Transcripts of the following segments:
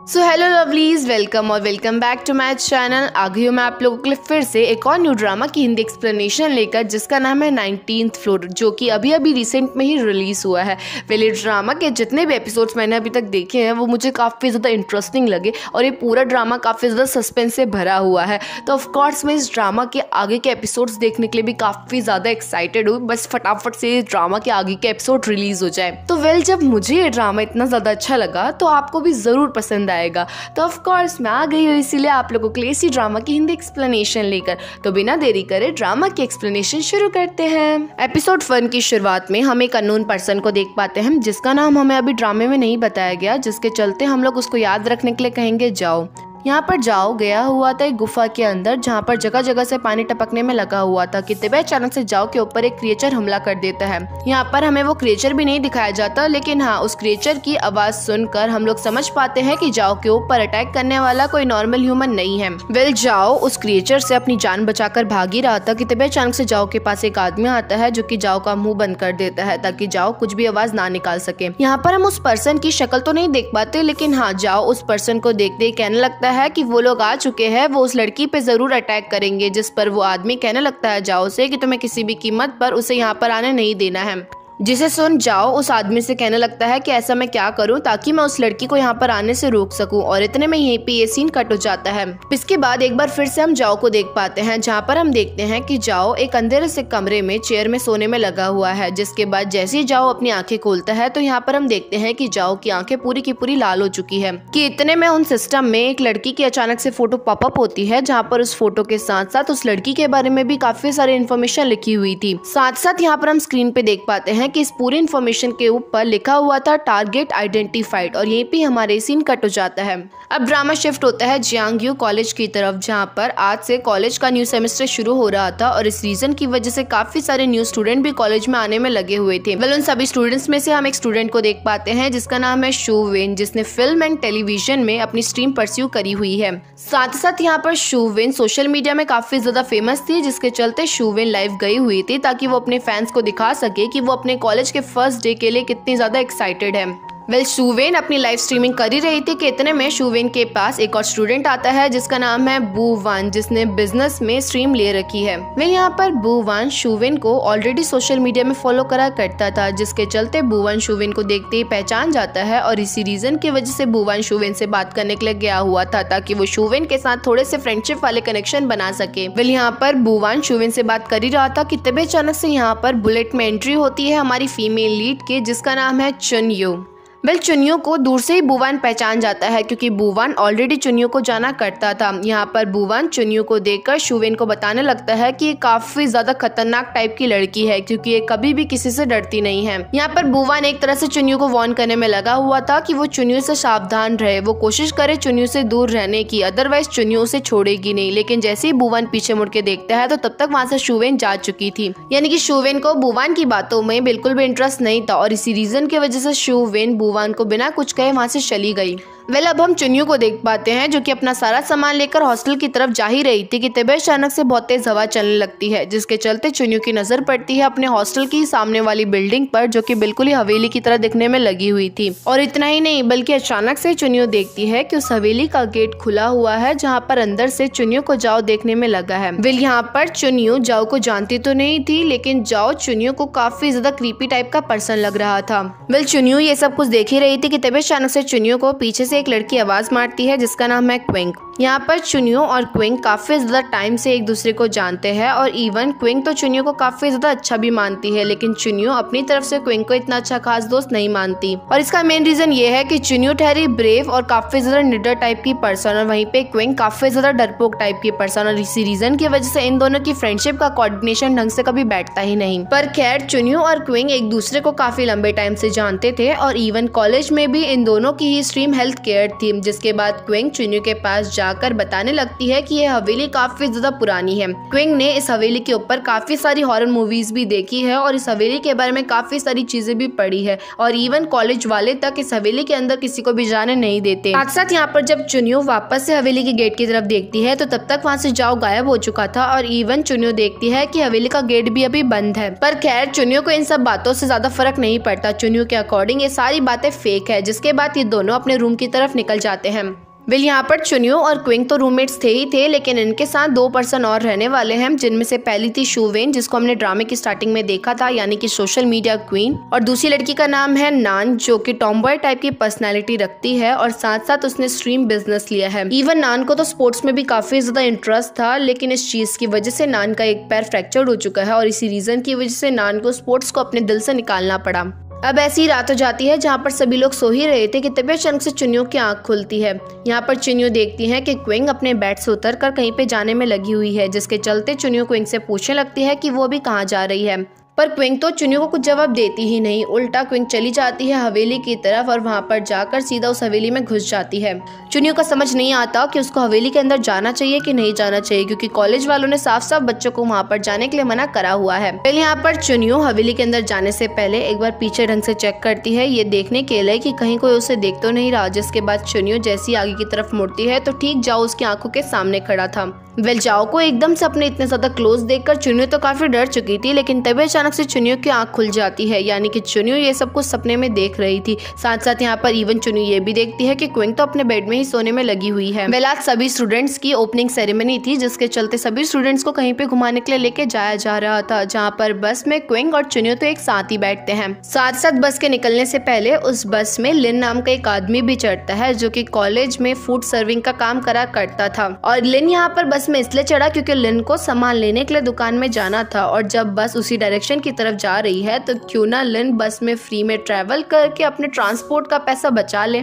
So hello lovelies, welcome back to my channel. आ गई हूँ मैं आप लोगों के लिए फिर से एक और न्यू ड्रामा की हिंदी एक्सप्लेनेशन लेकर, जिसका नाम है 19th फ्लोर, जो कि अभी रिसेंट में ही रिलीज हुआ है। वेल, ड्रामा के जितने भी एपिसोड्स मैंने अभी तक देखे हैं वो मुझे काफ़ी ज़्यादा इंटरेस्टिंग लगे और ये पूरा ड्रामा काफ़ी ज़्यादा सस्पेंस से भरा हुआ है। तो ऑफकोर्स मैं इस ड्रामा के आगे के एपिसोड्स देखने के लिए भी काफ़ी ज़्यादा एक्साइटेड हूँ। बस फटाफट से इस ड्रामा के आगे के एपिसोड रिलीज हो जाए। तो वेल, जब मुझे ये ड्रामा इतना ज़्यादा अच्छा लगा तो आपको भी ज़रूर पसंद आएगा। तो ऑफ कोर्स मैं आ गई हूँ इसीलिए आप लोगों के लिए इसी ड्रामा की हिंदी एक्सप्लेनेशन लेकर। तो बिना देरी करे ड्रामा की एक्सप्लेनेशन शुरू करते हैं। एपिसोड 1 की शुरुआत में हम एक अननोन पर्सन को देख पाते हैं, जिसका नाम हमें अभी ड्रामे में नहीं बताया गया, जिसके चलते हम लोग उसको याद रखने के लिए कहेंगे जाओ। यहाँ पर जाओ गया हुआ था एक गुफा के अंदर, जहाँ पर जगह जगह से पानी टपकने में लगा हुआ था कि तभी अचानक से जाओ के ऊपर एक क्रिएचर हमला कर देता है। यहाँ पर हमें वो क्रिएचर भी नहीं दिखाया जाता, लेकिन हाँ, उस क्रिएचर की आवाज सुनकर हम लोग समझ पाते हैं कि जाओ के ऊपर अटैक करने वाला कोई नॉर्मल ह्यूमन नहीं है। वेल, जाओ उस क्रिएचर से अपनी जान बचाकर भाग ही रहा था कि तभी अचानक से जाओ के पास एक आदमी आता है, जो कि जाओ का मुंह बंद कर देता है ताकि जाओ कुछ भी आवाज ना निकाल सके। यहाँ पर हम उस पर्सन की शक्ल तो नहीं देख पाते, लेकिन हाँ, जाओ उस पर्सन को देखते ही कहने लगता है कि वो लोग चुके हैं, वो उस लड़की पे जरूर अटैक करेंगे। जिस पर वो आदमी कहने लगता है जाओ से कि तुम्हें किसी भी कीमत पर उसे यहाँ पर आने नहीं देना है। जिसे सुन जाओ उस आदमी से कहने लगता है कि ऐसा मैं क्या करूं ताकि मैं उस लड़की को यहाँ पर आने से रोक सकूं। और इतने में यहीं पे ये सीन कट हो जाता है। इसके बाद एक बार फिर से हम जाओ को देख पाते हैं, जहाँ पर हम देखते हैं कि जाओ एक अंधेरे से कमरे में चेयर में सोने में लगा हुआ है। जिसके बाद जैसे ही जाओ अपनी आंखें खोलता है तो यहाँ पर हम देखते हैं कि जाओ की आंखें पूरी की पूरी लाल हो चुकी है। कि इतने में उन सिस्टम में एक लड़की की अचानक से फोटो पॉपअप होती है, जहाँ पर उस फोटो के साथ साथ उस लड़की के बारे में भी काफी सारी इन्फॉर्मेशन लिखी हुई थी। साथ साथ यहाँ पर हम स्क्रीन पे देख पाते हैं कि इस पूरी इन्फॉर्मेशन के ऊपर लिखा हुआ था टारगेट आइडेंटिफाइड। और यहीं पे हमारे सीन कट हो जाता है। अब ड्रामा शिफ्ट होता है जियांगयू कॉलेज की तरफ, जहाँ पर आज से कॉलेज का न्यू सेमेस्टर शुरू हो रहा था और इस रीजन की वजह से काफी सारे न्यू स्टूडेंट भी कॉलेज में आने में लगे हुए थे। वेल, उन सभी स्टूडेंट्स में से हम एक स्टूडेंट को देख पाते हैं जिसका नाम है शू वेन, जिसने फिल्म एंड टेलीविजन में अपनी स्ट्रीम परस्यू करी हुई है। साथ ही साथ यहाँ पर शू वेन सोशल मीडिया में काफी ज्यादा फेमस थी, जिसके चलते शू वेन लाइव गई हुई थी ताकि वो अपने फैंस को दिखा सके कि वो अपने कॉलेज के फर्स्ट डे के लिए कितनी ज्यादा एक्साइटेड है। वेल, शूवेन अपनी लाइव स्ट्रीमिंग कर ही रही थी कि इतने में शूवेन के पास एक और स्टूडेंट आता है जिसका नाम है बू वान, जिसने बिजनेस में स्ट्रीम ले रखी है। वेल, यहाँ पर बू वान शूवेन को ऑलरेडी सोशल मीडिया में फॉलो करा करता था, जिसके चलते बू वान शूवेन को देखते ही पहचान जाता है और इसी रीजन की वजह से बू वान शूवेन से बात करने के लिए गया हुआ था ताकि वो शूवेन के साथ थोड़े से फ्रेंडशिप वाले कनेक्शन बना सके। वेल, यहाँ पर बू वान शूवेन से बात कर ही रहा था कि तभी अचानक से यहाँ पर बुलेट में एंट्री होती है हमारी फीमेल लीड के, जिसका नाम है चुनयू। वेल, चुनियों को दूर से ही बुवान पहचान जाता है क्योंकि बुवान ऑलरेडी चुनियों को जाना करता था। यहाँ पर बुवान चुनियों को देखकर शूवेन को बताने लगता है कि ये काफी ज्यादा खतरनाक टाइप की लड़की है क्योंकि ये कभी भी किसी से डरती नहीं है। यहाँ पर बुवान एक तरह से चुनियों को वार्न करने में लगा हुआ था कि वो चुनियों से सावधान रहे, वो कोशिश करे चुनियों से दूर रहने की, अदरवाइज चुनियों से छोड़ेगी नहीं। लेकिन जैसे ही बुवान पीछे मुड़ के देखता है तो तब तक वहाँ से शूवेन जा चुकी थी। यानी कि शूवेन को बुवान की बातों में बिल्कुल भी इंटरेस्ट नहीं था और इसी रीजन की वजह से शूवेन बुवान को बिना कुछ कहे वहां से चली गई। वेल, अब हम चुनियों को देख पाते हैं जो कि अपना सारा सामान लेकर हॉस्टल की तरफ जा ही रही थी कि तभी अचानक से बहुत तेज हवा चलने लगती है, जिसके चलते चुनियों की नजर पड़ती है अपने हॉस्टल की सामने वाली बिल्डिंग पर, जो कि बिल्कुल ही हवेली की तरह दिखने में लगी हुई थी। और इतना ही नहीं बल्कि अचानक से चुनियों देखती है कि उस हवेली का गेट खुला हुआ है, जहाँ पर अंदर से चुनियों को जाओ देखने में लगा है। वेल, यहाँ पर चुनियों जाओ को जानती तो नहीं थी, लेकिन जाओ चुनियों को काफी ज्यादा क्रीपी टाइप का पर्सन लग रहा था। वेल, चुनियों ये सब कुछ देख ही रही थी कि तभी अचानक से चुनियों को पीछे से एक लड़की आवाज मारती है जिसका नाम है क्विंग। यहाँ पर चुनियों और क्विंग काफी ज्यादा टाइम से एक दूसरे को जानते हैं और इवन क्विंग तो चुनियों को काफी ज्यादा अच्छा भी मानती है, लेकिन चुनियों अपनी तरफ से क्विंग को इतना अच्छा खास दोस्त नहीं मानती। और इसका मेन रीजन ये है कि चुनियों ठहरी ब्रेव और काफी ज्यादा निडर टाइप की पर्सन और वहीं पे क्विंग काफी ज्यादा डरपोक टाइप की पर्सन, और इसी रीजन की वजह से इन दोनों की फ्रेंडशिप का कोऑर्डिनेशन ढंग से कभी बैठता ही नहीं। पर खैर, चुनियों और क्विंग एक दूसरे को काफी लंबे टाइम से जानते थे और इवन कॉलेज में भी इन दोनों की ही स्ट्रीम हेल्थ केयर थी, जिसके बाद क्विंग चुनियों के पास जाकर बताने लगती है कि यह हवेली काफी ज्यादा पुरानी है। क्विंग ने इस हवेली के ऊपर काफी सारी हॉरर मूवीज भी देखी है और इस हवेली के बारे में काफी सारी चीजें भी पढ़ी है और इवन कॉलेज वाले तक इस हवेली के अंदर किसी को भी जाने नहीं देते। साथ साथ यहाँ पर जब चुनियो वापस से हवेली के गेट की तरफ देखती है तो तब तक वहाँ से जाओ गायब हो चुका था और इवन चुनियो देखती है कि हवेली का गेट भी अभी बंद है। पर खैर चुनियो को इन सब बातों से ज्यादा फर्क नहीं पड़ता। चुनियो के अकॉर्डिंग ये सारी बातें फेक है, जिसके बाद ये दोनों अपने रूम की तरफ निकल जाते हैं। वेल यहाँ पर चुनियो और क्विंग तो रूममेट्स थे ही थे, लेकिन इनके साथ 2 पर्सन और रहने वाले हैं, जिनमें से पहली थी शुवेन, जिसको हमने ड्रामे की स्टार्टिंग में देखा था, यानी कि सोशल मीडिया क्वीन। और दूसरी लड़की का नाम है नान, जो कि टॉमबॉय टाइप की पर्सनालिटी रखती है और साथ साथ उसने स्ट्रीम बिजनेस लिया है। इवन नान को तो स्पोर्ट्स में भी काफी ज्यादा इंटरेस्ट था, लेकिन इस चीज की वजह से नान का एक पैर फ्रैक्चर्ड हो चुका है और इसी रीजन की वजह से नान को स्पोर्ट्स को अपने दिल से निकालना पड़ा। अब ऐसी रात हो जाती है जहाँ पर सभी लोग सो ही रहे थे कि तभी अचानक से चुनियो की आंख खुलती है। यहाँ पर चुनियो देखती है कि क्विंग अपने बेड से उतरकर कहीं पे जाने में लगी हुई है, जिसके चलते चुनियो क्विंग से पूछने लगती है कि वो अभी कहाँ जा रही है। पर क्विंग तो चुनियो को कुछ जवाब देती ही नहीं, उल्टा क्विंग चली जाती है हवेली की तरफ और वहाँ पर जाकर सीधा उस हवेली में घुस जाती है। चुनियो का समझ नहीं आता कि उसको हवेली के अंदर जाना चाहिए कि नहीं जाना चाहिए, क्योंकि कॉलेज वालों ने साफ साफ बच्चों को वहाँ पर जाने के लिए मना करा हुआ है। पहले यहाँ पर चुनियो हवेली के अंदर जाने से पहले एक बार पीछे ढंग से चेक करती है, ये देखने के लिए कि कहीं कोई उसे देख तो नहीं रहा। जिसके बाद चुनियो जैसी आगे की तरफ मुड़ती है तो ठीक जाओ उसकी आंखों के सामने खड़ा था। वेल जाओ को एकदम से अपने इतने ज्यादा क्लोज देखकर चुनियो तो काफी डर चुकी थी, लेकिन तभी अचानक से चुनियो की आंख खुल जाती है, यानी कि चुनियो ये सब कुछ सपने में देख रही थी। साथ साथ यहाँ पर इवन चुनियो ये भी देखती है कि क्विंग तो अपने बेड में ही सोने में लगी हुई है। वेल आज सभी स्टूडेंट्स की ओपनिंग सेरेमनी थी, जिसके चलते सभी स्टूडेंट्स को कहीं पे घुमाने के लिए लेके जाया जा रहा था, जहाँ पर बस में क्विंग और चुनियो तो एक साथ ही बैठते हैं। साथ साथ बस के निकलने से पहले उस बस में लिन नाम का एक आदमी भी चढ़ता है, जो कि कॉलेज में फूड सर्विंग का काम करा करता था। और लिन यहाँ पर बस में इसलिए चढ़ा क्योंकि लिन को सामान लेने के लिए दुकान में जाना था, और जब बस उसी डायरेक्शन की तरफ जा रही है तो क्यों ना लिन बस में फ्री में ट्रैवल करके अपने ट्रांसपोर्ट का पैसा बचा ले।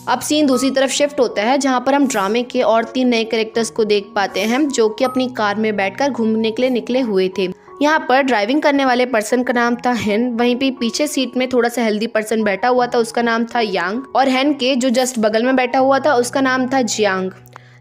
अब सीन दूसरी तरफ शिफ्ट होता है, जहाँ पर हम ड्रामे के और 3 नए कैरेक्टर्स को देख पाते हैं, जो कि अपनी कार में बैठकर घूमने के लिए निकले हुए थे। यहाँ पर ड्राइविंग करने वाले पर्सन का नाम था हेन, वहीं पे पीछे सीट में थोड़ा सा हेल्दी पर्सन बैठा हुआ था, उसका नाम था यांग, और हेन के जो जस्ट बगल में बैठा हुआ था उसका नाम था जियांग।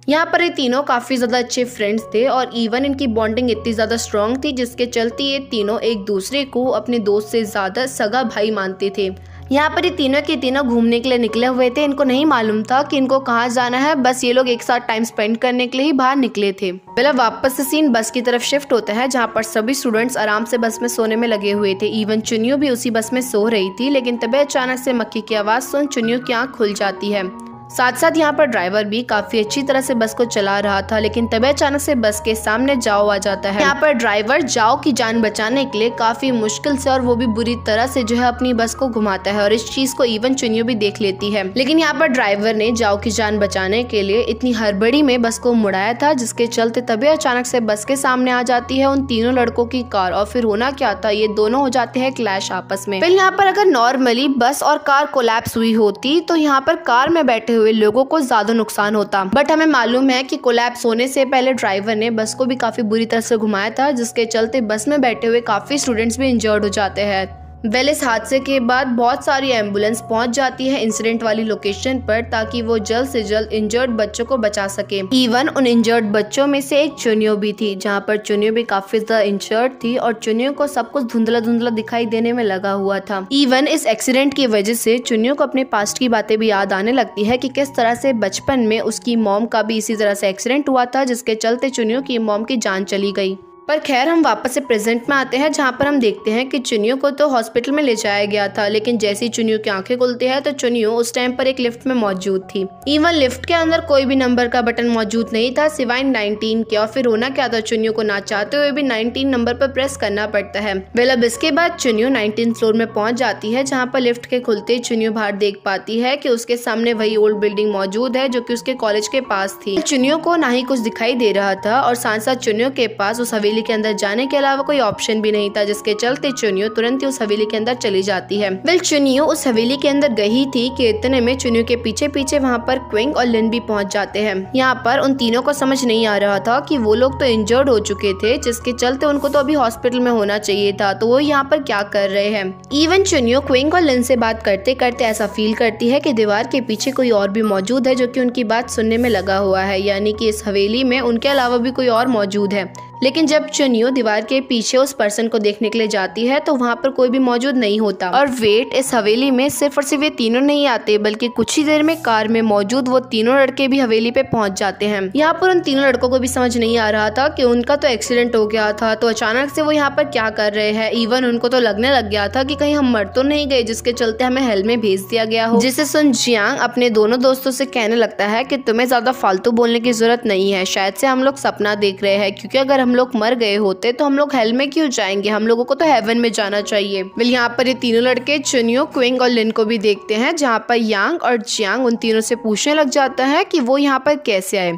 यहाँ पर ये तीनों काफी ज्यादा अच्छे फ्रेंड्स थे और इवन इनकी बॉन्डिंग इतनी ज्यादा स्ट्रॉन्ग थी, जिसके चलते ये तीनों एक दूसरे को अपने दोस्त से ज्यादा सगा भाई मानते थे। यहाँ पर ये तीनों के तीनों घूमने के लिए निकले हुए थे। इनको नहीं मालूम था कि इनको कहाँ जाना है, बस ये लोग एक साथ टाइम स्पेंड करने के लिए ही बाहर निकले थे। पहले वापस से सीन बस की तरफ शिफ्ट होता है, जहाँ पर सभी स्टूडेंट्स आराम से बस में सोने में लगे हुए थे। इवन चुनियो भी उसी बस में सो रही थी, लेकिन तभी अचानक से मक्खी की आवाज सुन चुनियो की आँख खुल जाती है। साथ साथ यहाँ पर ड्राइवर भी काफी अच्छी तरह से बस को चला रहा था, लेकिन तभी अचानक से बस के सामने जाओ आ जाता है। यहाँ पर ड्राइवर जाओ की जान बचाने के लिए काफी मुश्किल से और वो भी बुरी तरह से जो है अपनी बस को घुमाता है, और इस चीज को इवन चुनियो भी देख लेती है। लेकिन यहाँ पर ड्राइवर ने जाओ की जान बचाने के लिए इतनी हड़बड़ी में बस को मुड़ाया था, जिसके चलते तभी अचानक से बस के सामने आ जाती है उन तीनों लड़कों की कार, और फिर होना क्या था, ये दोनों हो जाते हैं क्लैश आपस में। फिर यहाँ पर अगर नॉर्मली बस और कार कोलैप्स हुई होती तो यहाँ पर कार में बैठे हुए लोगों को ज्यादा नुकसान होता, बट हमें मालूम है कि कोलैप्स होने से पहले ड्राइवर ने बस को भी काफी बुरी तरह से घुमाया था, जिसके चलते बस में बैठे हुए काफी स्टूडेंट्स भी इंजर्ड हो जाते हैं। वेल इस हादसे के बाद बहुत सारी एम्बुलेंस पहुंच जाती है इंसिडेंट वाली लोकेशन पर, ताकि वो जल्द से जल्द इंजर्ड बच्चों को बचा सके। इवन उन इंजर्ड बच्चों में से एक चुनियो भी थी, जहां पर चुनियो भी काफी ज्यादा इंजर्ड थी और चुनियो को सब कुछ धुंधला धुंधला दिखाई देने में लगा हुआ था। इवन इस एक्सीडेंट की वजह से चुनियो को अपने पास्ट की बातें भी याद आने लगती है कि किस तरह से बचपन में उसकी मॉम का भी इसी तरह से एक्सीडेंट हुआ था, जिसके चलते चुनियो की मॉम की जान चली गई। पर खैर हम वापस से प्रेजेंट में आते हैं, जहाँ पर हम देखते हैं कि चुनियो को तो हॉस्पिटल में ले जाया गया था, लेकिन जैसे ही चुनियो की आंखें खुलती है तो चुनियो उस टाइम पर एक लिफ्ट में मौजूद थी। इवन लिफ्ट के अंदर कोई भी नंबर का बटन मौजूद नहीं था सिवाय 19 के, और फिर होना क्या था, चुनियो को ना चाहते हुए भी 19 नंबर पर प्रेस करना पड़ता है। वेल अब इसके बाद चुनियो 19 फ्लोर में पहुंच जाती है, जहाँ पर लिफ्ट के खुलते चुनियो बाहर देख पाती है कि उसके सामने वही ओल्ड बिल्डिंग मौजूद है जो कि उसके कॉलेज के पास थी। चुनियो को ना ही कुछ दिखाई दे रहा था, और साथ साथ चुनियो के पास उस हवेली हवेली के अंदर जाने के अलावा कोई ऑप्शन भी नहीं था, जिसके चलते चुनियो तुरंत ही उस हवेली के अंदर चली जाती है। वेल चुनियो उस हवेली के अंदर गई थी कि इतने में चुनियो के पीछे पीछे वहाँ पर क्विंग और लिन भी पहुँच जाते हैं। यहाँ पर उन तीनों को समझ नहीं आ रहा था कि वो लोग तो इंजर्ड हो चुके थे, जिसके चलते उनको तो अभी हॉस्पिटल में होना चाहिए था, तो वो यहाँ पर क्या कर रहे हैं। इवन चुनियो क्विंग और लिन से बात करते करते ऐसा फील करती है कि दीवार के पीछे कोई और भी मौजूद है जो कि उनकी बात सुनने में लगा हुआ है, यानी कि इस हवेली में उनके अलावा भी कोई और मौजूद है। लेकिन जब चुनियो दीवार के पीछे उस पर्सन को देखने के लिए जाती है तो वहाँ पर कोई भी मौजूद नहीं होता। और वेट, इस हवेली में सिर्फ और सिर्फ ये तीनों नहीं आते, बल्कि कुछ ही देर में कार में मौजूद वो तीनों लड़के भी हवेली पे पहुँच जाते हैं। यहाँ पर उन तीनों लड़कों को भी समझ नहीं आ रहा था कि उनका तो एक्सीडेंट हो गया था, तो अचानक से वो यहाँ पर क्या कर रहे हैं। इवन उनको तो लगने लग गया था कि कहीं हम मर तो नहीं गए, जिसके चलते हमें हेल में भेज दिया गया हो। जिसे सुन जियांग अपने दोनों दोस्तों से कहने लगता है कि तुम्हें ज्यादा फालतू बोलने की जरूरत नहीं है, शायद से हम लोग सपना देख रहे हैं, क्योंकि अगर हम लोग मर गए होते तो हम लोग हेल में क्यों जाएंगे, हम लोगों को तो हेवन में जाना चाहिए। वेल यहाँ पर ये तीनों लड़के चुनियो, क्विंग और लिन को भी देखते हैं, जहाँ पर यांग और जियांग उन तीनों से पूछने लग जाता है कि वो यहाँ पर कैसे आए।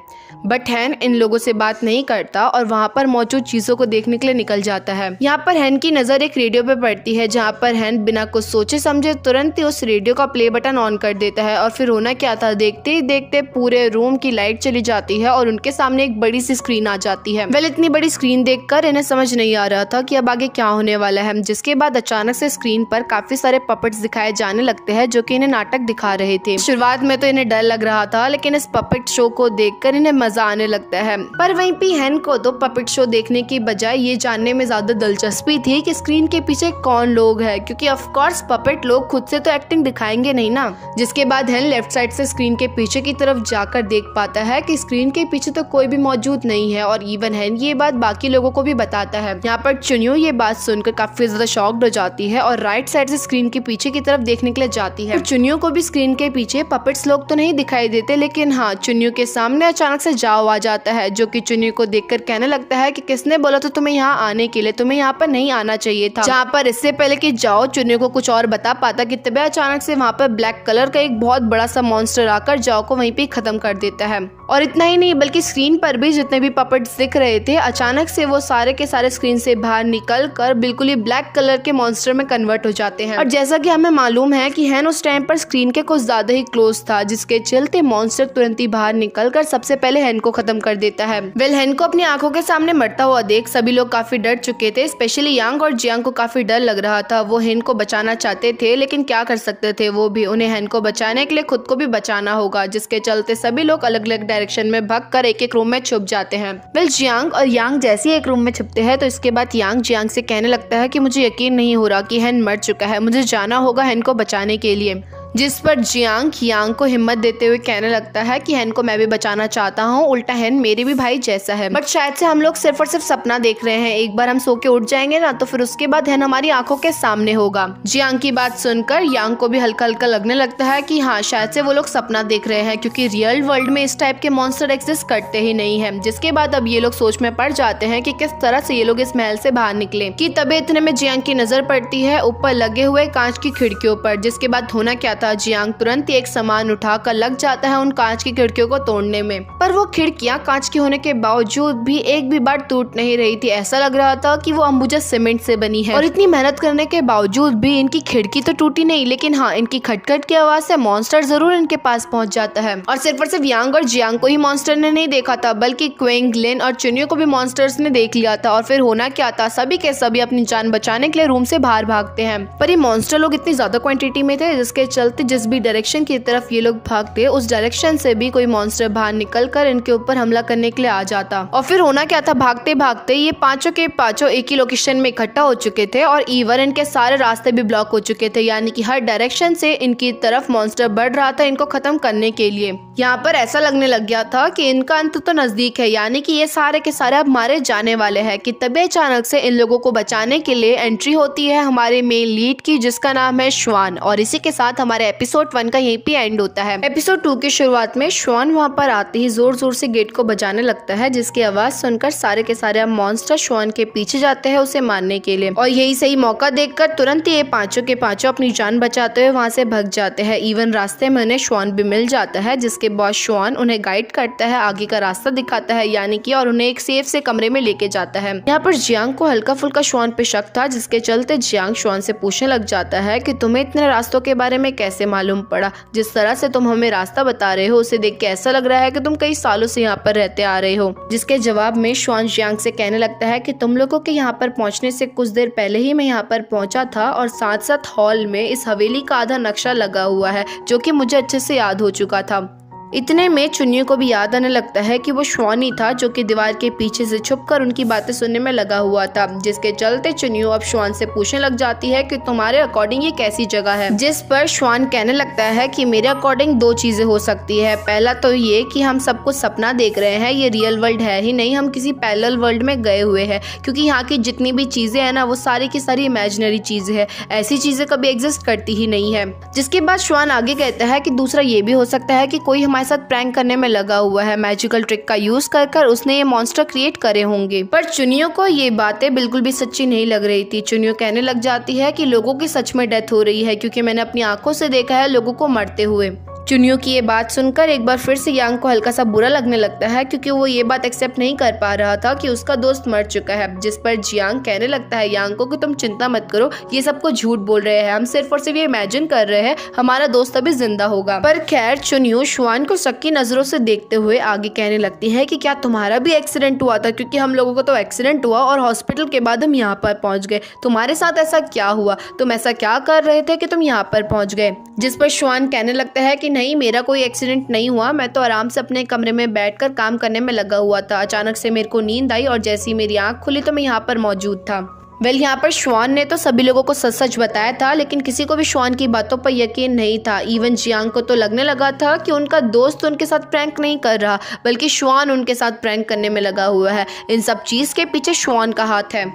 बट हैन इन लोगों से बात नहीं करता और वहाँ पर मौजूद चीजों को देखने के लिए निकल जाता है। यहाँ पर हैन की नजर एक रेडियो पे पड़ती है, जहाँ पर हैन बिना कुछ सोचे समझे तुरंत ही उस रेडियो का प्ले बटन ऑन कर देता है। और फिर होना क्या था, देखते ही देखते पूरे रूम की लाइट चली जाती है और उनके सामने एक बड़ी सी स्क्रीन आ जाती है। वेल इतनी बड़ी स्क्रीन देखकर इन्हें समझ नहीं आ रहा था कि अब आगे क्या होने वाला है, जिसके बाद अचानक से स्क्रीन पर काफी सारे पपेट्स दिखाए जाने लगते हैं जो कि इन्हें नाटक दिखा रहे थे। शुरुआत में तो इन्हें डर लग रहा था, लेकिन इस पपेट शो को देखकर इन्हें मजा आने लगता है। पर वहीं पे हैन को तो पपेट शो देखने की बजाय ये जानने में ज्यादा दिलचस्पी थी कि स्क्रीन के पीछे कौन लोग हैं, क्योंकि ऑफ कोर्स पपेट लोग खुद से तो एक्टिंग दिखाएंगे नहीं ना। जिसके बाद हैन लेफ्ट साइड से स्क्रीन के पीछे की तरफ जाकर देख पाता है कि स्क्रीन के पीछे तो कोई भी मौजूद नहीं है, और इवन हैन ये बात बाकी लोगों को भी बताता है। यहाँ पर चुनियो ये बात सुनकर काफी ज्यादा शॉक्ड हो जाती है और राइट साइड से स्क्रीन के पीछे की तरफ देखने के लिए जाती है। चुनियो को भी स्क्रीन के पीछे पपेट्स लोग तो नहीं दिखाई देते, लेकिन हाँ, चुनियो के सामने अचानक से जाओ आ जाता है, जो कि चुनियो को देखकर कहने लगता है कि किसने बोला था तुम्हें यहाँ आने के लिए, तुम्हें यहाँ पर नहीं आना चाहिए था। जहाँ पर इससे पहले कि जाओ चुनियो को कुछ और बता पाता कि तभी अचानक से वहाँ पर ब्लैक कलर का एक बहुत बड़ा सा मॉन्स्टर आकर जाओ को वहीं पे खत्म कर देता है। और इतना ही नहीं, बल्कि स्क्रीन पर भी जितने भी पपेट्स दिख रहे थे अचानक से वो सारे के सारे स्क्रीन से बाहर निकल कर बिल्कुल ही ब्लैक कलर के मॉन्स्टर में कन्वर्ट हो जाते हैं। और जैसा कि हमें मालूम है कि हैन उस टाइम पर स्क्रीन के कुछ ज्यादा ही क्लोज था, जिसके चलते मॉन्स्टर तुरंत ही बाहर निकल कर सबसे पहले हैन को खत्म कर देता है। वेल हैन को अपनी आंखों के सामने मरता हुआ देख सभी लोग काफी डर चुके थे, स्पेशली यांग और जियांग को काफी डर लग रहा था। वो हैन को बचाना चाहते थे, लेकिन क्या कर सकते थे वो भी, उन्हें हैन को बचाने के लिए खुद को भी बचाना होगा, जिसके चलते सभी लोग अलग अलग डायरेक्शन में भागकर एक एक रूम में छुप जाते हैं। वेल जियांग और यांग जैसे ही एक रूम में छुपते हैं तो इसके बाद यांग जियांग से कहने लगता है कि मुझे यकीन नहीं हो रहा कि हैन मर चुका है, मुझे जाना होगा हैन को बचाने के लिए। जिस पर जियांग यांग को हिम्मत देते हुए कहने लगता है कि हैन को मैं भी बचाना चाहता हूँ, उल्टा हैन मेरे भी भाई जैसा है, बट शायद से हम लोग सिर्फ और सिर्फ सपना देख रहे हैं, एक बार हम सो के उठ जाएंगे ना तो फिर उसके बाद हैन हमारी आंखों के सामने होगा। जियांग की बात सुनकर यांग को भी हल्का हल्का लगने लगता है कि हाँ, शायद से वो लोग सपना देख रहे हैं, क्योंकि रियल वर्ल्ड में इस टाइप के मॉन्स्टर एग्जिस्ट करते ही नहीं है। जिसके बाद अब ये लोग सोच में पड़ जाते हैं कि किस तरह से ये लोग इस महल से बाहर निकले। कि तभी इतने में जियांग की नजर पड़ती है ऊपर लगे हुए कांच की खिड़कियों पर, जिसके बाद होना क्या था, जियांग तुरंत एक सामान उठाकर लग जाता है उन कांच की खिड़कियों को तोड़ने में। पर वो खिड़कियां कांच की होने के बावजूद भी एक भी बार टूट नहीं रही थी, ऐसा लग रहा था कि वो अंबुजा सीमेंट से बनी है। और इतनी मेहनत करने के बावजूद भी इनकी खिड़की तो टूटी नहीं, लेकिन हाँ, इनकी खटखट की आवाज से मॉन्स्टर जरूर इनके पास पहुंच जाता है। और सिर्फ यांग और जियांग को ही मॉन्स्टर ने नहीं देखा था, बल्कि क्विंग, लिन और चुनियो को भी मॉन्स्टर्स ने देख लिया था। और फिर होना क्या था, सभी के सभी अपनी जान बचाने के लिए रूम से बाहर भागते हैं। पर ये मॉन्स्टर लोग इतनी ज्यादा क्वांटिटी में थे, जिसके चलते जिस भी डायरेक्शन की तरफ ये लोग भागते उस डायरेक्शन से भी कोई मॉन्स्टर बाहर निकलकर इनके ऊपर हमला करने के लिए आ जाता। और फिर होना क्या था, भागते भागते ये पांचों के पांचों एक ही लोकेशन में इकट्ठा हो चुके थे और इवन इनके सारे रास्ते भी ब्लॉक हो चुके थे, यानी कि हर डायरेक्शन से इनकी तरफ मॉन्स्टर बढ़ रहा था इनको खत्म करने के लिए। यहाँ पर ऐसा लगने लग गया था कि इनका अंत तो नजदीक है, यानी कि ये सारे के सारे अब मारे जाने वाले हैं। कि तभी अचानक से इन लोगों को बचाने के लिए एंट्री होती है हमारे मेन लीड की, जिसका नाम है श्वान। और इसी के साथ हमारे एपिसोड 1 का यहीं पे एंड होता है। एपिसोड 2 की शुरुआत में श्वान वहाँ पर आते ही जोर जोर से गेट को बजाने लगता है, जिसकी आवाज सुनकर सारे के सारे मॉन्स्टर श्वान के पीछे जाते हैं उसे मारने के लिए। और यही सही मौका देखकर तुरंत ही ये पांचों के पांचों अपनी जान बचाते हुए वहाँ से भाग जाते हैं। इवन रास्ते में उन्हें श्वान भी मिल जाता है, जिसके बाद श्वान उन्हें गाइड करता है, आगे का रास्ता दिखाता है यानी कि, और उन्हें एक सेफ से कमरे में लेके जाता है। यहाँ पर जियांग को हल्का फुल्का श्वान पे शक था, जिसके चलते जियांग श्वान से पूछने लग जाता है कि तुम्हें इतने रास्तों के बारे में कैसे मालूम पड़ा। जिस तरह से तुम हमें रास्ता बता रहे हो उसे देख के ऐसा लग रहा है कि तुम कई सालों से यहाँ पर रहते आ रहे हो। जिसके जवाब में श्वान जियांग से कहने लगता है कि तुम लोगों के यहाँ पर पहुँचने से कुछ देर पहले ही मैं यहाँ पर पहुंचा था और साथ साथ हॉल में इस हवेली का आधा नक्शा लगा हुआ है जो कि मुझे अच्छे से याद हो चुका था। इतने में चुन्नियों को भी याद आने लगता है कि वो श्वान ही था जो कि दीवार के पीछे से छुपकर उनकी बातें सुनने में लगा हुआ था। जिसके चलते चुन्नियों अब श्वान से पूछने लग जाती है कि तुम्हारे अकॉर्डिंग ये कैसी जगह है। जिस पर श्वान कहने लगता है कि मेरे अकॉर्डिंग दो चीजें हो सकती है। पहला तो ये कि हम सब कुछ सपना देख रहे हैं, ये रियल वर्ल्ड है ही नहीं, हम किसी पैरेलल वर्ल्ड में गए हुए हैं, क्योंकि यहाँ की जितनी भी चीजें हैं ना वो सारी की सारी इमेजिनरी चीजें हैं, ऐसी चीजें कभी एग्जिस्ट करती ही नहीं है। जिसके बाद श्वान आगे कहता है कि दूसरा ये भी हो सकता है कि कोई हमारे साथ प्रैंक करने में लगा हुआ है, मैजिकल ट्रिक का यूज कर उसने ये मॉन्स्टर क्रिएट करे होंगे। पर चुनियों को ये बातें बिल्कुल भी सच्ची नहीं लग रही थी। चुनियों कहने लग जाती है कि लोगों की सच में डेथ हो रही है, क्योंकि मैंने अपनी आंखों से देखा है लोगों को मरते हुए। चुनियों की ये बात सुनकर एक बार फिर से यांग को हल्का सा बुरा लगने लगता है, क्योंकि वो ये बात एक्सेप्ट नहीं कर पा रहा था कि उसका दोस्त मर चुका है। जिस पर जियांग कहने लगता है यांग को कि तुम चिंता मत करो, ये सबको झूठ बोल रहे हैं, हम सिर्फ और सिर्फ ये इमेजिन कर रहे हैं, हमारा दोस्त अभी जिंदा होगा। पर खैर चुनियों श्वान को शक की नजरों से देखते हुए आगे कहने लगती है कि क्या तुम्हारा भी एक्सीडेंट हुआ था, क्योंकि हम लोगों को तो एक्सीडेंट हुआ और हॉस्पिटल के बाद हम यहाँ पर पहुंच गए, तुम्हारे साथ ऐसा क्या हुआ, तुम ऐसा क्या कर रहे थे कि तुम यहाँ पर पहुंच गए। जिस पर श्वान कहने लगता है कि नहीं, मेरा कोई एक्सीडेंट नहीं हुआ, मैं तो आराम से अपने कमरे में बैठकर काम करने में लगा हुआ था। अचानक से मेरे को नींद आई और जैसे ही मेरी आंख खुली तो मैं यहाँ पर मौजूद था। यहाँ पर श्वान ने तो सभी लोगों को सच सच बताया था, लेकिन किसी को भी श्वान की बातों पर यकीन नहीं था। इवन जियांग को तो लगने लगा था कि उनका दोस्त उनके साथ प्रैंक नहीं कर रहा, बल्कि श्वान उनके साथ प्रैंक करने में लगा हुआ है। इन सब चीज के पीछे श्वान का हाथ है।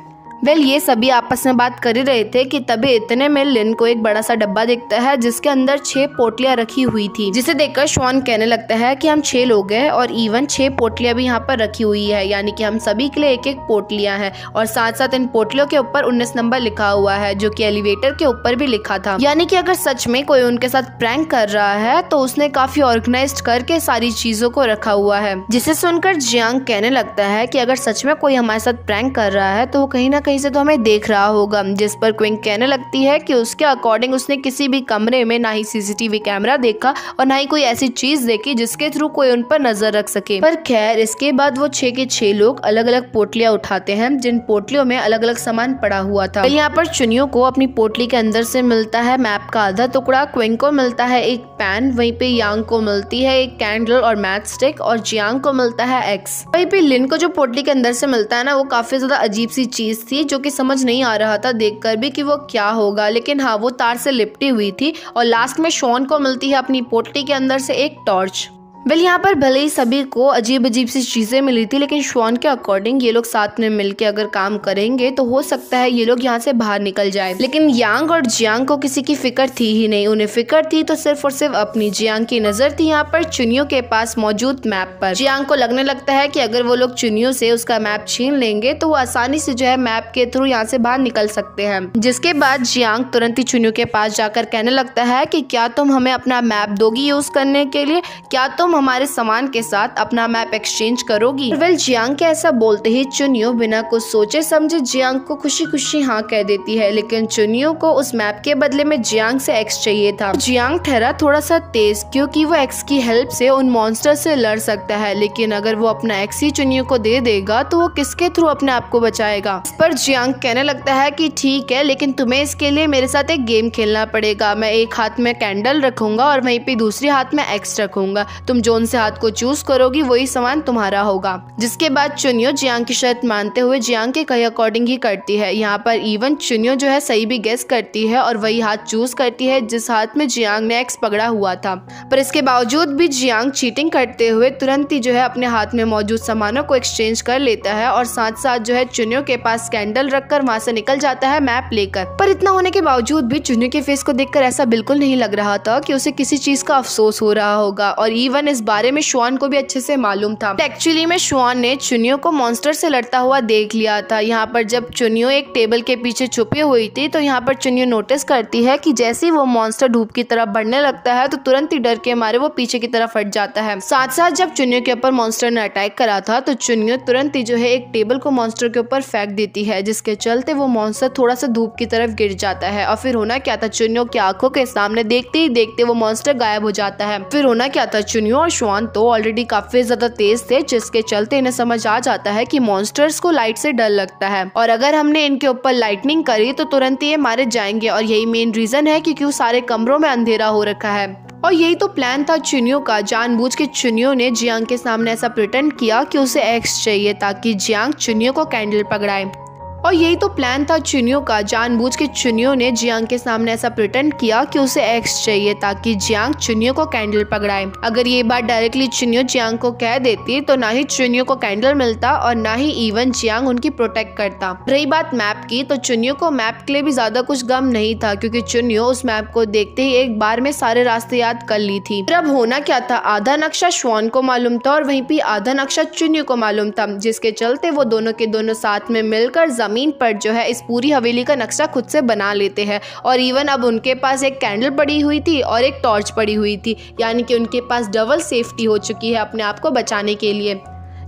ये सभी आपस में बात कर ही रहे थे कि तभी इतने में लिन को एक बड़ा सा डब्बा दिखता है जिसके अंदर 6 पोटलियां रखी हुई थी, जिसे देखकर श्वान कहने लगता है कि हम 6 लोग हैं और इवन 6 पोटलियां भी यहाँ पर रखी हुई है, यानी कि हम सभी के लिए एक एक पोटलियां हैं। और साथ साथ इन पोटलियों के ऊपर 19 नंबर लिखा हुआ है, जो कि एलिवेटर के ऊपर भी लिखा था। यानी कि अगर सच में कोई उनके साथ प्रैंक कर रहा है तो उसने काफी ऑर्गेनाइज्ड करके सारी चीजों को रखा हुआ है। जिसे सुनकर जियांग कहने लगता है कि अगर सच में कोई हमारे साथ प्रैंक कर रहा है तो वो कहीं ना कहीं से तो हमें देख रहा होगा। जिस पर क्विंग कहने लगती है कि उसके अकॉर्डिंग उसने किसी भी कमरे में ना ही सीसीटीवी कैमरा देखा और ना ही कोई ऐसी चीज देखी जिसके थ्रू कोई उन पर नजर रख सके। पर खैर इसके बाद वो 6 के 6 लोग अलग अलग पोटलियां उठाते हैं, जिन पोटलियों में अलग अलग सामान पड़ा हुआ था। यहाँ पर चुनियों को अपनी पोटली के अंदर से मिलता है मैप का आधा टुकड़ा, क्विंग को मिलता है एक पेन, वहीं पे यांग को मिलती है एक कैंडल और मैच स्टिक, और जियांग को मिलता है एक्स। वहीं पे लिन को जो पोटली के अंदर से मिलता है ना, वो काफी ज्यादा अजीब सी चीज थी जो कि समझ नहीं आ रहा था देखकर भी कि वो क्या होगा, लेकिन हाँ वो तार से लिपटी हुई थी। और लास्ट में शॉन को मिलती है अपनी पोटली के अंदर से एक टॉर्च। यहाँ पर भले ही सभी को अजीब अजीब सी चीजें मिली थी, लेकिन श्वान के अकॉर्डिंग ये लोग साथ में मिलके अगर काम करेंगे तो हो सकता है ये लोग यहाँ से बाहर निकल जाए। लेकिन यांग और जियांग को किसी की फिक्र थी ही नहीं, उन्हें फिक्र थी तो सिर्फ और सिर्फ अपनी। जियांग की नजर थी यहाँ पर चुनियों के पास मौजूद मैप पर। जियांग को लगने लगता है कि अगर वो लोग चुनियों से उसका मैप छीन लेंगे तो वो आसानी से जो है मैप के थ्रू यहाँ से बाहर निकल सकते हैं। जिसके बाद जियांग तुरंत ही चुनियों के पास जाकर कहने लगता है कि क्या तुम हमें अपना मैप दोगी यूज करने के लिए, क्या तुम हमारे सामान के साथ अपना मैप एक्सचेंज करोगी। जियांग के ऐसा बोलते ही चुनियों बिना कुछ सोचे समझे जियांग को खुशी खुशी हाँ कह देती है, लेकिन चुनियों को उस मैप के बदले में जियांग से एक्स चाहिए था। जियांग ठहरा थोड़ा सा तेज, क्योंकि वो एक्स की हेल्प से उन मॉन्स्टर से लड़ सकता है, लेकिन अगर वो अपना एक्स ही चुनियों को दे देगा तो वो किसके थ्रू अपने आप को बचाएगा। इस पर जियांग कहने लगता है कि ठीक है, लेकिन तुम्हें इसके लिए मेरे साथ एक गेम खेलना पड़ेगा। मैं एक हाथ में कैंडल रखूंगा और वहीं पे दूसरे हाथ में एक्स रखूंगा, तुम जोन से हाथ को चूज करोगी वही सामान तुम्हारा होगा। जिसके बाद चुनियो जियांग की शर्त मानते हुए जियांग के कहे अकॉर्डिंग ही करती है। यहाँ पर इवन चुनियो जो है सही भी गेस करती है और वही हाथ चूज करती है जिस हाथ में जियांग ने एक्स पकड़ा हुआ था। पर इसके बावजूद भी जियांग चीटिंग करते हुए तुरंत ही जो है अपने हाथ में मौजूद सामानों को एक्सचेंज कर लेता है और साथ साथ जो है चुनियो के पास कैंडल रखकर वहां से निकल जाता है मैप लेकर। पर इतना होने के बावजूद भी चुनियो के फेस को देखकर ऐसा बिल्कुल नहीं लग रहा था कि उसे किसी चीज का अफसोस हो रहा होगा। और इवन इस बारे में श्वान को भी अच्छे से मालूम था। एक्चुअली में श्वान ने चुनियो को मॉन्स्टर से लड़ता हुआ देख लिया था। यहाँ पर जब चुनियो एक टेबल के पीछे छुपी हुई थी तो यहाँ पर चुनियो नोटिस करती है कि जैसे ही वो मॉन्स्टर धूप की तरफ बढ़ने लगता है तो तुरंत ही डर के मारे वो पीछे की तरफ हट जाता है। साथ साथ जब चुनियो के ऊपर मॉन्स्टर ने अटैक करा था तो चुनियो तुरंत ही जो है एक टेबल को मॉन्स्टर के ऊपर फेंक देती है, जिसके चलते वो मॉन्स्टर थोड़ा सा धूप की तरफ गिर जाता है। और फिर होना क्या था, चुनियो की आंखों के सामने देखते ही देखते वो मॉन्स्टर गायब हो जाता है। फिर होना क्या था, चुनियो और श्वान तो ऑलरेडी काफी ज्यादा तेज थे, जिसके चलते इन्हें समझ आ जाता है कि मॉन्स्टर्स को लाइट से डर लगता है और अगर हमने इनके ऊपर लाइटनिंग करी तो तुरंत ही ये मारे जाएंगे। और यही मेन रीजन है क्योंकि सारे कमरों में अंधेरा हो रखा है। और यही तो प्लान था चुनियो का। जानबूझ के चुनियो ने जियांग के सामने ऐसा प्रिटेंड किया कि उसे एक्स चाहिए ताकि जियांग चुनियो को कैंडल पकड़ाए। और यही तो प्लान था चुनियो का। जानबूझ के चुनियो ने जियांग के सामने ऐसा प्रिटेंड किया कि उसे एक्स चाहिए ताकि जियांग चुनियो को कैंडल पकड़ाए। अगर ये बात डायरेक्टली चुनियो जियांग को कह देती तो ना ही चुनियो को कैंडल मिलता और ना ही इवन जियांग उनकी प्रोटेक्ट करता। रही बात मैप की, तो चुनियो को मैप के लिए भी ज्यादा कुछ गम नहीं था क्योंकि चुनियो उस मैप को देखते ही एक बार में सारे रास्ते याद कर ली थी। फिर अब होना क्या था, आधा नक्शा श्वान को मालूम था और वहीं पे आधा नक्शा चुनियो को मालूम था, जिसके चलते वो दोनों के दोनों साथ में मिलकर जमीन पर जो है इस पूरी हवेली का नक्शा खुद से बना लेते हैं। और इवन अब उनके पास एक कैंडल पड़ी हुई थी और एक टॉर्च पड़ी हुई थी, यानी कि उनके पास डबल सेफ्टी हो चुकी है अपने आप को बचाने के लिए।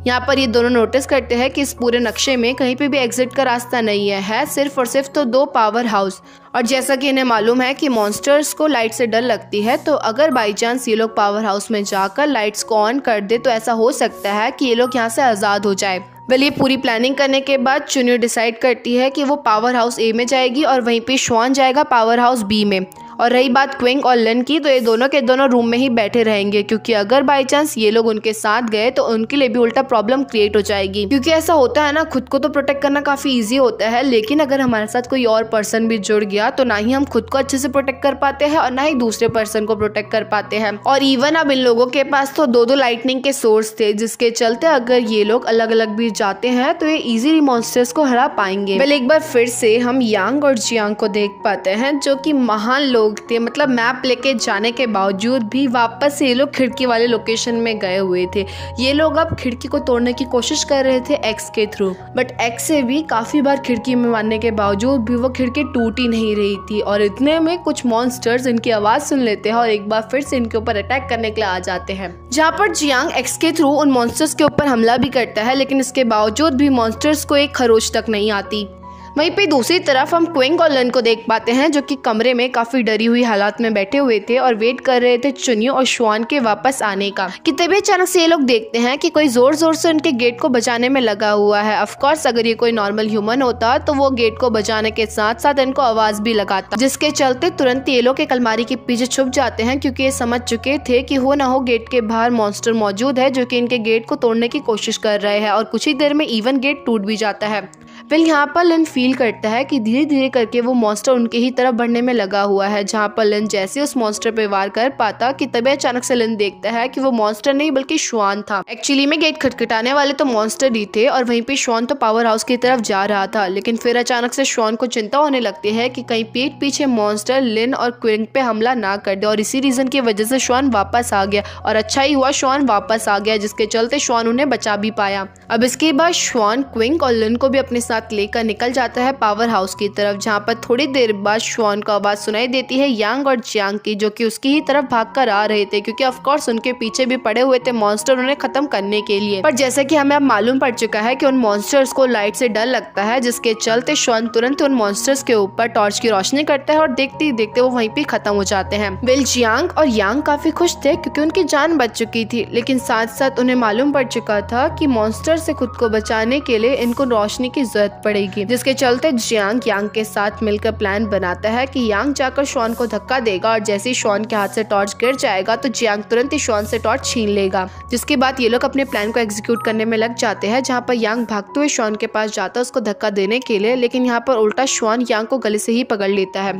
यहाँ पर ये दोनों नोटिस करते हैं कि इस पूरे नक्शे में कहीं पे भी एग्जिट का रास्ता नहीं है सिर्फ और सिर्फ तो 2 पावर हाउस। और जैसा कि इन्हें मालूम है कि मॉन्स्टर्स को लाइट से डर लगती है, तो अगर बाई चांस ये लोग पावर हाउस में जाकर लाइट्स को ऑन कर दे तो ऐसा हो सकता है कि ये लोग यहाँ से आज़ाद हो जाए। ये पूरी प्लानिंग करने के बाद चुनियो डिसाइड करती है कि वो पावर हाउस ए में जाएगी और वहीं पे श्वान जाएगा पावर हाउस बी में। और रही बात क्विंग और लिन की, तो ये दोनों के दोनों रूम में ही बैठे रहेंगे क्योंकि अगर बाई चांस ये लोग उनके साथ गए तो उनके लिए भी उल्टा प्रॉब्लम क्रिएट हो जाएगी। क्योंकि ऐसा होता है ना, खुद को तो प्रोटेक्ट करना काफी इजी होता है, लेकिन अगर हमारे साथ कोई और पर्सन भी जुड़ गया तो ना ही हम खुद को अच्छे से प्रोटेक्ट कर पाते हैं और ना ही दूसरे पर्सन को प्रोटेक्ट कर पाते हैं। और इवन अब इन लोगों के पास तो 2-2 लाइटनिंग के सोर्स थे, जिसके चलते अगर ये लोग अलग अलग भी जाते हैं तो ये इजीली मॉन्स्टर्स को हरा पाएंगे। एक बार फिर से हम यांग और जियांग को देख पाते हैं जो कि महान लोग थे। मतलब मैप लेके जाने के बावजूद भी वापस से ये लोग खिड़की वाले लोकेशन में गए हुए थे। ये लोग अब खिड़की को तोड़ने की कोशिश कर रहे थे एक्स के थ्रू, बट एक्स से भी काफी बार खिड़की में मारने के बावजूद भी वो खिड़की टूट ही नहीं रही थी। और इतने में कुछ मॉन्स्टर्स इनकी आवाज सुन लेते हैं और एक बार फिर से इनके ऊपर अटैक करने के लिए आ जाते हैं, जहाँ पर जियांग एक्स के थ्रू उन मॉन्स्टर्स के ऊपर हमला भी करता है, लेकिन इसके बावजूद भी मॉन्स्टर्स को एक खरोच तक नहीं आती। वहीं पे दूसरी तरफ हम क्विंग और लिन को देख पाते हैं जो कि कमरे में काफी डरी हुई हालात में बैठे हुए थे और वेट कर रहे थे चुनियो और श्वान के वापस आने का। कि तभी अचानक से ये लोग देखते हैं कि कोई जोर जोर से उनके गेट को बजाने में लगा हुआ है। ऑफ कोर्स अगर ये कोई नॉर्मल ह्यूमन होता तो वो गेट को बजाने के साथ साथ इनको आवाज भी लगाता, जिसके चलते तुरंत ये लोग एक अलमारी के पीछे छुप जाते हैं क्योंकि ये समझ चुके थे कि हो ना हो गेट के बाहर मॉन्स्टर मौजूद है जो कि इनके गेट को तोड़ने की कोशिश कर रहे हैं। और कुछ ही देर में इवन गेट टूट भी जाता है। यहाँ पर लिन फील करता है कि धीरे धीरे करके वो मॉन्स्टर उनके ही तरफ बढ़ने में लगा हुआ है, जहाँ पर लिन जैसे उस मॉन्स्टर पे वार कर पाता कि तभी अचानक से लिन देखता है कि वो मॉन्स्टर नहीं बल्कि श्वान था। एक्चुअली में गेट खटखटाने वाले तो मॉन्स्टर ही थे और वहीं पे श्वान तो पावर हाउस की तरफ जा रहा था, लेकिन फिर अचानक से श्वान को चिंता होने लगती है कि कहीं पीठ पीछे मॉन्स्टर लिन और क्विंग पे हमला ना कर दे। और इसी रीजन की वजह से श्वान वापस आ गया और अच्छा ही हुआ श्वान वापस आ गया, जिसके चलते श्वान उन्हें बचा भी पाया। अब इसके बाद श्वान क्विंग और लिन को भी अपने साथ लेकर निकल जाता है पावर हाउस की तरफ, जहाँ पर थोड़ी देर बाद श्वान को आवाज सुनाई देती है यांग और जियांग की, जो कि उसकी ही तरफ भागकर आ रहे थे क्योंकि ऑफ कोर्स उनके पीछे भी पड़े हुए थे मॉन्स्टर उन्हें खत्म करने के लिए। पर जैसा कि हमें अब मालूम पड़ चुका है कि उन मॉन्स्टर्स को लाइट से डर लगता है, जिसके चलते श्वान तुरंत उन मॉन्स्टर्स के ऊपर टॉर्च की रोशनी करता है और देखते ही देखते वो वहीं पे खत्म हो जाते हैं। जियांग और यांग काफी खुश थे क्योंकि उनकी जान बच चुकी थी, लेकिन साथ साथ उन्हें मालूम पड़ चुका था कि मॉन्स्टर से खुद को बचाने के लिए इनको रोशनी की जरूरत पड़ेगी, जिसके चलते जियांग यांग के साथ मिलकर प्लान बनाता है कि यांग जाकर श्वान को धक्का देगा और जैसे ही श्वान के हाथ से टॉर्च गिर जाएगा तो जियांग तुरंत ही श्वान से टॉर्च छीन लेगा, जिसके बाद ये लोग अपने प्लान को एग्जीक्यूट करने में लग जाते हैं, जहाँ पर यांग भागते हुए श्वान के पास जाता है उसको धक्का देने के लिए, लेकिन यहाँ पर उल्टा श्वान यांग को गले से ही पकड़ लेता है।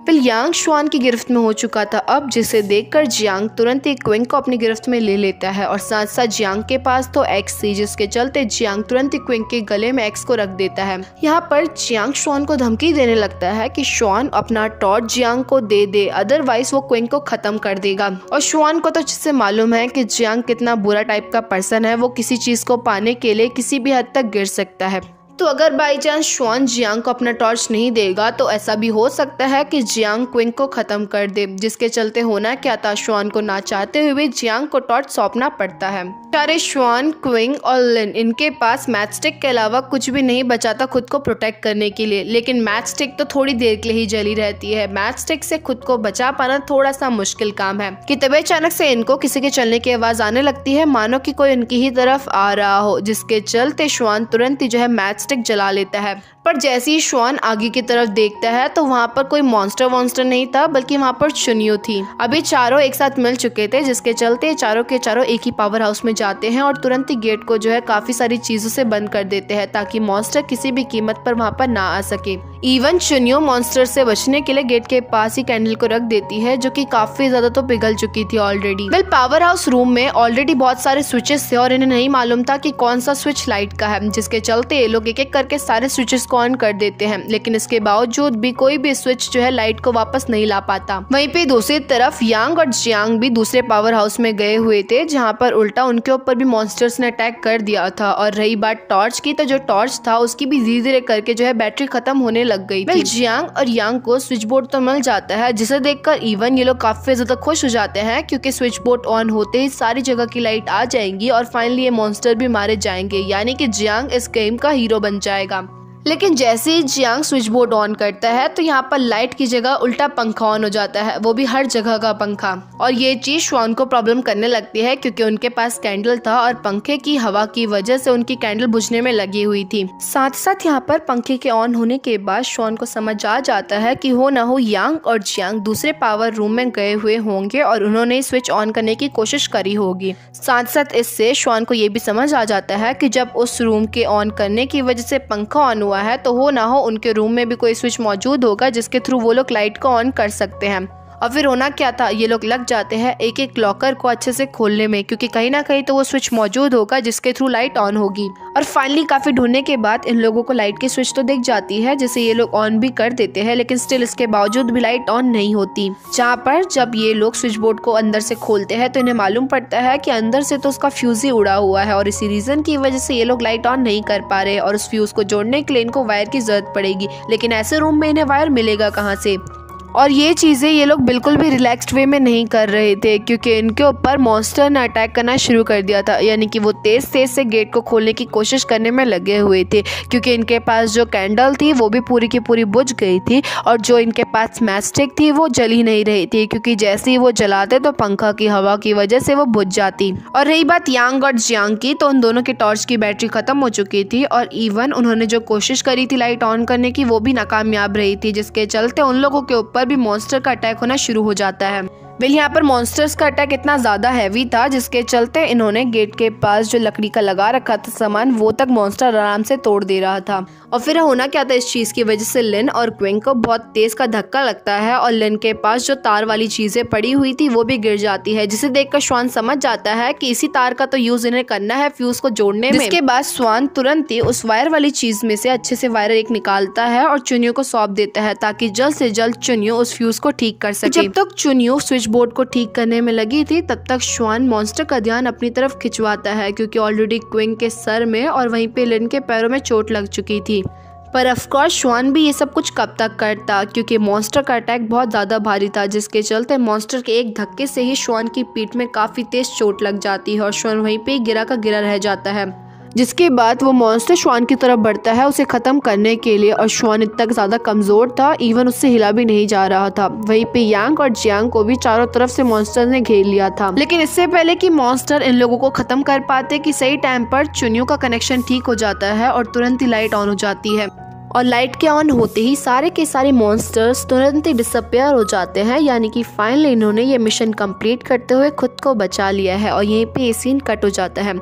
फिर यांग श्वान की गिरफ्त में हो चुका था अब, जिसे देखकर जियांग तुरंत ही क्विंग को अपनी गिरफ्त में ले लेता है और साथ साथ जियांग के पास तो एक्स थी, जिसके चलते जियांग तुरंत ही क्विंग के गले में एक्स को रख देता है। यहाँ पर जियांग श्वान को धमकी देने लगता है कि श्वान अपना टॉर्च जियांग को दे दे, अदरवाइज वो क्विंग को खत्म कर देगा। और श्वान को तो अच्छे से मालूम है कि जियांग कितना बुरा टाइप का पर्सन है, वो किसी चीज को पाने के लिए किसी भी हद तक गिर सकता है। तो अगर बाई चांस श्वान जियांग को अपना टॉर्च नहीं देगा तो ऐसा भी हो सकता है कि जियांग क्विंग को खत्म कर दे, जिसके चलते होना क्या था, श्वान को ना चाहते हुए जियांग को टॉर्च सौंपना पड़ता है। सारे श्वान, क्विंग और लिन, इनके पास मैच स्टिक के अलावा कुछ भी नहीं बचा था खुद को प्रोटेक्ट करने के लिए, लेकिन मैच स्टिक तो थोड़ी देर के लिए ही जली रहती है। मैच स्टिक से खुद को बचा पाना थोड़ा सा मुश्किल काम है कि तभी अचानक से इनको किसी के चलने की आवाज आने लगती है, मानो कि कोई उनकी ही तरफ आ रहा हो, जिसके चलते श्वान तुरंत ही जो है मैच स्टिक जला लेता है। पर जैसे ही श्वान आगे की तरफ देखता है तो वहाँ पर कोई मॉन्स्टर नहीं था, बल्कि वहाँ पर चुनियो थी। अभी चारों एक साथ मिल चुके थे, जिसके चलते चारों के चारों एक ही पावर हाउस में जाते हैं और तुरंत ही गेट को जो है काफी सारी चीजों से बंद कर देते हैं ताकि मॉन्स्टर किसी भी कीमत पर वहाँ पर ना आ सके। इवन चुनियो मॉन्स्टर से बचने के लिए गेट के पास ही कैंडल को रख देती है, जो कि काफी ज्यादा तो पिघल चुकी थी already. Well, power house room में ऑलरेडी बहुत सारे स्विचेस थे और इन्हें नहीं मालूम था कि कौन सा स्विच लाइट का है, जिसके चलते ये लोग एक एक करके सारे स्विचेस को ऑन कर देते हैं, लेकिन इसके बावजूद भी कोई भी स्विच जो है लाइट को वापस नहीं ला पाता। वहीं पे दूसरी तरफ यांग और जियांग भी दूसरे पावर हाउस में गए हुए थे, जहाँ पर उल्टा उनके ऊपर भी मॉन्स्टर्स ने अटैक कर दिया था। और रही बात टॉर्च की, तो जो टॉर्च था उसकी भी धीरे धीरे करके जो है बैटरी खत्म होने लग गई थी। जियांग और यांग को स्विच बोर्ड तो मिल जाता है, जिसे देखकर इवन ये लोग काफी ज्यादा खुश हो जाते हैं, क्योंकि स्विच बोर्ड ऑन होते ही सारी जगह की लाइट आ जाएंगी और फाइनली ये मॉन्स्टर भी मारे जाएंगे, यानी कि जियांग इस गेम का हीरो बन जाएगा। लेकिन जैसे ही जियांग स्विच बोर्ड ऑन करता है तो यहाँ पर लाइट की जगह उल्टा पंखा ऑन हो जाता है, वो भी हर जगह का पंखा। और ये चीज श्वान को प्रॉब्लम करने लगती है, क्योंकि उनके पास कैंडल था और पंखे की हवा की वजह से उनकी कैंडल बुझने में लगी हुई थी। साथ साथ यहाँ पर पंखे के ऑन होने के बाद श्वान को समझ आ जाता है कि हो ना हो यांग और जियांग दूसरे पावर रूम में गए हुए होंगे और उन्होंने स्विच ऑन करने की कोशिश करी होगी। साथ साथ इससे श्वान को ये भी समझ आ जाता है कि जब उस रूम के ऑन करने की वजह से पंखा ऑन हुआ है तो हो ना हो उनके रूम में भी कोई स्विच मौजूद होगा, जिसके थ्रू वो लोग लाइट को ऑन कर सकते हैं। और फिर होना क्या था, ये लोग लग जाते हैं एक एक लॉकर को अच्छे से खोलने में, क्योंकि कहीं ना कहीं तो वो स्विच मौजूद होगा जिसके थ्रू लाइट ऑन होगी। और फाइनली काफी ढूंढने के बाद इन लोगों को लाइट की स्विच तो दिख जाती है, जिसे ये लोग ऑन भी कर देते हैं, लेकिन स्टिल इसके बावजूद भी लाइट ऑन नहीं होती। जहाँ पर जब ये लोग स्विच बोर्ड को अंदर से खोलते हैं तो इन्हें मालूम पड़ता है कि अंदर से तो उसका फ्यूज ही उड़ा हुआ है और इसी रीजन की वजह से ये लोग लाइट ऑन नहीं कर पा रहे और उस फ्यूज को जोड़ने के लिए इनको वायर की जरूरत पड़ेगी। लेकिन ऐसे रूम में इन्हें वायर मिलेगा कहाँ से? और ये चीज़ें ये लोग बिल्कुल भी रिलैक्स्ड वे में नहीं कर रहे थे, क्योंकि इनके ऊपर मॉन्स्टर ने अटैक करना शुरू कर दिया था, यानी कि वो तेज से गेट को खोलने की कोशिश करने में लगे हुए थे, क्योंकि इनके पास जो कैंडल थी वो भी पूरी की पूरी बुझ गई थी और जो इनके पास मैचस्टिक थी वो जल ही नहीं रही थी, क्योंकि जैसे ही वो जलाते तो पंखा की हवा की वजह से वो बुझ जाती। और रही बात यांग और जियांग की, तो उन दोनों की टॉर्च की बैटरी खत्म हो चुकी थी और इवन उन्होंने जो कोशिश करी थी लाइट ऑन करने की वो भी नाकामयाब रही थी, जिसके चलते उन लोगों के ऊपर भी मॉन्स्टर का अटैक होना शुरू हो जाता है। वेल, यहाँ पर मॉन्स्टर्स का अटैक इतना ज्यादा हैवी था जिसके चलते इन्होंने गेट के पास जो लकड़ी का लगा रखा था सामान वो तक मॉन्स्टर आराम से तोड़ दे रहा था। और फिर होना क्या था, इस चीज की वजह से लिन और क्विंग को बहुत तेज का धक्का लगता है और लिन के पास जो तार वाली चीजें पड़ी हुई थी वो भी गिर जाती है, जिसे देखकर श्वान समझ जाता है कि इसी तार का तो यूज इन्हें करना है फ्यूज को जोड़ने में। इसके बाद श्वान तुरंत ही उस वायर वाली चीज में से अच्छे से वायर एक निकालता है और चुनियो को सौंप देता है ताकि जल्द से जल्द चुनियो उस फ्यूज को ठीक कर सके। जब तक चुनियो स्विच बोर्ड को ठीक करने में लगी थी तब तक श्वान मॉन्स्टर का ध्यान अपनी तरफ खिंचवाता है, क्योंकि ऑलरेडी क्विंग के सर में और वहीं पे लिन के पैरों में चोट लग चुकी थी। पर ऑफकोर्स श्वान भी ये सब कुछ कब तक करता, क्योंकि मॉन्स्टर का अटैक बहुत ज़्यादा भारी था, जिसके चलते मॉन्स्टर के एक धक्के से ही श्वान की पीठ में काफ़ी तेज चोट लग जाती है और श्वान वहीं पे गिरा का गिरा रह जाता है। जिसके बाद वो मॉन्स्टर श्वान की तरफ बढ़ता है उसे ख़त्म करने के लिए, और श्वान इतना ज़्यादा कमज़ोर था इवन उससे हिला भी नहीं जा रहा था। वहीं पे यांग और जियांग को भी चारों तरफ से मॉन्स्टर ने घेर लिया था। लेकिन इससे पहले कि मॉन्स्टर इन लोगों को ख़त्म कर पाते कि सही टाइम पर चुनियो का कनेक्शन ठीक हो जाता है और तुरंत ही लाइट ऑन हो जाती है। और लाइट के ऑन होते ही सारे के सारे मॉन्स्टर्स तुरंत ही डिसअपियर हो जाते हैं, यानी कि फाइनली इन्होंने ये मिशन कंप्लीट करते हुए खुद को बचा लिया है और यहीं पे ये सीन कट हो जाता है।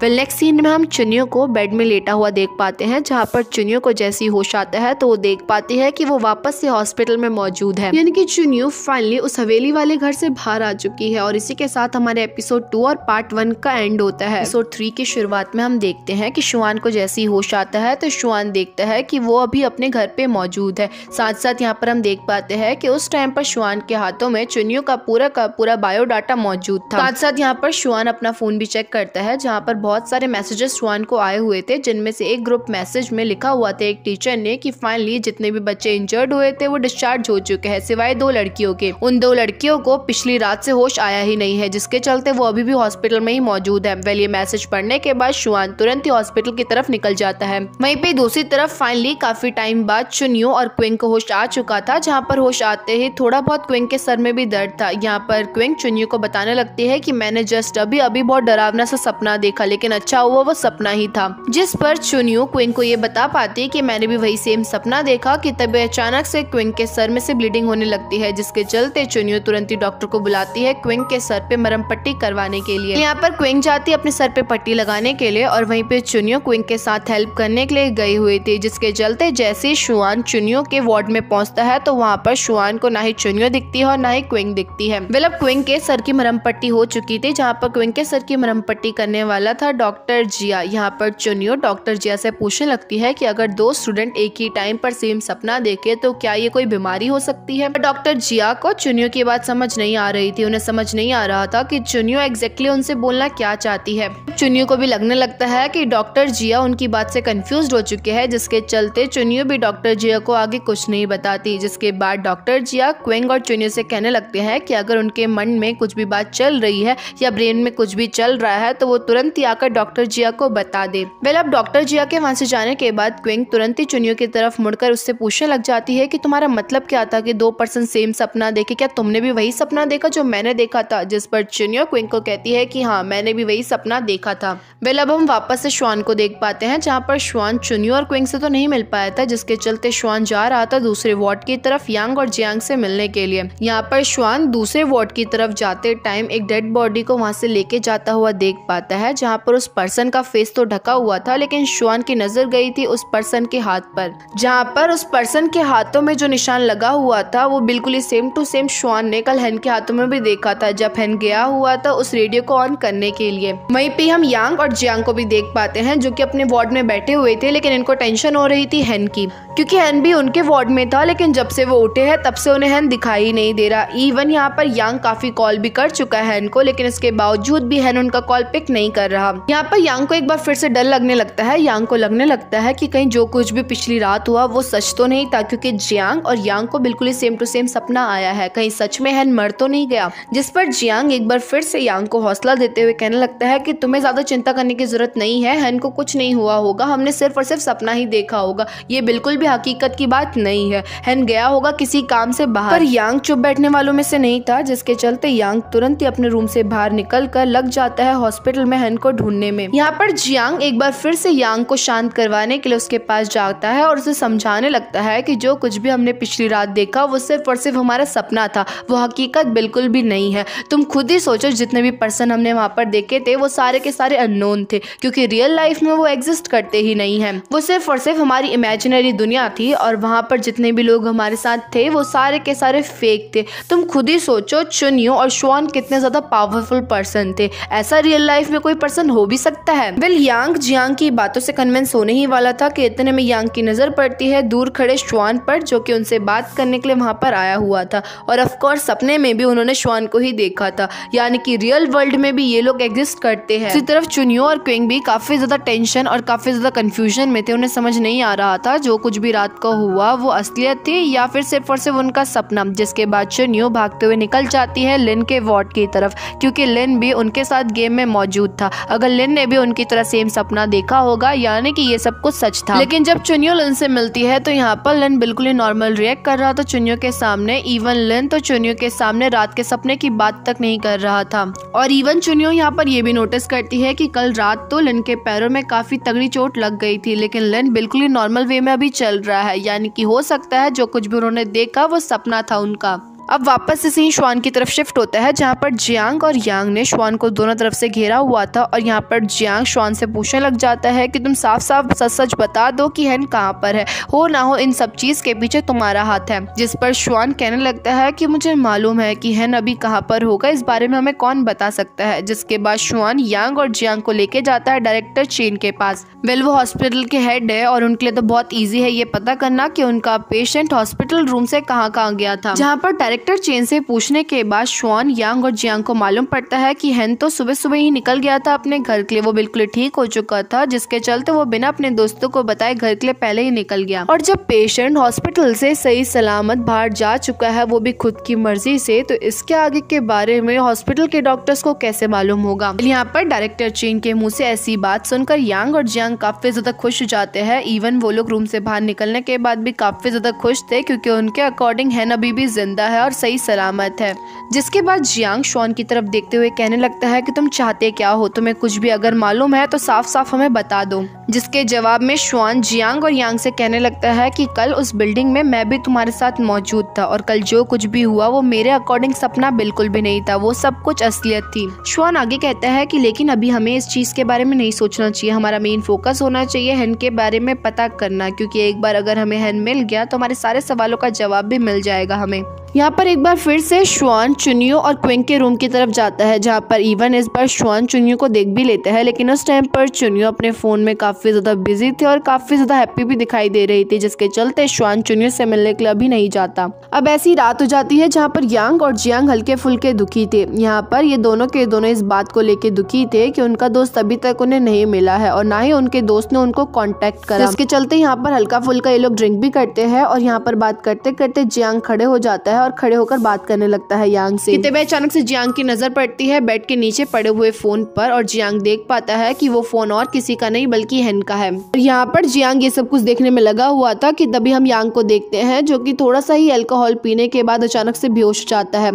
नेक्स्ट सीन में हम चुनियो को बेड में लेटा हुआ देख पाते हैं, जहाँ पर चुनियो को जैसे ही होश आता है तो वो देख पाती है कि वो वापस से हॉस्पिटल में मौजूद है, यानी कि चुनियो फाइनली उस हवेली वाले घर से बाहर आ चुकी है। और इसी के साथ हमारे एपिसोड 2 और पार्ट 1 का एंड होता है। एपिसोड 3 की शुरुआत में हम देखते हैं कि शुआन को जैसे ही होश आता है तो शुआन देखता है कि वो अभी अपने घर पे मौजूद है। साथ साथ यहाँ पर हम देख पाते हैं कि उस टाइम पर शुआन के हाथों में चुनियो का पूरा बायोडाटा मौजूद था। साथ साथ यहाँ पर शुआन अपना फोन भी चेक करता है, जहाँ पर बहुत सारे मैसेजेस शुआन को आए हुए थे, जिनमें से एक ग्रुप मैसेज में लिखा हुआ था एक टीचर ने कि फाइनली जितने भी बच्चे इंजर्ड हुए थे वो डिस्चार्ज हो चुके हैं, सिवाय 2 लड़कियों के। उन 2 लड़कियों को पिछली रात से होश आया ही नहीं है, जिसके चलते वो अभी भी हॉस्पिटल में ही मौजूद है। वेल ये मैसेज पढ़ने के बाद शुआन तुरंत ही हॉस्पिटल की तरफ निकल जाता है। वहीं पे दूसरी तरफ फाइनली काफी टाइम बाद चुनियो और क्विंग को होश आ चुका था, जहाँ पर होश आते ही थोड़ा बहुत क्विंग के सर में भी दर्द था। यहाँ पर क्विंग चुनियो को बताने लगती है कि मैंने जस्ट अभी बहुत डरावना सा सपना देखा, लेकिन अच्छा हुआ वो सपना ही था। जिस पर चुनियो क्विंग को ये बता पाती है कि मैंने भी वही सेम सपना देखा कि तभी अचानक से क्विंग के सर में से ब्लीडिंग होने लगती है, जिसके चलते चुनियो तुरंत ही डॉक्टर को बुलाती है क्विंग के सर पे मरहम पट्टी करवाने के लिए। यहाँ पर क्विंग जाती है अपने सर पे पट्टी लगाने के लिए और वहीं पे चुनियो क्विंग के साथ हेल्प करने के लिए गई हुई थी, जिसके चलते जैसे ही शुआन चुनियो के वार्ड में पहुंचता है तो वहाँ पर शुआन को ना ही चुनियो दिखती है और ना ही क्विंग दिखती है। वेल अब क्विंग के सर की मरहम पट्टी हो चुकी थी, जहाँ पर क्विंग के सर की मरहम पट्टी करने वाला था डॉक्टर जिया। यहाँ पर चुनियो डॉक्टर जिया से पूछने लगती है कि अगर 2 स्टूडेंट एक ही टाइम पर सेम सपना देखे तो क्या ये कोई बीमारी हो सकती है। डॉक्टर जिया को चुनियो की बात समझ नहीं आ रही थी, उन्हें समझ नहीं आ रहा था कि चुनियो एग्जैक्टली उनसे बोलना क्या चाहती है। चुनियो को भी लगने लगता है कि डॉक्टर जिया उनकी बात से कंफ्यूज्ड हो चुके हैं, जिसके चलते चुनियो भी डॉक्टर जिया को आगे कुछ नहीं बताती। जिसके बाद डॉक्टर जिया क्विंग और चुनियो से कहने लगते हैं कि अगर उनके मन में कुछ भी बात चल रही है या ब्रेन में कुछ भी चल रहा है तो वो तुरंत ही आकर डॉक्टर जिया को बता दे। वेल अब डॉक्टर जिया के वहां से जाने के बाद क्विंग तुरंत ही चुनियो की तरफ मुड़कर उससे पूछने लग जाती है कि तुम्हारा मतलब क्या था कि 2 पर्सन सेम सपना देखे, क्या तुमने भी वही सपना देखा जो मैंने देखा था। जिस पर चुनियो क्विंग को कहती है कि हाँ मैंने भी वही सपना देखा था। वेल अब हम वापस से शुआन को देख पाते हैं, जहाँ पर शुआन चुनियो और क्विंग से तो नहीं मिल पाया था, जिसके चलते शुआन जा रहा था दूसरे वार्ड की तरफ यांग और जियांग से मिलने के लिए। यहाँ पर शुआन दूसरे वार्ड की तरफ जाते टाइम एक डेड बॉडी को वहां से लेके जाता हुआ देख पाता है, जहाँ पर उस पर्सन का फेस तो ढका हुआ था, लेकिन शुआन की नजर गई थी उस पर्सन के हाथ पर, जहाँ पर उस पर्सन के हाथों में जो निशान लगा हुआ था वो बिल्कुल ही सेम टू सेम शुआन ने कल हेन के हाथों में भी देखा था, जब हेन गया हुआ था उस रेडियो को ऑन करने के लिए। वहीं पे हम यांग और जियांग को भी देख पाते हैं, जो कि अपने वार्ड में बैठे हुए थे, लेकिन इनको टेंशन हो रही थी हेन की, क्योंकि हेन भी उनके वार्ड में था, लेकिन जब से वो उठे हैं तब से उन्हें हेन दिखाई ही नहीं दे रहा। इवन यहाँ पर यांग काफी कॉल भी कर चुका है हेन को, लेकिन इसके बावजूद भी हेन उनका कॉल पिक नहीं कर रहा। यहाँ पर यांग को एक बार फिर से डर लगने लगता है। यांग को लगने लगता है कि कहीं जो कुछ भी पिछली रात हुआ वो सच तो नहीं था, क्योंकि जियांग और यांग को बिल्कुल ही सेम टू सेम सपना आया है, कहीं सच में हेन मर तो नहीं गया। जिस पर जियांग एक बार फिर से यांग को हौसला देते हुए कहने लगता है कि तुम्हें ज्यादा चिंता करने की जरूरत नहीं है, हेन को कुछ नहीं हुआ होगा, हमने सिर्फ और सिर्फ सपना ही देखा होगा, ये बिल्कुल भी हकीकत की बात नहीं है, हेन गया होगा किसी काम से बाहर। पर यांग चुप बैठने वालों में से नहीं था, जिसके चलते यांग तुरंत ही अपने रूम से बाहर निकल कर लग जाता है हॉस्पिटल में हेन को ढूंढने में। यहाँ पर जियांग एक बार फिर से यांग को शांत करवाने के लिए उसके पास जाता है और उसे समझाने लगता है कि जो कुछ भी हमने पिछली रात देखा वो सिर्फ और सिर्फ हमारा सपना था, वो हकीकत बिल्कुल भी नहीं है। तुम खुद ही सोचो, जितने भी पर्सन हमने वहाँ पर देखे थे वो सारे के सारे अननोन थे, क्योंकि रियल लाइफ में वो एग्जिस्ट करते ही नहीं है, वो सिर्फ और सिर्फ हमारी इमेजिनरी दुनिया थी, और वहाँ पर जितने भी लोग हमारे साथ थे वो सारे के सारे फेक थे। तुम खुद ही सोचो चुनियो और शुआन कितने ज्यादा पावरफुल पर्सन थे, ऐसा रियल लाइफ में कोई पर्सन हो भी सकता है। वेल यांग जियांग की बातों से कन्विंस होने ही वाला था कि इतने में यांग की नजर पड़ती है दूर खड़े शुआन पर, जो कि उनसे बात करने के लिए वहां पर आया हुआ था, और ऑफ कोर्स सपने में भी उन्होंने शुआन को ही देखा था, यानी कि रियल वर्ल्ड में भी ये लोग एग्जिस्ट करते हैं। दूसरी तरफ चुनियो और क्विंग भी काफी ज्यादा टेंशन और काफी ज्यादा कंफ्यूजन में थे, उन्हें समझ नहीं आ रहा था जो कुछ भी रात को हुआ वो असलियत थी या फिर सिर्फ और सिर्फ उनका सपना। जिसके बाद चुनियो भागते हुए निकल जाती है लिन के वार्ड की तरफ, क्योंकि लिन भी उनके साथ गेम में मौजूद था। अगर लिन ने भी उनकी तरह सेम सपना देखा होगा, यानी कि ये सब कुछ सच था। लेकिन जब चुनियो लिन से मिलती है तो यहाँ पर लिन बिल्कुल ही नॉर्मल रिएक्ट कर रहा था चुनियो के सामने। इवन लिन तो चुनियो के सामने रात के सपने की बात तक नहीं कर रहा था, और इवन चुनियो यहाँ पर ये भी नोटिस करती है कि कल रात तो लिन के पैरों में काफी तगड़ी चोट लग गई थी, लेकिन लिन बिल्कुल ही नॉर्मल वे में अभी चल रहा है, यानी कि हो सकता है जो कुछ भी उन्होंने देखा वो सपना था उनका। अब वापस से सीन श्वान की तरफ शिफ्ट होता है जहाँ पर जियांग और यांग ने श्वान को दोनों तरफ से घेरा हुआ था और यहाँ पर जियांग श्वान से पूछने लग जाता है कि तुम साफ साफ सच सच बता दो कि हेन कहाँ पर है, हो ना हो इन सब चीज के पीछे तुम्हारा हाथ है। जिस पर श्वान कहने लगता है कि मुझे मालूम है कि हेन अभी कहाँ पर होगा, इस बारे में हमें कौन बता सकता है। जिसके बाद श्वान यांग और जियांग को लेके जाता है डायरेक्टर चेन के पास। वेल वो हॉस्पिटल के हेड है और उनके लिए तो बहुत ईजी है ये पता करना कि उनका पेशेंट हॉस्पिटल रूम से कहाँ गया था। जहाँ पर डायरेक्टर चेन से पूछने के बाद श्वान यांग और जियांग को मालूम पड़ता है कि हेन तो सुबह सुबह ही निकल गया था अपने घर के लिए, वो बिल्कुल ठीक हो चुका था, जिसके चलते वो बिना अपने दोस्तों को बताए घर के लिए पहले ही निकल गया। और जब पेशेंट हॉस्पिटल से सही सलामत बाहर जा चुका है वो भी खुद की मर्जी से, तो इसके आगे के बारे में हॉस्पिटल के डॉक्टर्स को कैसे मालूम होगा। यहाँ पर डायरेक्टर चेन के मुंह से ऐसी बात सुनकर यांग और जियांग काफी ज्यादा खुश हो जाते हैं। इवन वो लोग रूम से बाहर निकलने के बाद भी काफी ज्यादा खुश थे क्योंकि उनके अकॉर्डिंग हेन अभी भी जिंदा है और सही सलामत है। जिसके बाद जियांग श्वान की तरफ देखते हुए कहने लगता है कि तुम चाहते क्या हो, तुम्हें कुछ भी अगर मालूम है तो साफ साफ हमें बता दो। जिसके जवाब में श्वान जियांग और यांग से कहने लगता है कि कल उस बिल्डिंग में मैं भी तुम्हारे साथ मौजूद था और कल जो कुछ भी हुआ वो मेरे अकॉर्डिंग सपना बिल्कुल भी नहीं था, वो सब कुछ असलियत थी। श्वान आगे कहता है कि लेकिन अभी हमें इस चीज के बारे में नहीं सोचना चाहिए, हमारा मेन फोकस होना चाहिए हेन के बारे में पता करना, क्योंकि एक बार अगर हमें हेन मिल गया तो हमारे सारे सवालों का जवाब भी मिल जाएगा हमें। यहाँ पर एक बार फिर से श्वान चुनियो और क्विंग के रूम की तरफ जाता है जहाँ पर इवन इस बार श्वान चुनियो को देख भी लेता है, लेकिन उस टाइम पर चुनियो अपने फोन में काफी ज्यादा बिजी थे और काफी ज्यादा हैप्पी भी दिखाई दे रही थी, जिसके चलते श्वान चुनियो से मिलने के लिए अभी नहीं जाता। अब ऐसी रात हो जाती है जहाँ पर यांग और जियांग हल्के फुल्के दुखी थे। यहाँ पर ये दोनों के दोनों इस बात को लेके दुखी थे कि उनका दोस्त अभी तक उन्हें नहीं मिला है और ना ही उनके दोस्त ने उनको कांटेक्ट करा, जिसके चलते यहाँ पर हल्का फुल्का ये लोग ड्रिंक भी करते हैं और यहाँ पर बात करते करते जियांग खड़े हो जाता है और खड़े होकर बात करने लगता है यांग से। तभी अचानक से जियांग की नजर पड़ती है बेड के नीचे पड़े हुए फोन पर और जियांग देख पाता है कि वो फोन और किसी का नहीं बल्कि हेन का है। यहाँ पर जियांग ये सब कुछ देखने में लगा हुआ था कि तभी हम यांग को देखते हैं जो कि थोड़ा सा ही अल्कोहल पीने के बाद अचानक से बेहोश हो जाता है।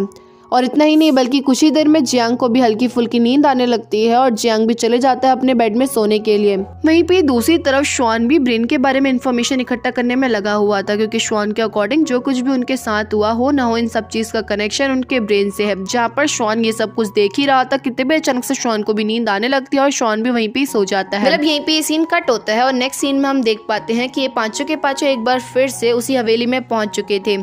और इतना ही नहीं बल्कि कुछ ही देर में जियांग को भी हल्की फुल्की नींद आने लगती है और जियांग भी चले जाता है अपने बेड में सोने के लिए। वहीं पे दूसरी तरफ श्वान भी ब्रेन के बारे में इंफॉर्मेशन इकट्ठा करने में लगा हुआ था, क्योंकि श्वान के अकॉर्डिंग जो कुछ भी उनके साथ हुआ हो ना हो इन सब चीज का कनेक्शन उनके ब्रेन से है। जहाँ पर श्वान ये सब कुछ देख ही रहा था कि तभी अचानक से श्वान को भी नींद आने लगती है और श्वान भी वहीं पे सो जाता है। मतलब यहीं पे ये सीन कट होता है और नेक्स्ट सीन में हम देख पाते हैं कि ये पांचों के पांचों एक बार फिर से उसी हवेली में पहुंच चुके थे।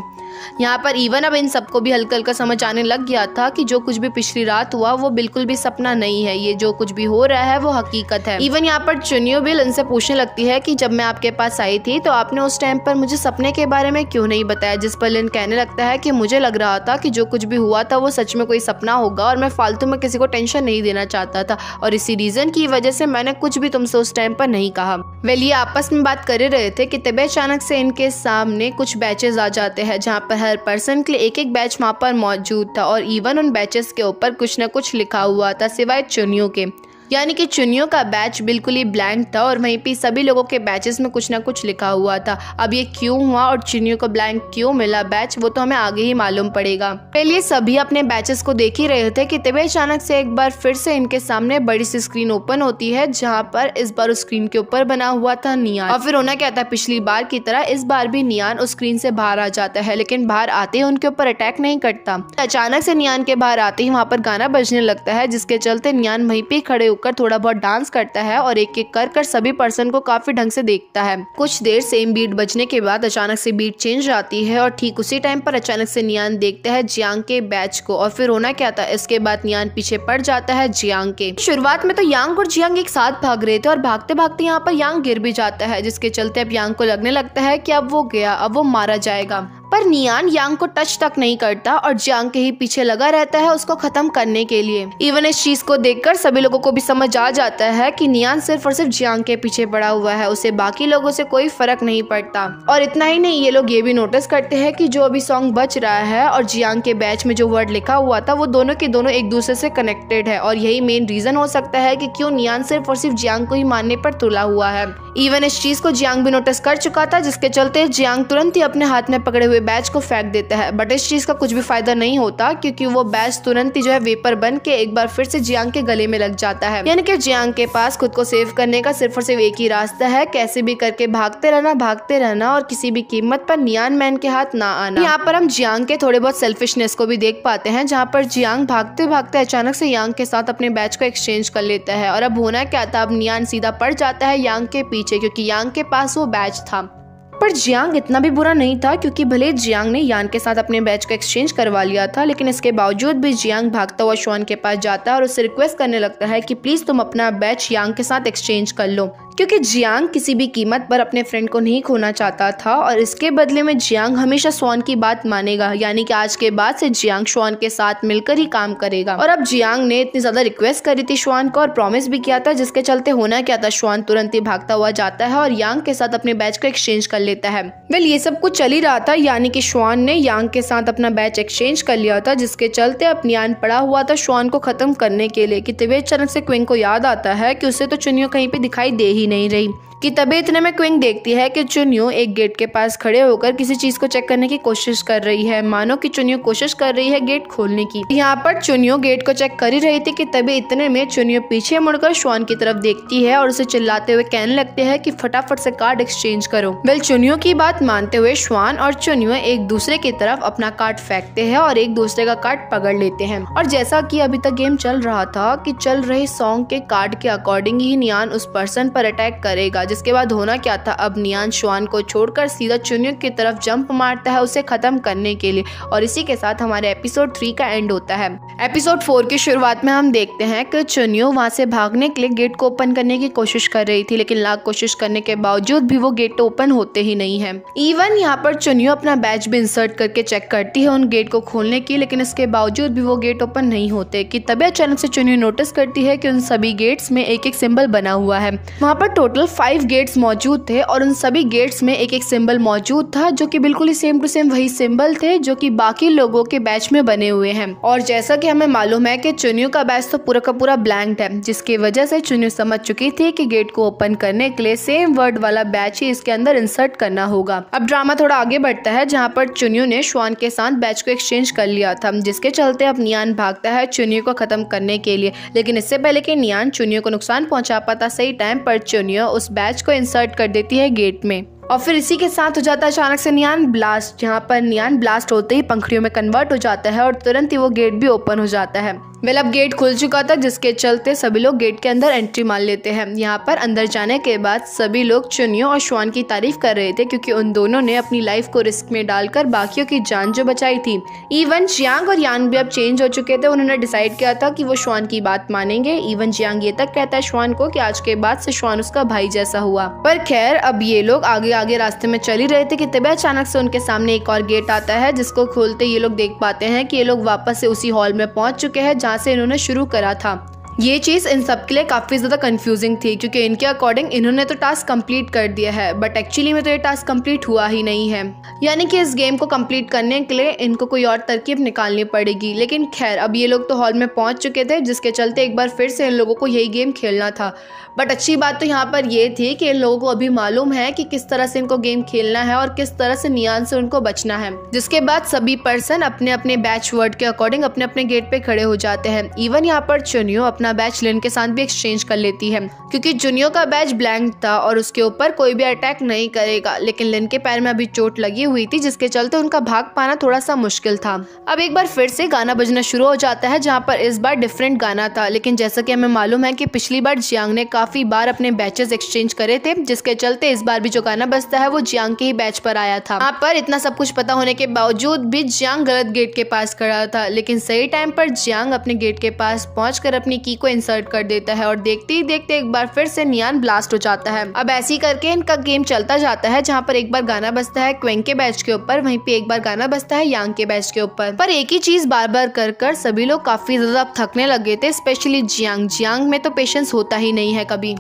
यहाँ पर इवन अब इन सबको भी हल्का हल्का समझ आने लग गया था कि जो कुछ भी पिछली रात हुआ वो बिल्कुल भी सपना नहीं है, ये जो कुछ भी हो रहा है वो हकीकत है। इवन यहाँ पर चुनियो भी लिन से पूछने लगती है कि जब मैं आपके पास आई थी तो आपने उस टाइम पर मुझे सपने के बारे में क्यों नहीं बताया, जिस पर लिन कहने लगता है कि मुझे लग रहा था कि जो कुछ भी हुआ था वो सच में कोई सपना होगा और मैं फालतू में किसी को टेंशन नहीं देना चाहता था और इसी रीजन की वजह से मैंने कुछ भी तुमसे उस टाइम पर नहीं कहा। वेल ये आपस में बात कर रहे थे कि तभी अचानक से इनके सामने कुछ बैचेस आ जाते हैं जहाँ पर हर पर्सन के लिए एक एक बैच वहाँ पर मौजूद था और इवन उन बैचेस के ऊपर कुछ न कुछ लिखा हुआ था सिवाय चुनियों के, यानी कि चुनियों का बैच बिल्कुल ही ब्लैंक था और वहीं पे सभी लोगों के बैचेस में कुछ ना कुछ लिखा हुआ था। अब ये क्यों हुआ और चुनियों को ब्लैंक क्यों मिला बैच वो तो हमें आगे ही मालूम पड़ेगा। पहले सभी अपने बैचेस को देख ही रहे थे कि तभी अचानक से एक बार फिर से इनके सामने बड़ी सी स्क्रीन ओपन होती है जहाँ पर इस बार उस स्क्रीन के ऊपर बना हुआ था नियान। और फिर होना क्या था, पिछली बार की तरह इस बार भी नियान उस स्क्रीन से बाहर आ जाता है, लेकिन बाहर आते ही उनके ऊपर अटैक नहीं करता। अचानक से नियान के बाहर आते ही वहाँ पर गाना बजने लगता है, जिसके चलते नियान वहीं पे खड़े होकर थोड़ा बहुत डांस करता है और एक एक कर सभी पर्सन को काफी ढंग से देखता है। कुछ देर सेम बीट बजने के बाद अचानक से बीट चेंज आती है और ठीक उसी टाइम पर अचानक से नियान देखता है जियांग के बैच को। और फिर होना क्या था, इसके बाद नियान पीछे पड़ जाता है जियांग के। शुरुआत में तो यांग और जियांग एक साथ भाग रहे थे और भागते भागते यहाँ पर यांग गिर भी जाता है, जिसके चलते अब यांग को लगने लगता है कि अब वो गया, अब वो मारा जाएगा। पर नियान यांग को टच तक नहीं करता और जियांग के ही पीछे लगा रहता है उसको खत्म करने के लिए। इवन इस चीज को देखकर सभी लोगों को भी समझ आ जाता है कि नियान सिर्फ और सिर्फ जियांग के पीछे पड़ा हुआ है, उसे बाकी लोगों से कोई फर्क नहीं पड़ता। और इतना ही नहीं, ये लोग ये भी नोटिस करते हैं कि जो अभी सॉन्ग बज रहा है और जियांग के बैच में जो वर्ड लिखा हुआ था वो दोनों के दोनों एक दूसरे से कनेक्टेड है और यही मेन रीजन हो सकता है कि क्यों नियान सिर्फ और सिर्फ जियांग को ही मारने पर तुला हुआ है। इवन इस चीज को जियांग भी नोटिस कर चुका था, जिसके चलते जियांग तुरंत ही अपने हाथ में पकड़े हुए हुए बैच को फेंक देता है, बट इस चीज का कुछ भी फायदा नहीं होता क्योंकि वो बैच तुरंत ही जो है वेपर बन के एक बार फिर से जियांग के गले में लग जाता है। यानी कि जियांग के पास खुद को सेव करने का सिर्फ और सिर्फ एक ही रास्ता है, कैसे भी करके भागते रहना और किसी भी कीमत पर नियान मैन के हाथ ना आना। यहाँ पर हम जियांग के थोड़े बहुत सेल्फिशनेस को भी देख पाते हैं, जहाँ पर जियांग भागते भागते अचानक से यांग के साथ अपने बैच को एक्सचेंज कर लेता है। और अब होना क्या था, अब नियान सीधा पड़ जाता है यांग के पीछे क्योंकि यांग के पास वो बैच था। पर जियांग इतना भी बुरा नहीं था क्योंकि भले जियांग ने यान के साथ अपने बैच को एक्सचेंज करवा लिया था, लेकिन इसके बावजूद भी जियांग भागता हुआ श्वान के पास जाता है और उससे रिक्वेस्ट करने लगता है कि प्लीज तुम अपना बैच यांग के साथ एक्सचेंज कर लो, क्योंकि जियांग किसी भी कीमत पर अपने फ्रेंड को नहीं खोना चाहता था और इसके बदले में जियांग हमेशा स्वान की बात मानेगा। यानी कि आज के बाद से जियांग श्वान के साथ मिलकर ही काम करेगा। और अब जियांग ने इतनी ज्यादा रिक्वेस्ट करी थी श्वान को और प्रॉमिस भी किया था, जिसके चलते होना क्या था, श्वान तुरंत ही भागता हुआ जाता है और यांग के साथ अपने बैच को एक्सचेंज कर लेता है। वेल ये सब कुछ चल ही रहा था, यानी कि श्वान ने यांग के साथ अपना बैच एक्सचेंज कर लिया था, जिसके चलते अब नियान पड़ा हुआ था श्वान को खत्म करने के लिए कि तभी अचानक से क्विंग को याद आता है कि उसे तो चुनियो कहीं पे दिखाई दे ही नहीं रही। कि तभी इतने में क्विंग देखती है कि चुनियो एक गेट के पास खड़े होकर किसी चीज को चेक करने की कोशिश कर रही है, मानो कि चुनियो कोशिश कर रही है गेट खोलने की। यहाँ पर चुनियो गेट को चेक कर ही रही थी कि तभी इतने में चुनियो पीछे मुड़कर श्वान की तरफ देखती है और उसे चिल्लाते हुए कहने लगते हैं कि फटाफट से कार्ड एक्सचेंज करो। वेल चुनियो की बात मानते हुए श्वान और चुनियो एक दूसरे की तरफ अपना कार्ड फेंकते हैं और एक दूसरे का कार्ड पकड़ लेते हैं। और जैसा कि अभी तक गेम चल रहा था कि चल रहे सॉन्ग के कार्ड के अकॉर्डिंग ही नियान उस पर्सन पर अटैक करेगा, जिसके बाद होना क्या था, अब नियान श्वान को छोड़कर सीधा चुनियो की तरफ जंप मारता है उसे खत्म करने के लिए। और इसी के साथ हमारे एपिसोड 3 का एंड होता है। एपिसोड 4 की शुरुआत में हम देखते हैं कि चुनियो वहां से भागने के लिए गेट को ओपन करने की कोशिश कर रही थी, लेकिन लाख कोशिश करने के बावजूद भी वो गेट ओपन होते ही नहीं है। इवन यहाँ पर चुनियो अपना बैच भी इंसर्ट करके चेक करती है उन गेट को खोलने की, लेकिन इसके बावजूद भी वो गेट ओपन नहीं होते। कि तभी अचानक से चुनियो नोटिस करती है कि उन सभी गेट्स में एक एक सिंबल बना हुआ है। वहाँ पर टोटल 5 गेट्स मौजूद थे और उन सभी गेट्स में एक एक सिंबल मौजूद था, जो कि बिल्कुल ही सेम टू सेम वही सिंबल थे जो कि बाकी लोगों के बैच में बने हुए हैं। और जैसा कि हमें मालूम है कि चुनियो का बैच तो पूरा का पूरा ब्लैंक है, जिसकी वजह से चुनियो समझ चुकी थी कि गेट को ओपन करने के लिए सेम वर्ड वाला बैच ही इसके अंदर इंसर्ट करना होगा। अब ड्रामा थोड़ा आगे बढ़ता है, जहाँ पर चुनियो ने श्वान के साथ बैच को एक्सचेंज कर लिया था, जिसके चलते अब नियान भागता है चुनियो को खत्म करने के लिए। लेकिन इससे पहले कि नियान चुनियो को नुकसान पहुंचा पाता सही टाइम पर चुनियो उस बैच को इंसर्ट कर देती है गेट में। और फिर इसी के साथ हो जाता है अचानक से नियान ब्लास्ट, जहाँ पर नियान ब्लास्ट होते ही पंखड़ियों में कन्वर्ट हो जाता है और तुरंत ही वो गेट भी ओपन हो जाता है। वेल अब गेट खुल चुका था, जिसके चलते सभी लोग गेट के अंदर एंट्री मार लेते हैं। यहाँ पर अंदर जाने के बाद सभी लोग चुनियो और श्वान की तारीफ कर रहे थे, क्योंकि उन दोनों ने अपनी लाइफ को रिस्क में डालकर बाकियों की जान जो बचाई थी। इवन जियांग और यान भी अब चेंज हो चुके थे, उन्होंने डिसाइड किया था कि वो श्वान की बात मानेंगे। इवन जियांग ये तक कहता है श्वान को कि आज के बाद से श्वान उसका भाई जैसा हुआ। पर खैर अब ये लोग आगे आगे रास्ते में चल ही रहे थे कि तभी अचानक से उनके सामने एक और गेट आता है, जिसको खोलते ये लोग देख पाते हैं कि ये लोग वापस से उसी हॉल में पहुंच चुके हैं जहाँ से इन्होंने शुरू करा था। ये चीज इन सब के लिए काफी ज्यादा कंफ्यूजिंग थी, क्योंकि इनके अकॉर्डिंग इन्होंने तो टास्क कंप्लीट कर दिया है, बट एक्चुअली में तो ये टास्क कंप्लीट हुआ ही नहीं है। यानी कि इस गेम को कंप्लीट करने के लिए इनको कोई और तरकीब निकालनी पड़ेगी। लेकिन खैर अब ये लोग तो हॉल में पहुंच चुके थे, जिसके चलते एक बार फिर से इन लोगों को यही गेम खेलना था। बट अच्छी बात तो यहाँ पर ये थी कि इन लोगों को अभी मालूम है कि किस तरह से इनको गेम खेलना है और किस तरह से नियान से उनको बचना है। जिसके बाद सभी पर्सन अपने अपने बैच वर्ड के अकॉर्डिंग अपने अपने गेट पे खड़े हो जाते हैं। इवन यहाँ पर चुनियो अपना बैच लिन के साथ भी एक्सचेंज कर लेती है, क्योंकि चुनियो का बैच ब्लैंक था और उसके ऊपर कोई भी अटैक नहीं करेगा। लेकिन लिन के पैर में अभी चोट लगी हुई थी, जिसके चलते उनका भाग पाना थोड़ा सा मुश्किल था। अब एक बार फिर से गाना बजना शुरू हो जाता है, जहाँ पर इस बार डिफरेंट गाना था। लेकिन जैसा कि हमें मालूम है कि पिछली बार जियांग ने काफी बार अपने बैचेस एक्सचेंज करे थे, जिसके चलते इस बार भी जो गाना बजता है वो जियांग के ही बैच पर आया था। यहाँ पर इतना सब कुछ पता होने के बावजूद भी जियांग गलत गेट के पास खड़ा था, लेकिन सही टाइम पर जियांग अपने गेट के पास पहुंचकर अपनी की को इंसर्ट कर देता है और देखते ही देखते एक बार फिर से नियान ब्लास्ट हो जाता है। अब ऐसे ही करके इनका गेम चलता जाता है, जहाँ पर एक बार गाना बजता है क्वेंग के बैच के ऊपर, वहीं पे एक बार गाना बजता है यांग के बैच के ऊपर। पर एक ही चीज बार बार कर सभी लोग काफी ज्यादा थकने लगे थे, स्पेशली जियांग में तो पेशेंस होता ही नहीं है कभी।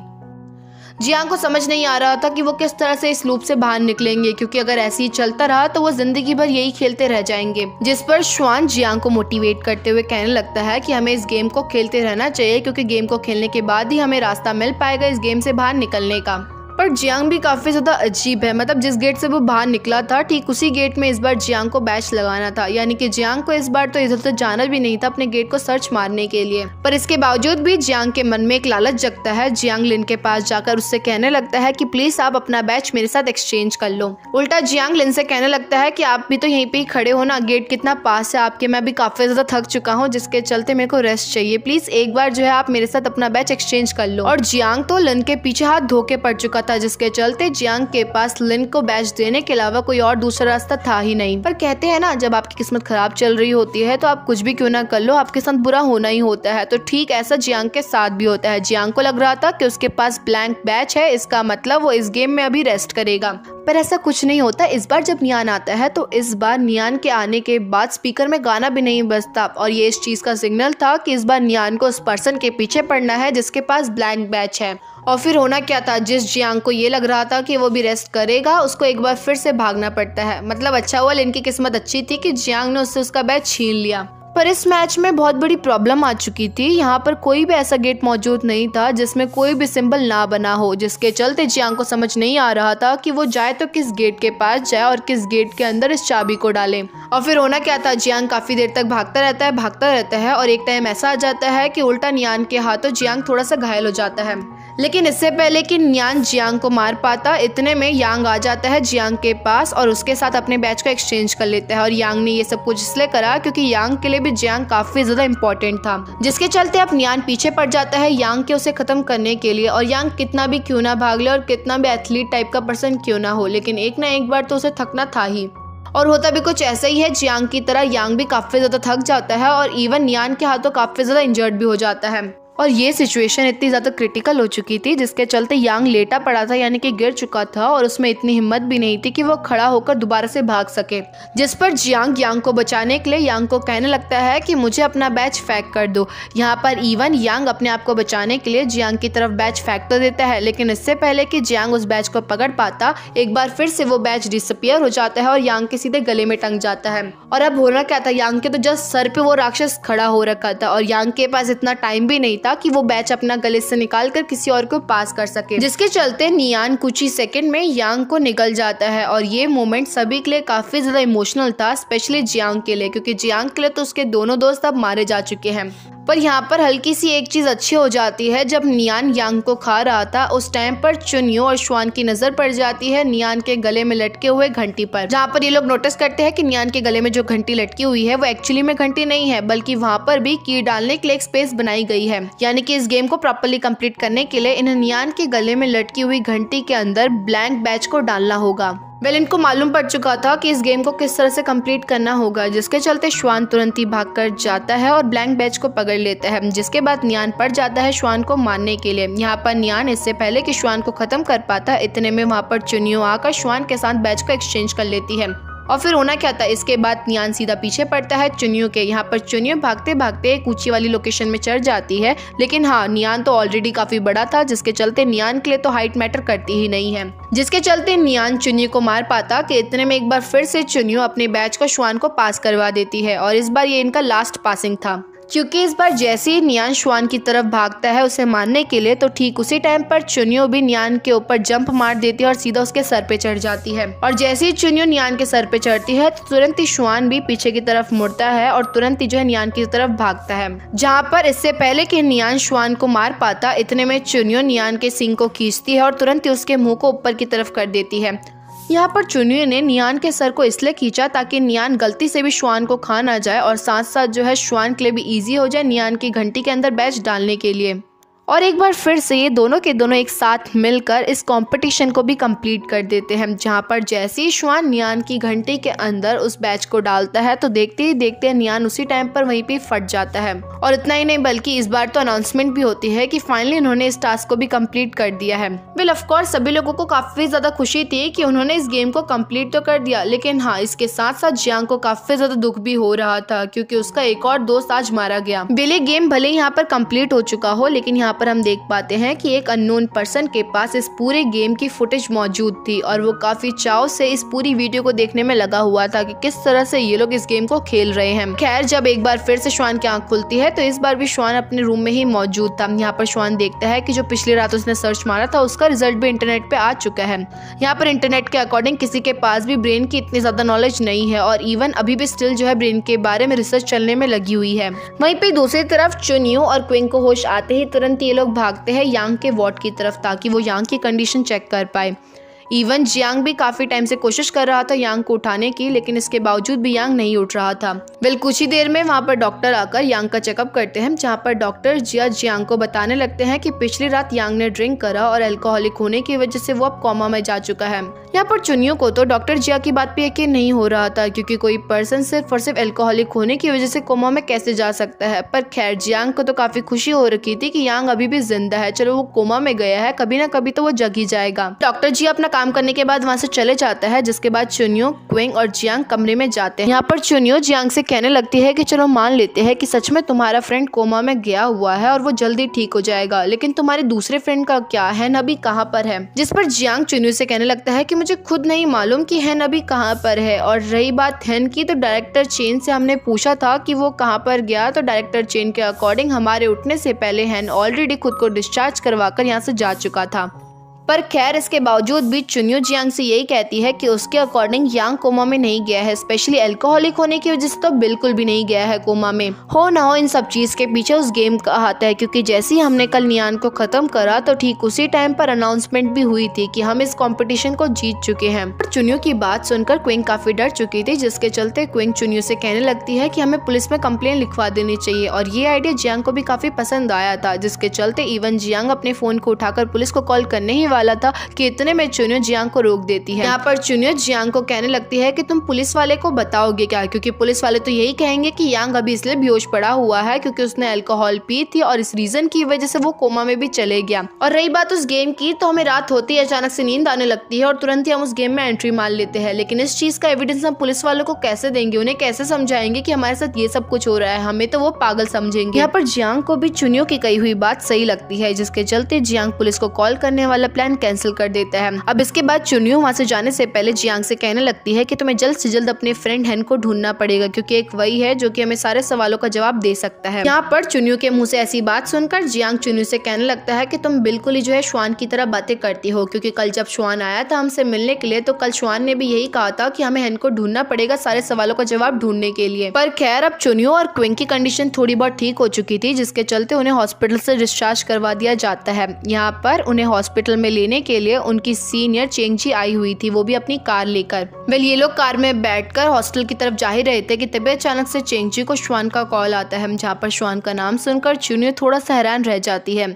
जियांग को समझ नहीं आ रहा था कि वो किस तरह से इस लूप से बाहर निकलेंगे, क्योंकि अगर ऐसे ही चलता रहा तो वो जिंदगी भर यही खेलते रह जाएंगे। जिस पर श्वान जियांग को मोटिवेट करते हुए कहने लगता है कि हमें इस गेम को खेलते रहना चाहिए, क्योंकि गेम को खेलने के बाद ही हमें रास्ता मिल पाएगा इस गेम से बाहर निकलने का। पर जियांग भी काफी ज्यादा अजीब है। मतलब जिस गेट से वो बाहर निकला था ठीक उसी गेट में इस बार जियांग को बैच लगाना था, यानी कि जियांग को इस बार तो इधर उधर जाना भी नहीं था अपने गेट को सर्च मारने के लिए। पर इसके बावजूद भी जियांग के मन में एक लालच जगता है। जियांग लिन के पास जाकर उससे कहने लगता है कि प्लीज आप अपना बैच मेरे साथ एक्सचेंज कर लो। उल्टा जियांग लिन से कहने लगता है कि आप भी तो यहीं पे ही खड़े हो ना, गेट कितना पास है आपके, मैं भी काफी ज्यादा थक चुका हूँ जिसके चलते मेरे को रेस्ट चाहिए, प्लीज एक बार जो है आप मेरे साथ अपना बैच एक्सचेंज कर लो। और जियांग तो लिन के पीछे हाथ धोके पड़ चुका था जिसके चलते जियांग के पास लिन को बैच देने के अलावा कोई और दूसरा रास्ता था ही नहीं। पर कहते हैं ना, जब आपकी किस्मत खराब चल रही होती है तो आप कुछ भी क्यों ना कर लो, आपके साथ बुरा होना ही होता है। तो ठीक ऐसा जियांग के साथ भी होता है। जियांग को लग रहा था कि उसके पास ब्लैंक बैच है, इसका मतलब वो इस गेम में अभी रेस्ट करेगा, पर ऐसा कुछ नहीं होता। इस बार जब नियान आता है तो इस बार नियान के आने के बाद स्पीकर में गाना भी नहीं बजता, और ये इस चीज का सिग्नल था कि इस बार नियान को उस पर्सन के पीछे पड़ना है जिसके पास ब्लैंक बैच है। और फिर होना क्या था, जिस जियांग को ये लग रहा था कि वो भी रेस्ट करेगा उसको एक बार फिर से भागना पड़ता है। मतलब अच्छा हुआ लिन की किस्मत अच्छी थी कि जियांग ने उससे उसका बैच छीन लिया। पर इस मैच में बहुत बड़ी प्रॉब्लम आ चुकी थी। यहाँ पर कोई भी ऐसा गेट मौजूद नहीं था जिसमें कोई भी सिंबल ना बना हो, जिसके चलते जियांग को समझ नहीं आ रहा था कि वो जाए तो किस गेट के पास जाए और किस गेट के अंदर इस चाबी को डाले। और फिर होना क्या था, जियांग काफी देर तक भागता रहता है और एक टाइम ऐसा आ जाता है कि उल्टा नियान के हाथों जियांग थोड़ा सा घायल हो जाता है। लेकिन इससे पहले कि नियान जियांग को मार पाता, इतने में यांग आ जाता है जियांग के पास और उसके साथ अपने बैच को एक्सचेंज कर लेता है। और यांग ने ये सब कुछ इसलिए करा क्योंकि यांग के लिए भी जियांग काफी ज्यादा इम्पोर्टेंट था, जिसके चलते अब नियान पीछे पड़ जाता है यांग के उसे खत्म करने के लिए। और यांग कितना भी क्यों ना भाग ले और कितना भी एथलीट टाइप का पर्सन क्यों ना हो, लेकिन एक ना एक बार तो उसे थकना था ही। और होता भी कुछ ऐसा ही है, जियांग की तरह यांग भी काफी ज्यादा थक जाता है और इवन नियान के हाथों काफी ज्यादा इंजर्ड भी हो जाता है। और ये सिचुएशन इतनी ज़्यादा क्रिटिकल हो चुकी थी जिसके चलते यांग लेटा पड़ा था, यानी कि गिर चुका था और उसमें इतनी हिम्मत भी नहीं थी कि वो खड़ा होकर दोबारा से भाग सके। जिस पर जियांग यांग को बचाने के लिए यांग को कहने लगता है कि मुझे अपना बैच फेंक कर दो। यहाँ पर इवन यांग अपने आप को बचाने के लिए जियांग की तरफ बैच फेंक तो देता है, लेकिन इससे पहले कि जियांग उस बैच को पकड़ पाता एक बार फिर से वो बैच डिसअपियर हो जाता है और यांग के सीधे गले में टंग जाता है। और अब होना क्या था, यांग के तो जस्ट सर पे वो राक्षस खड़ा हो रखा था और यांग के पास इतना टाइम भी नहीं था कि वो बैच अपना गले से निकालकर किसी और को पास कर सके, जिसके चलते नियान कुछ ही सेकंड में यांग को निकल जाता है। और ये मोमेंट सभी के लिए काफी ज्यादा इमोशनल था, स्पेशली जियांग के लिए, क्योंकि जियांग के लिए तो उसके दोनों दोस्त अब मारे जा चुके हैं। पर यहाँ पर हल्की सी एक चीज अच्छी हो जाती है, जब नियान यांग को खा रहा था उस टाइम पर चुनियो और श्वान की नजर पड़ जाती है नियान के गले में लटके हुए घंटी पर, जहाँ पर ये लोग नोटिस करते हैं कि नियान के गले में जो घंटी लटकी हुई है वो एक्चुअली में घंटी नहीं है, बल्कि वहाँ पर भी की डालने के लिए एक स्पेस बनाई गई है। यानी कि इस गेम को प्रॉपर्ली कंप्लीट करने के लिए इन नियान के गले में लटकी हुई घंटी के अंदर ब्लैंक बैच को डालना होगा। इनको मालूम पड़ चुका था कि इस गेम को किस तरह से कंप्लीट करना होगा, जिसके चलते श्वान तुरंत ही भागकर जाता है और ब्लैंक बैच को पकड़ लेता है, जिसके बाद नियान पड़ जाता है श्वान को मारने के लिए। यहाँ पर नियान इससे पहले कि श्वान को खत्म कर पाता, इतने में वहाँ पर चुनियो आकर श्वान के साथ बैच को एक्सचेंज कर लेती है। और फिर होना क्या था, इसके बाद नियान सीधा पीछे पड़ता है चुनियो के। यहाँ पर चुनियो भागते भागते एक ऊंची वाली लोकेशन में चढ़ जाती है, लेकिन हाँ नियान तो ऑलरेडी काफी बड़ा था, जिसके चलते नियान के लिए तो हाइट मैटर करती ही नहीं है, जिसके चलते नियान चुनियो को मार पाता कि इतने में एक बार फिर से चुनियो अपने बैच को श्वान को पास करवा देती है। और इस बार ये इनका लास्ट पासिंग था, क्योंकि इस बार जैसे ही नियान श्वान की तरफ भागता है उसे मारने के लिए, तो ठीक उसी टाइम पर चुनियो भी नियान के ऊपर जंप मार देती है और सीधा उसके सर पे चढ़ जाती है। और जैसे ही चुनियो नियान के सर पे चढ़ती है तो तुरंत ही श्वान भी पीछे की तरफ मुड़ता है और तुरंत ही जो है नियान की तरफ भागता है, जहाँ पर इससे पहले कि नियान श्वान को मार पाता, इतने में चुनियो नियान के सींग को खींचती है और तुरंत ही उसके मुंह को ऊपर की तरफ कर देती है। यहाँ पर चुनियो ने नियान के सर को इसलिए खींचा ताकि नियान गलती से भी श्वान को खा ना जाए और साथ साथ जो है श्वान के लिए भी इजी हो जाए नियान की घंटी के अंदर बैच डालने के लिए। और एक बार फिर से ये दोनों के दोनों एक साथ मिलकर इस कंपटीशन को भी कंप्लीट कर देते हैं, जहाँ पर जैसे ही श्वान नियान की घंटी के अंदर उस बैच को डालता है तो देखते ही देखते नियान उसी टाइम पर वहीं पे फट जाता है। और इतना ही नहीं बल्कि इस बार तो अनाउंसमेंट भी होती है कि फाइनली उन्होंने इस टास्क को भी कंप्लीट कर दिया है। वेल ऑफ कोर्स सभी लोगों को काफी ज्यादा खुशी थी कि उन्होंने इस गेम को कंप्लीट तो कर दिया, लेकिन हाँ इसके साथ साथ जियांग को काफी ज्यादा दुख भी हो रहा था, क्योंकि उसका एक और दोस्त आज मारा गया। बेले गेम भले यहाँ पर कंप्लीट हो चुका हो, लेकिन यहाँ पर हम देख पाते हैं कि एक अननोन पर्सन के पास इस पूरे गेम की फुटेज मौजूद थी और वो काफी चाव से इस पूरी वीडियो को देखने में लगा हुआ था कि किस तरह से ये लोग इस गेम को खेल रहे हैं। खैर, जब एक बार फिर से श्वान की आंख खुलती है तो इस बार भी श्वान अपने रूम में ही मौजूद था। यहाँ पर श्वान देखता है कि जो पिछली रात उसने सर्च मारा था उसका रिजल्ट भी इंटरनेट पे आ चुका है। यहाँ पर इंटरनेट के अकॉर्डिंग किसी के पास भी ब्रेन की इतनी ज्यादा नॉलेज नहीं है और इवन अभी भी स्टिल जो है ब्रेन के बारे में रिसर्च चलने में लगी हुई है। वहीं पे दूसरी तरफ चुन्यू और क्विंग को होश आते ही तुरंत ये लोग भागते हैं यांग के वार्ड की तरफ ताकि वो यांग की कंडीशन चेक कर पाए। इवन जियांग भी काफी टाइम से कोशिश कर रहा था यांग को उठाने की, लेकिन इसके बावजूद भी यांग नहीं उठ रहा था। कुछ ही देर में वहाँ पर डॉक्टर आकर यांग का चेकअप करते हैं, जहाँ पर डॉक्टर जियांग को बताने लगते हैं कि पिछली रात यांग ने ड्रिंक करा और अल्कोहलिक होने की वजह से वो अब कोमा में जा चुका है। यहाँ पर चुन्यू को तो डॉक्टर जिया की बात पे यकीन नहीं हो रहा था, क्योंकि कोई पर्सन सिर्फ और सिर्फ अल्कोहलिक होने की वजह से कोमा में कैसे जा सकता है। पर खैर, जियांग को तो काफी खुशी हो रखी थी कि यांग अभी भी जिंदा है, चलो वो कोमा में गया है, कभी ना कभी तो वो जग ही जाएगा। डॉक्टर जिया अपना काम करने के बाद वहाँ से चले जाता है, जिसके बाद चुन्यू, क्विंग और जियांग कमरे में जाते हैं। यहाँ पर चुन्यू जियांग से कहने लगती है कि चलो मान लेते हैं कि सच में तुम्हारा फ्रेंड कोमा में गया हुआ है और वो जल्दी ठीक हो जाएगा, लेकिन तुम्हारे दूसरे फ्रेंड का क्या, हैन अभी कहाँ पर है? जिस पर जियांग चुन्यू से कहने लगता है कि मुझे खुद नहीं मालूम कि हैन अभी कहाँ पर है। और रही बात हैन की, तो डायरेक्टर चेन से हमने पूछा था कि वो कहाँ पर गया, तो डायरेक्टर चेन के अकॉर्डिंग हमारे उठने से पहले हैन ऑलरेडी खुद को डिस्चार्ज करवाकर यहाँ से जा चुका था। पर खैर, इसके बावजूद भी चुन्यू जियांग से यही कहती है कि उसके अकॉर्डिंग यांग कोमा में नहीं गया है, स्पेशली अल्कोहलिक होने की वजह से तो बिल्कुल भी नहीं गया है कोमा में। हो ना हो, इन सब चीज के पीछे उस गेम का हाथ है, क्योंकि जैसे ही हमने कल नियान को खत्म करा तो ठीक उसी टाइम पर अनाउंसमेंट भी हुई थी कि हम इस कॉम्पिटिशन को जीत चुके हैं। पर चुन्यू की बात सुनकर क्विंग काफी डर चुकी थी, जिसके चलते क्विंग चुन्यू से कहने लगती है कि हमें पुलिस में कंप्लेन लिखवा देनी चाहिए। और ये आइडिया जियांग को भी काफी पसंद आया था, जिसके चलते इवन जियांग अपने फोन को उठाकर पुलिस को कॉल करने ही वाला था कि इतने में चुन्यू जियांग को रोक देती है। यहाँ पर चुन्यू जियांग को कहने लगती है कि तुम पुलिस वाले को बताओगे क्या, क्योंकि पुलिस वाले तो यही कहेंगे कि यांग अभी इसलिए बेहोश पड़ा हुआ है क्योंकि उसने अल्कोहल पी थी और इस रीजन की वजह से वो कोमा में भी चले गया। और रही बात उस गेम की, तो हमें रात होती है अचानक से नींद आने लगती है और तुरंत ही हम उस गेम में एंट्री मार लेते हैं। लेकिन इस चीज का एविडेंस हम पुलिस वालों को कैसे देंगे, उन्हें कैसे समझाएंगे कि हमारे साथ ये सब कुछ हो रहा है? हमें तो वो पागल समझेंगे। यहाँ पर जियांग को भी चुन्यू की कही हुई बात सही लगती है, जिसके चलते जियांग पुलिस को कॉल करने वाला प्लान कैंसिल कर देता है। अब इसके बाद चुन्यू वहाँ से जाने से पहले जियांग से कहने लगती है कि तुम्हें जल्द से जल्द अपने फ्रेंड हैन को ढूंढना पड़ेगा, क्योंकि एक वही है जो कि हमें सारे सवालों का जवाब दे सकता है। यहाँ पर चुन्यू के मुंह से ऐसी बात सुनकर जियांग चुन्यू से कहने लगता है कि तुम बिल्कुल ही जो है श्वान की तरह बातें करती हो, क्योंकि कल जब श्वान आया था हमसे मिलने के लिए तो कल श्वान ने भी यही कहा था कि हमें हैन को ढूंढना पड़ेगा सारे सवालों का जवाब ढूंढने के लिए। पर खैर, अब चुन्यू और क्विंग की कंडीशन थोड़ी बहुत ठीक हो चुकी थी, जिसके चलते उन्हें हॉस्पिटल से डिस्चार्ज करवा दिया जाता है। यहाँ पर उन्हें हॉस्पिटल में लेने के लिए उनकी सीनियर चेंगजी आई हुई थी, वो भी अपनी कार लेकर। ये लोग कार में बैठकर हॉस्टल की तरफ जा ही रहे थे कि तभी अचानक से चेंगजी को श्वान का कॉल आता है, जहाँ पर श्वान का नाम सुनकर चुन्यू थोड़ा सा हैरान रह जाती है।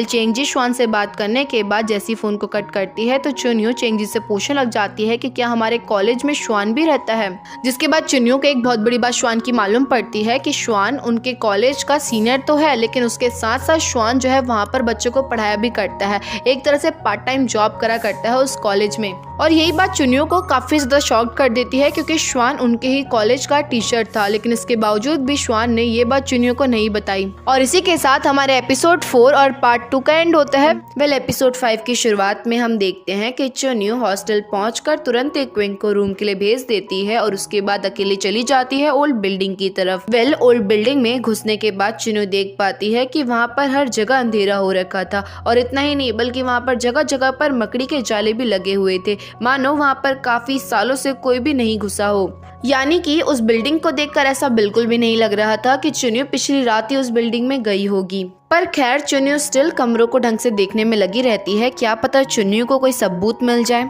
चेंगजी श्वान से बात करने के बाद जैसी फोन को कट करती है तो चुन्यू चेंगजी से पूछने लग जाती है कि क्या हमारे कॉलेज में श्वान भी रहता है। जिसके बाद चुन्यू को एक बहुत बड़ी बात श्वान की मालूम पड़ती है कि श्वान उनके कॉलेज का सीनियर तो है, लेकिन उसके साथ साथ श्वान जो है वहाँ पर बच्चों को पढ़ाया भी करता है, एक तरह से पार्ट टाइम जॉब करा करता है उस कॉलेज में। और यही बात चुन्यू को काफी ज्यादा शॉक कर देती है, क्योंकि श्वान उनके ही कॉलेज का टीचर था, लेकिन इसके बावजूद भी श्वान ने ये बात चुन्यू को नहीं बताई। और इसी के साथ हमारे एपिसोड 4 और पार्ट 2 का एंड होता है। एपिसोड 5 की शुरुआत में हम देखते हैं कि चुन्यू हॉस्टल पहुंचकर तुरंत एक क्विंग को रूम के लिए भेज देती है और उसके बाद अकेले चली जाती है ओल्ड बिल्डिंग की तरफ। ओल्ड बिल्डिंग में घुसने के बाद चुन्यू देख पाती है कि वहाँ पर हर जगह अंधेरा हो रखा था, और इतना ही नहीं बल्कि वहाँ पर जगह जगह पर मकड़ी के जाले भी लगे हुए थे, मानो वहाँ पर काफी सालों से कोई भी नहीं घुसा हो। यानी कि उस बिल्डिंग को देखकर ऐसा बिल्कुल भी नहीं लग रहा था कि चुन्यू पिछली रात ही उस बिल्डिंग में गई होगी। पर खैर, चुन्यू स्टिल कमरों को ढंग से देखने में लगी रहती है, क्या पता चुन्यू को कोई सबूत मिल जाए।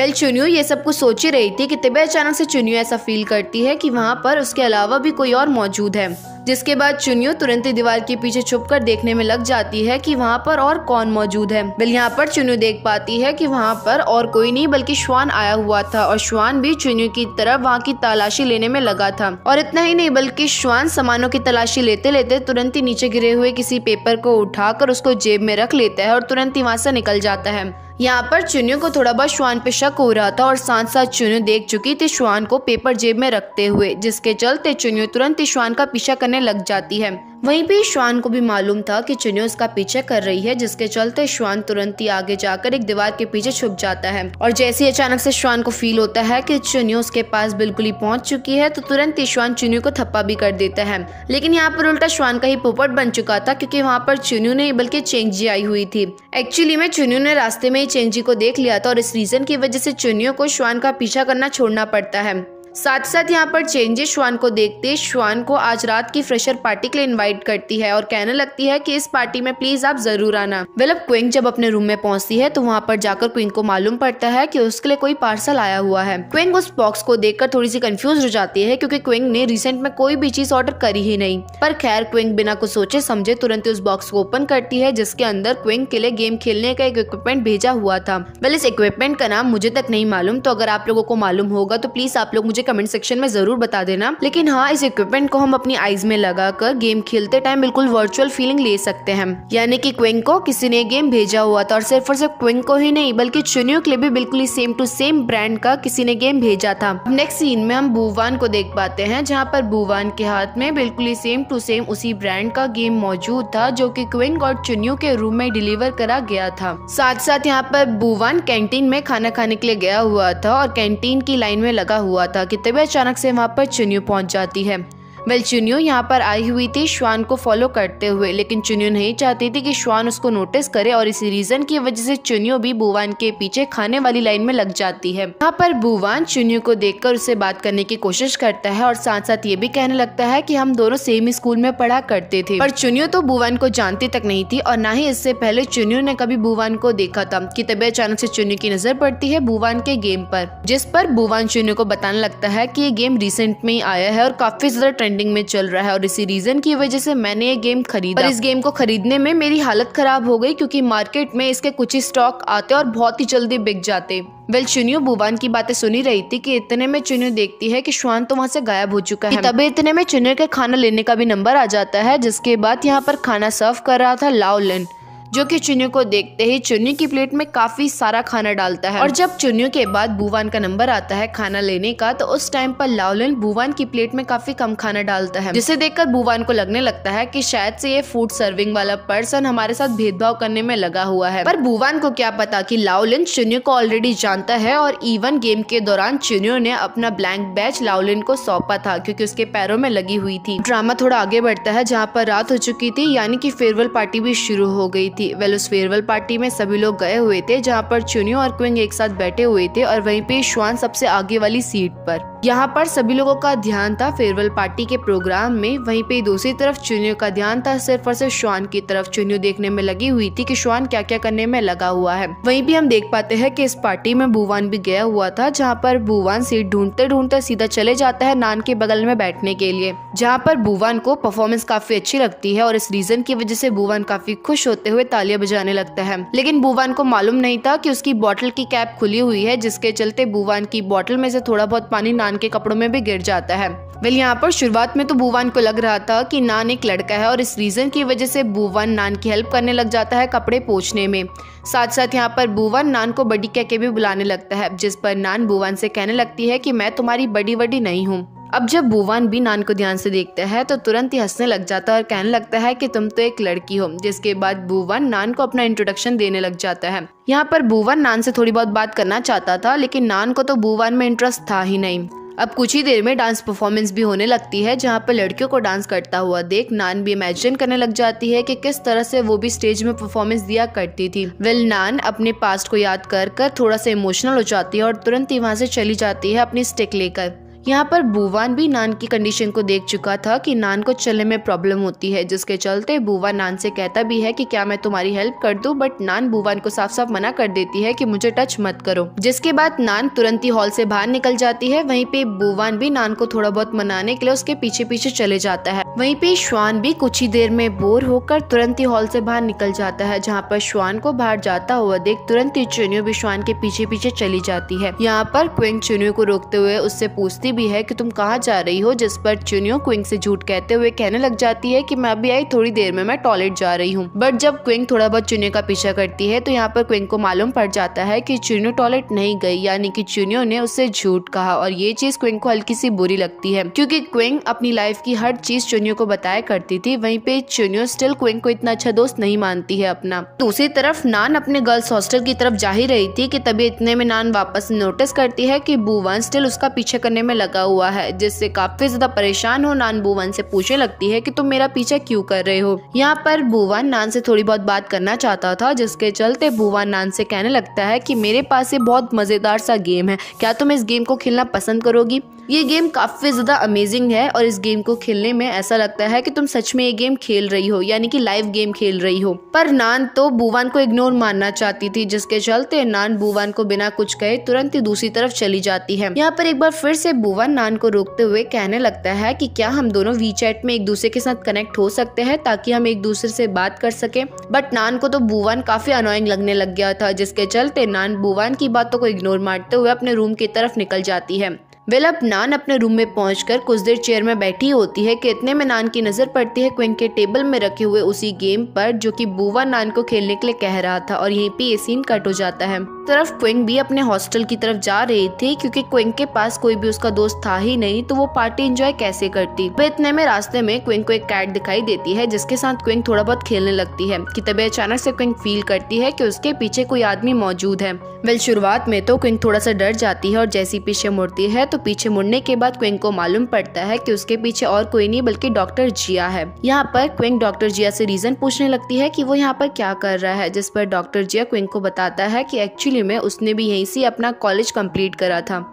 चुन्यू ये सब कुछ सोच ही रही थी कि तभी अचानक से चुन्यू ऐसा फील करती है कि वहाँ पर उसके अलावा भी कोई और मौजूद है। जिसके बाद चुन्यू तुरंत ही दीवार के पीछे छुपकर देखने में लग जाती है कि वहाँ पर और कौन मौजूद है। यहाँ पर चुन्यू देख पाती है कि वहाँ पर और कोई नहीं बल्कि श्वान आया हुआ था, और श्वान भी चुन्यू की तरफ वहाँ की तलाशी लेने में लगा था। और इतना ही नहीं बल्कि श्वान सामानों की तलाशी लेते लेते तुरंत ही नीचे गिरे हुए किसी पेपर को उठाकर उसको जेब में रख लेता है और तुरंत ही वहाँ से निकल जाता है। यहाँ पर चुन्यू को थोड़ा बहुत श्वान पे शक हो रहा था, और साथ साथ चुन्यू देख चुकी थी श्वान को पेपर जेब में रखते हुए, जिसके चलते चुन्यू तुरंत ही श्वान का पीछा करने लग जाती है। वहीं पे श्वान को भी मालूम था कि चुन्यो उसका पीछे कर रही है, जिसके चलते श्वान तुरंत ही आगे जाकर एक दीवार के पीछे छुप जाता है। और जैसे ही अचानक से श्वान को फील होता है कि चुन्यो उसके पास बिल्कुल ही पहुंच चुकी है, तो तुरंत ही श्वान चुन्यो को थप्पा भी कर देता है। लेकिन यहाँ पर उल्टा श्वान का ही पोपट बन चुका था, क्योंकि वहाँ पर चुन्यो नहीं बल्कि चेंगजी आई हुई थी। एक्चुअली में चुन्यो ने रास्ते में ही चेंगजी को देख लिया था और इस रीजन की वजह से चुन्यो को श्वान का पीछा करना छोड़ना पड़ता है। साथ साथ यहाँ पर चेंजी श्वान को देखते श्वान को आज रात की फ्रेशर पार्टी के लिए इनवाइट करती है और कहने लगती है कि इस पार्टी में प्लीज आप जरूर आना। अब क्विंग जब अपने रूम में पहुंचती है तो वहाँ पर जाकर क्विंग को मालूम पड़ता है कि उसके लिए कोई पार्सल आया हुआ है। क्विंग उस बॉक्स को देखकर थोड़ी सी कंफ्यूज हो जाती है, क्योंकि क्विंग ने रिसेंट में कोई भी चीज ऑर्डर करी ही नहीं। पर खैर क्विंग बिना कुछ सोचे समझे तुरंत उस बॉक्स को ओपन करती है, जिसके अंदर क्विंग के लिए गेम खेलने का एक इक्विपमेंट भेजा हुआ था। इस इक्विपमेंट का नाम मुझे तक नहीं मालूम, तो अगर आप लोगों को मालूम होगा तो प्लीज आप लोग मुझे कमेंट सेक्शन में जरूर बता देना। लेकिन हाँ, इस इक्विपमेंट को हम अपनी आईज में लगाकर गेम खेलते टाइम बिल्कुल वर्चुअल फीलिंग ले सकते हैं। यानी कि क्विंग को किसी ने गेम भेजा हुआ था और सिर्फ क्विंग को ही नहीं बल्कि चुन्यो के लिए भी बिल्कुल ही सेम टू सेम ब्रांड का किसी ने गेम भेजा था। नेक्स्ट सीन में हम बुवान को देख पाते हैं, जहाँ पर बुवान के हाथ में बिल्कुल ही सेम टू सेम उसी ब्रांड का गेम मौजूद था, जो कि क्विंग और चुन्यो के रूम में डिलीवर करा गया था। साथ साथ यहाँ पर बुवान कैंटीन में खाना खाने के लिए गया हुआ था और कैंटीन की लाइन में लगा हुआ था कि तभी अचानक से वहाँ पर चुन्यो पहुंच जाती है। चुन्यो यहाँ पर आई हुई थी श्वान को फॉलो करते हुए, लेकिन चुन्यो नहीं चाहती थी कि श्वान उसको नोटिस करे और इसी रीजन की वजह से चुन्यो भी बुवान के पीछे खाने वाली लाइन में लग जाती है। यहाँ पर बुवान चुन्यो को देखकर उससे बात करने की कोशिश करता है और साथ साथ ये भी कहने लगता है कि हम दोनों सेम स्कूल में पढ़ा करते थे। पर चुन्यो तो बुवान को जानती तक नहीं थी और ना ही इससे पहले चुन्यो ने कभी बुवान को देखा था कि तभी अचानक से चुन्यो की नजर पड़ती है बुवान के गेम पर, जिस पर बुवान चुन्यो को बताने लगता है कि ये गेम रिसेंट में ही आया है और काफी ज्यादा ट्रेंडिंग में चल रहा है और इसी रीजन की वजह से मैंने ये गेम खरीदा। पर इस गेम को खरीदने में मेरी हालत खराब हो गई, क्योंकि मार्केट में इसके कुछ ही स्टॉक आते और बहुत ही जल्दी बिक जाते। चुन्यो बुवान की बातें सुनी रही थी कि इतने में चुन्यो देखती है कि श्वान तो वहाँ से गायब हो चुका है। तभी इतने में चुन्यो के खाना लेने का भी नंबर आ जाता है, जिसके बाद यहाँ पर खाना सर्व कर रहा था लाओलिन, जो कि चुन्यो को देखते ही चुन्यो की प्लेट में काफी सारा खाना डालता है। और जब चुन्यो के बाद बुवान का नंबर आता है खाना लेने का, तो उस टाइम पर लाओलिन बुवान की प्लेट में काफी कम खाना डालता है, जिसे देखकर बुवान को लगने लगता है कि शायद से ये फूड सर्विंग वाला पर्सन हमारे साथ भेदभाव करने में लगा हुआ है। पर बुवान को क्या पता कि लाओलिन चुन्यो को ऑलरेडी जानता है और इवन गेम के दौरान चुन्यो ने अपना ब्लैंक बैच लाओलिन को सौंपा था, क्योंकि उसके पैरों में लगी हुई थी। ड्रामा थोड़ा आगे बढ़ता है, जहाँ पर रात हो चुकी थी, यानी कि फेयरवेल पार्टी भी शुरू हो गई थी। उस फेयरवेल पार्टी में सभी लोग गए हुए थे, जहाँ पर चुन्यो और क्विंग एक साथ बैठे हुए थे और वहीं पे श्वान सबसे आगे वाली सीट पर। यहाँ पर सभी लोगों का ध्यान था फेयरवेल पार्टी के प्रोग्राम में, वहीं पे दूसरी तरफ चुन्यो का ध्यान था सिर्फ और सिर्फ श्वान की तरफ। चुन्यो देखने में लगी हुई थी कि श्वान क्या क्या करने में लगा हुआ है। वहीं भी हम देख पाते हैं कि इस पार्टी में बुवान भी गया हुआ था, जहाँ पर बुवान सीट ढूंढते ढूंढते सीधा चले जाता है नान के बगल में बैठने के लिए, जहाँ पर बुवान को परफॉर्मेंस काफी अच्छी लगती है और इस रीजन की वजह से बुवान काफी खुश होते हुए तालियां बजाने लगता है। लेकिन बुवान को मालूम नहीं था कि उसकी बॉटल की कैप खुली हुई है, जिसके चलते बुवान की बॉटल में से थोड़ा बहुत पानी नान के कपड़ों में भी गिर जाता है। यहाँ पर शुरुआत में तो बुवान को लग रहा था कि नान एक लड़का है और इस रीजन की वजह से बुवान नान की हेल्प करने लग जाता है कपड़े पोंछने में। साथ साथ यहाँ पर बुवान नान को बड़ी कह के भी बुलाने लगता है, जिस पर नान बुवान से कहने लगती है कि मैं तुम्हारी बड़ी वडी नहीं हूँ। अब जब बुवान भी नान को ध्यान से देखता है तो तुरंत ही हंसने लग जाता है और कहने लगता है कि तुम तो एक लड़की हो, जिसके बाद बुवान नान को अपना इंट्रोडक्शन देने लग जाता है। यहाँ पर बुवान नान से थोड़ी बहुत बात करना चाहता था, लेकिन नान को तो बुवान में इंटरेस्ट था ही नहीं। अब कुछ ही देर में डांस परफॉर्मेंस भी होने लगती है, जहाँ पर लड़कियों को डांस करता हुआ देख नान भी इमेजिन करने लग जाती है कि किस तरह से वो भी स्टेज में परफॉर्मेंस दिया करती थी। नान अपने पास्ट को याद कर थोड़ा सा इमोशनल हो जाती है और तुरंत ही वहाँ से चली जाती है अपनी स्टिक लेकर। यहाँ पर बुवान भी नान की कंडीशन को देख चुका था कि नान को चलने में प्रॉब्लम होती है, जिसके चलते बुवान नान से कहता भी है कि क्या मैं तुम्हारी हेल्प कर दूं, बट नान बुवान को साफ साफ मना कर देती है कि मुझे टच मत करो। जिसके बाद नान तुरंत ही हॉल से बाहर निकल जाती है। वहीं पे बुवान भी नान को थोड़ा बहुत मनाने के लिए उसके पीछे पीछे चले जाता है। वहीं पे श्वान भी कुछ ही देर में बोर होकर तुरंत ही हॉल से बाहर निकल जाता है, जहाँ पर श्वान को बाहर जाता हुआ देख तुरंत ही चुन्यो भी श्वान के पीछे पीछे चली जाती है। यहाँ पर क्विंग चुन्यो को रोकते हुए उससे पूछती भी है कि तुम कहाँ जा रही हो, जिस पर चुनियो क्विंग से झूठ कहते हुए कहने लग जाती है कि मैं अभी आई, थोड़ी देर में मैं टॉयलेट जा रही हूँ। बट जब क्विंग थोड़ा बहुत चुनियो का पीछा करती है तो यहाँ पर क्विंग को मालूम पड़ जाता है कि चुनियो टॉयलेट नहीं गई, यानी कि चुनियो ने उससे झूठ कहा। और ये चीज क्विंग को हल्की सी बुरी लगती है, क्योंकि क्विंग अपनी लाइफ की हर चीज चुनियो को बताया करती थी, वहीं पे चुनियो स्टिल क्विंग को इतना अच्छा दोस्त नहीं मानती है अपना। दूसरी तरफ नान अपने गर्ल्स हॉस्टल की तरफ जा ही रही थी कि तभी इतने में नान वापस नोटिस करती है कि बूवन स्टिल उसका पीछे करने में लगा हुआ है, जिससे काफी ज्यादा परेशान हो नान बूवन से पूछने लगती है कि तुम मेरा पीछा क्यों कर रहे हो। यहाँ पर बूवन नान से थोड़ी बहुत बात करना चाहता था, जिसके चलते बूवन नान से कहने लगता है कि मेरे पास ये बहुत मजेदार सा गेम है, क्या तुम इस गेम को खेलना पसंद करोगी। ये गेम काफी ज्यादा अमेजिंग है और इस गेम को खेलने में ऐसा लगता है कि तुम सच में ये गेम खेल रही हो, यानी कि लाइव गेम खेल रही हो। पर नान तो बूवन को इग्नोर मारना चाहती थी, जिसके चलते नान बूवन को बिना कुछ कहे तुरंत ही दूसरी तरफ चली जाती है। यहाँ पर एक बार फिर से बूवन नान को रोकते हुए कहने लगता है कि क्या हम दोनों वीचैट में एक दूसरे के साथ कनेक्ट हो सकते हैं ताकि हम एक दूसरे से बात कर सके। बट नान को तो बूवन काफी अनोइंग लगने लग गया था, जिसके चलते नान बूवन की बातों को इग्नोर मारते हुए अपने रूम की तरफ निकल जाती है। अब नान अपने रूम में पहुंचकर कुछ देर चेयर में बैठी होती है कि इतने में नान की नजर पड़ती है क्विंग के टेबल में रखे हुए उसी गेम पर जो कि बूवन नान को खेलने के लिए कह रहा था। और यहीं पे ये सीन कट हो जाता है। तरफ क्विंग भी अपने हॉस्टल की तरफ जा रही थी, क्योंकि क्विंग के पास कोई भी उसका दोस्त था ही नहीं, तो वो पार्टी एंजॉय कैसे करती। इतने में रास्ते में क्विंग को एक कैट दिखाई देती है, जिसके साथ क्विंग थोड़ा बहुत खेलने लगती है कि तभी अचानक से क्विंग फील करती है कि उसके पीछे कोई आदमी मौजूद है। शुरुआत में तो क्विंग थोड़ा सा डर जाती है और जैसी पीछे मुड़ती है तो पीछे मुड़ने के बाद क्विंग को मालूम पड़ता है कि उसके पीछे और कोई नहीं बल्कि डॉक्टर जिया है। यहाँ पर क्विंग डॉक्टर जिया से रीजन पूछने लगती है कि वो यहाँ पर क्या कर रहा है, जिस पर डॉक्टर जिया क्विंग को बताता है कि एक्चुअली में उसने भी यहीं से अपना कॉलेज कंप्लीट करा था,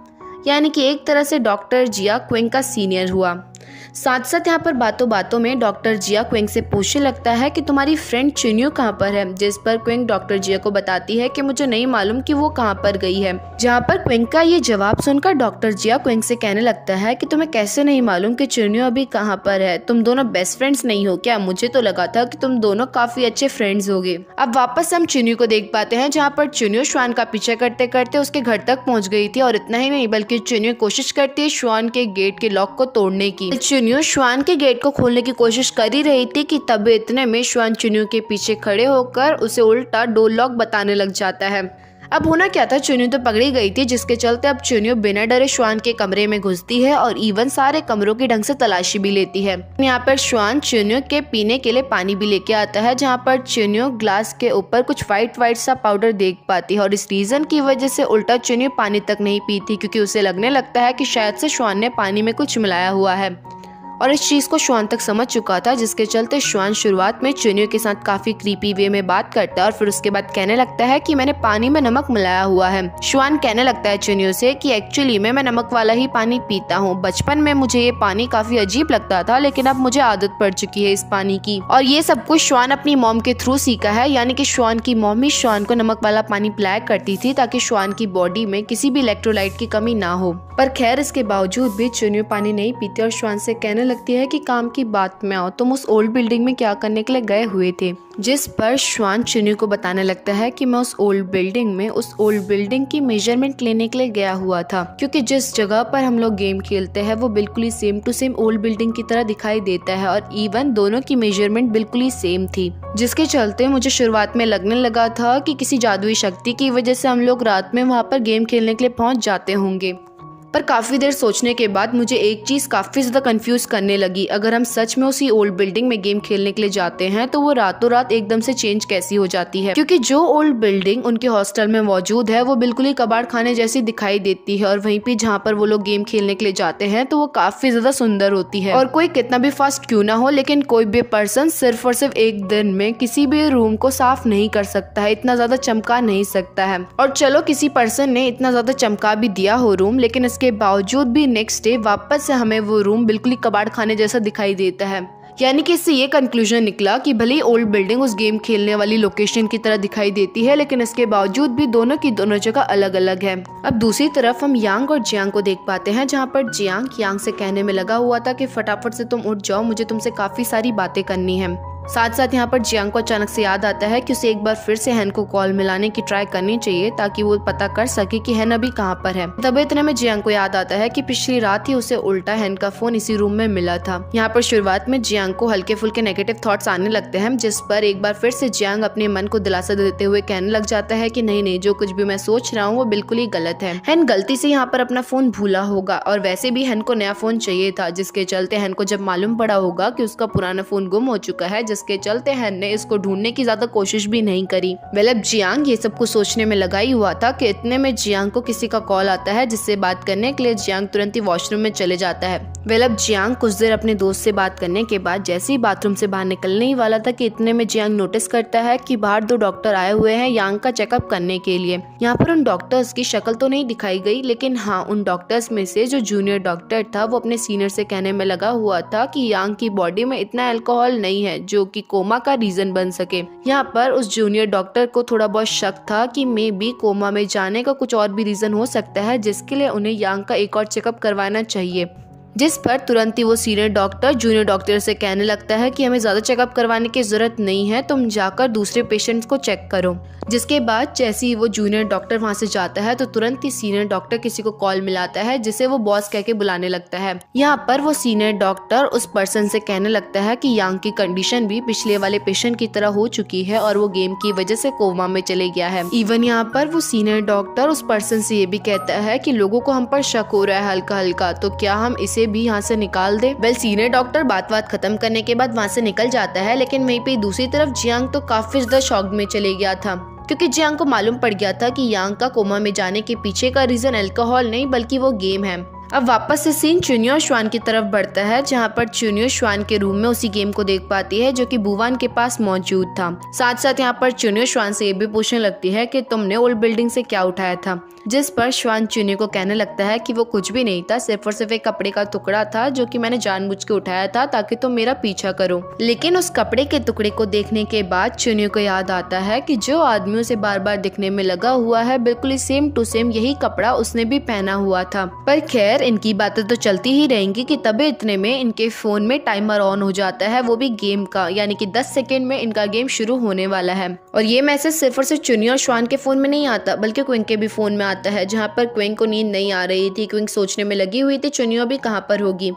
यानी कि एक तरह से डॉक्टर जिया क्विंग का सीनियर हुआ। साथ साथ यहाँ पर बातों बातों में डॉक्टर जिया क्विंग से पूछने लगता है कि तुम्हारी फ्रेंड चुनियो कहाँ पर है, जिस पर क्विंग डॉक्टर जिया को बताती है कि मुझे नहीं मालूम कि वो कहाँ पर गई है। जहाँ पर क्विंग का ये जवाब सुनकर डॉक्टर जिया क्विंग से कहने लगता है कि तुम्हें कैसे नहीं मालूम कि चुनियो अभी कहाँ पर है, तुम दोनों बेस्ट फ्रेंड्स नहीं हो क्या, मुझे तो लगा था कि तुम दोनों काफी अच्छे फ्रेंड्स होगे। अब वापस हम चुनियो को देख पाते हैं, जहाँ पर चुनियो श्वान का पीछा करते करते उसके घर तक पहुँच गई थी। और इतना ही नहीं बल्कि चुनियो कोशिश करती है श्वान के गेट के लॉक को तोड़ने की। चुनियो श्वान के गेट को खोलने की कोशिश कर ही रही थी कि तभी इतने में श्वान चुनियो के पीछे खड़े होकर उसे उल्टा डोर लॉक बताने लग जाता है। अब होना क्या था, चुनियो तो पकड़ी गई थी, जिसके चलते अब चुनियो बिना डरे श्वान के कमरे में घुसती है और इवन सारे कमरों की ढंग से तलाशी भी लेती है। यहाँ पर श्वान चुनियो के पीने के लिए पानी भी लेके आता है, जहाँ पर चुनियो ग्लास के ऊपर कुछ व्हाइट सा पाउडर देख पाती है और इस रीजन की वजह से उल्टा चुनियो पानी तक नहीं पीती, क्योंकि उसे लगने लगता है कि शायद से श्वान ने पानी में कुछ मिलाया हुआ है। और इस चीज को श्वान तक समझ चुका था, जिसके चलते श्वान शुरुआत में चुनियो के साथ काफी क्रीपी वे में बात करता है और फिर उसके बाद कहने लगता है कि मैंने पानी में नमक मिलाया हुआ है। श्वान कहने लगता है चुनियो से कि एक्चुअली मैं नमक वाला ही पानी पीता हूँ, बचपन में मुझे ये पानी काफी अजीब लगता था, लेकिन अब मुझे आदत पड़ चुकी है इस पानी की। और ये सब कुछ श्वान अपनी मॉम के थ्रू सीखा है, यानी कि श्वान की मॉम ही श्वान को नमक वाला पानी पिलाया करती थी ताकि श्वान की बॉडी में किसी भी इलेक्ट्रोलाइट की कमी ना हो। पर खैर इसके बावजूद भी चुनियो पानी नहीं पीती और श्वान से कहने लगती है कि काम की बात में आओ, तुम उस ओल्ड बिल्डिंग में क्या करने के लिए गए हुए थे। जिस पर श्वान चुनियो को बताने लगता है कि मैं उस ओल्ड बिल्डिंग की मेजरमेंट लेने के लिए गया हुआ था, क्योंकि जिस जगह पर हम लोग गेम खेलते हैं वो बिल्कुल ही same to same old building की तरह दिखाई देता है और इवन दोनों की मेजरमेंट बिल्कुल ही सेम थी, जिसके चलते मुझे शुरुआत में लगने लगा था कि किसी जादुई शक्ति की वजह से हम लोग रात में वहाँ पर गेम खेलने के लिए पहुँच जाते होंगे। पर काफ़ी देर सोचने के बाद मुझे एक चीज़ काफ़ी ज़्यादा कंफ्यूज करने लगी, अगर हम सच में उसी ओल्ड बिल्डिंग में गेम खेलने के लिए जाते हैं तो वो रातों रात एकदम से चेंज कैसी हो जाती है, क्योंकि जो ओल्ड बिल्डिंग उनके हॉस्टल में मौजूद है वो बिल्कुल ही कबाड़ खाने जैसी दिखाई देती है और वहीं पे जहाँ पर वो लोग गेम खेलने के लिए जाते हैं तो वो काफ़ी ज़्यादा सुंदर होती है। और कोई कितना भी फास्ट क्यों ना हो, लेकिन कोई भी पर्सन सिर्फ और सिर्फ एक दिन में किसी भी रूम को साफ नहीं कर सकता है, इतना ज़्यादा चमका नहीं सकता है। और चलो किसी पर्सन ने इतना ज़्यादा चमका भी दिया हो रूम, लेकिन इसके बावजूद भी नेक्स्ट डे वापस से हमें वो रूम बिल्कुल ही कबाड़ खाने जैसा दिखाई देता है। यानी कि इससे ये कंक्लूजन निकला कि भले ही ओल्ड बिल्डिंग उस गेम खेलने वाली लोकेशन की तरह दिखाई देती है, लेकिन इसके बावजूद भी दोनों की दोनों जगह अलग अलग है। अब दूसरी तरफ हम यांग और जियांग को देख पाते हैं, जहाँ पर जियांग यांग से कहने में लगा हुआ था कि फटाफट से तुम उठ जाओ, मुझे तुमसे काफी सारी बातें करनी है। साथ साथ यहाँ पर जियांग को अचानक से याद आता है कि उसे एक बार फिर से हैन को कॉल मिलाने की ट्राई करनी चाहिए ताकि वो पता कर सके कि हैन अभी कहाँ पर है। तब इतने में जियांग को याद आता है कि पिछली रात ही उसे उल्टा हैन का फोन इसी रूम में मिला था। यहाँ पर शुरुआत में जियांग को हल्के फुल्के नेगेटिव थॉट्स आने लगते हैं, जिस पर एक बार फिर से जियांग अपने मन को दिलासा देते हुए कहने लग जाता है कि नहीं, जो कुछ भी मैं सोच रहा हूँ वो बिल्कुल ही गलत है। हैन गलती से यहाँ पर अपना फोन भूला होगा और वैसे भी हैन को नया फोन चाहिए था, जिसके चलते हैन को जब मालूम पड़ा होगा कि उसका पुराना फोन गुम हो चुका है, जिसके चलते हैन ने इसको ढूंढने की ज्यादा कोशिश भी नहीं करी। अब जियांग ये सब कुछ सोचने में लगा ही हुआ था कि इतने में जियांग को किसी का कॉल आता है, जिससे बात करने के लिए जियांग तुरंत ही वॉशरूम में चले जाता है। अब जियांग कुछ देर अपने दोस्त से बात करने के बाद जैसे ही बाथरूम से बाहर निकलने ही वाला था कि इतने में जियांग नोटिस करता है कि बाहर 2 डॉक्टर आए हुए हैं यांग का चेकअप करने के लिए। यहाँ पर उन डॉक्टर्स की शक्ल तो नहीं दिखाई गई, लेकिन हाँ, उन डॉक्टर्स में से जो जूनियर डॉक्टर था वो अपने सीनियर से कहने में लगा हुआ था कि यांग की बॉडी में इतना अल्कोहल नहीं है जो कि कोमा का रीजन बन सके। यहाँ पर उस जूनियर डॉक्टर को थोड़ा बहुत शक था कि मे बी कोमा में जाने का कुछ और भी रीजन हो सकता है, जिसके लिए उन्हें यांग का एक और चेकअप करवाना चाहिए। जिस पर तुरंत ही वो सीनियर डॉक्टर जूनियर डॉक्टर से कहने लगता है कि हमें ज्यादा चेकअप करवाने की जरूरत नहीं है, तुम जाकर दूसरे पेशेंट्स को चेक करो। जिसके बाद जैसे ही वो जूनियर डॉक्टर वहां से जाता है तो तुरंत ही सीनियर डॉक्टर किसी को कॉल मिलाता है, जिसे वो बॉस कह के बुलाने लगता है। यहाँ पर वो सीनियर डॉक्टर उस पर्सन से कहने लगता है कि यांग की कंडीशन भी पिछले वाले पेशेंट की तरह हो चुकी है और वो गेम की वजह से कोमा में चले गया है। इवन यहाँ पर वो सीनियर डॉक्टर उस पर्सन से ये भी कहता है कि लोगों को हम पर शक हो रहा है हल्का हल्का, तो क्या हम इसे भी यहाँ से निकाल दे। सीनियर डॉक्टर बात खत्म करने के बाद वहाँ से निकल जाता है, लेकिन वहीं पे दूसरी तरफ जियांग तो काफी ज्यादा शॉक में चले गया था, क्योंकि जियांग को मालूम पड़ गया था कि यांग का कोमा में जाने के पीछे का रीजन अल्कोहल नहीं बल्कि वो गेम है। अब वापस से सीन चुनियो श्वान की तरफ बढ़ता है, जहाँ पर चुनियो श्वान के रूम में उसी गेम को देख पाती है जो कि बुवान के पास मौजूद था। साथ साथ यहाँ पर चुनियो श्वान से ये भी पूछने लगती है कि तुमने ओल्ड बिल्डिंग से क्या उठाया था, जिस पर श्वान चुनियो को कहने लगता है कि वो कुछ भी नहीं था, सिर्फ और सिर्फ एक कपड़े का टुकड़ा था जो कि मैंने जानबूझ के उठाया था ताकि तुम मेरा पीछा करो। लेकिन उस कपड़े के टुकड़े को देखने के बाद चुनियो को याद आता है कि जो आदमी उसे बार बार दिखने में लगा हुआ है बिल्कुल सेम टू सेम यही कपड़ा उसने भी पहना हुआ था। पर खैर इनकी बातें तो चलती ही रहेंगी कि तभी इतने में इनके फोन में टाइमर ऑन हो जाता है, वो भी गेम का, यानी कि 10 सेकेंड में इनका गेम शुरू होने वाला है। और ये मैसेज सिर्फ और सिर्फ चुनियो और श्वान के फोन में नहीं आता बल्कि क्विंग के भी फोन में आता है, जहाँ पर क्विंग को नींद नहीं आ रही थी। क्विंग सोचने में लगी हुई थी चुनियो भी कहाँ पर होगी,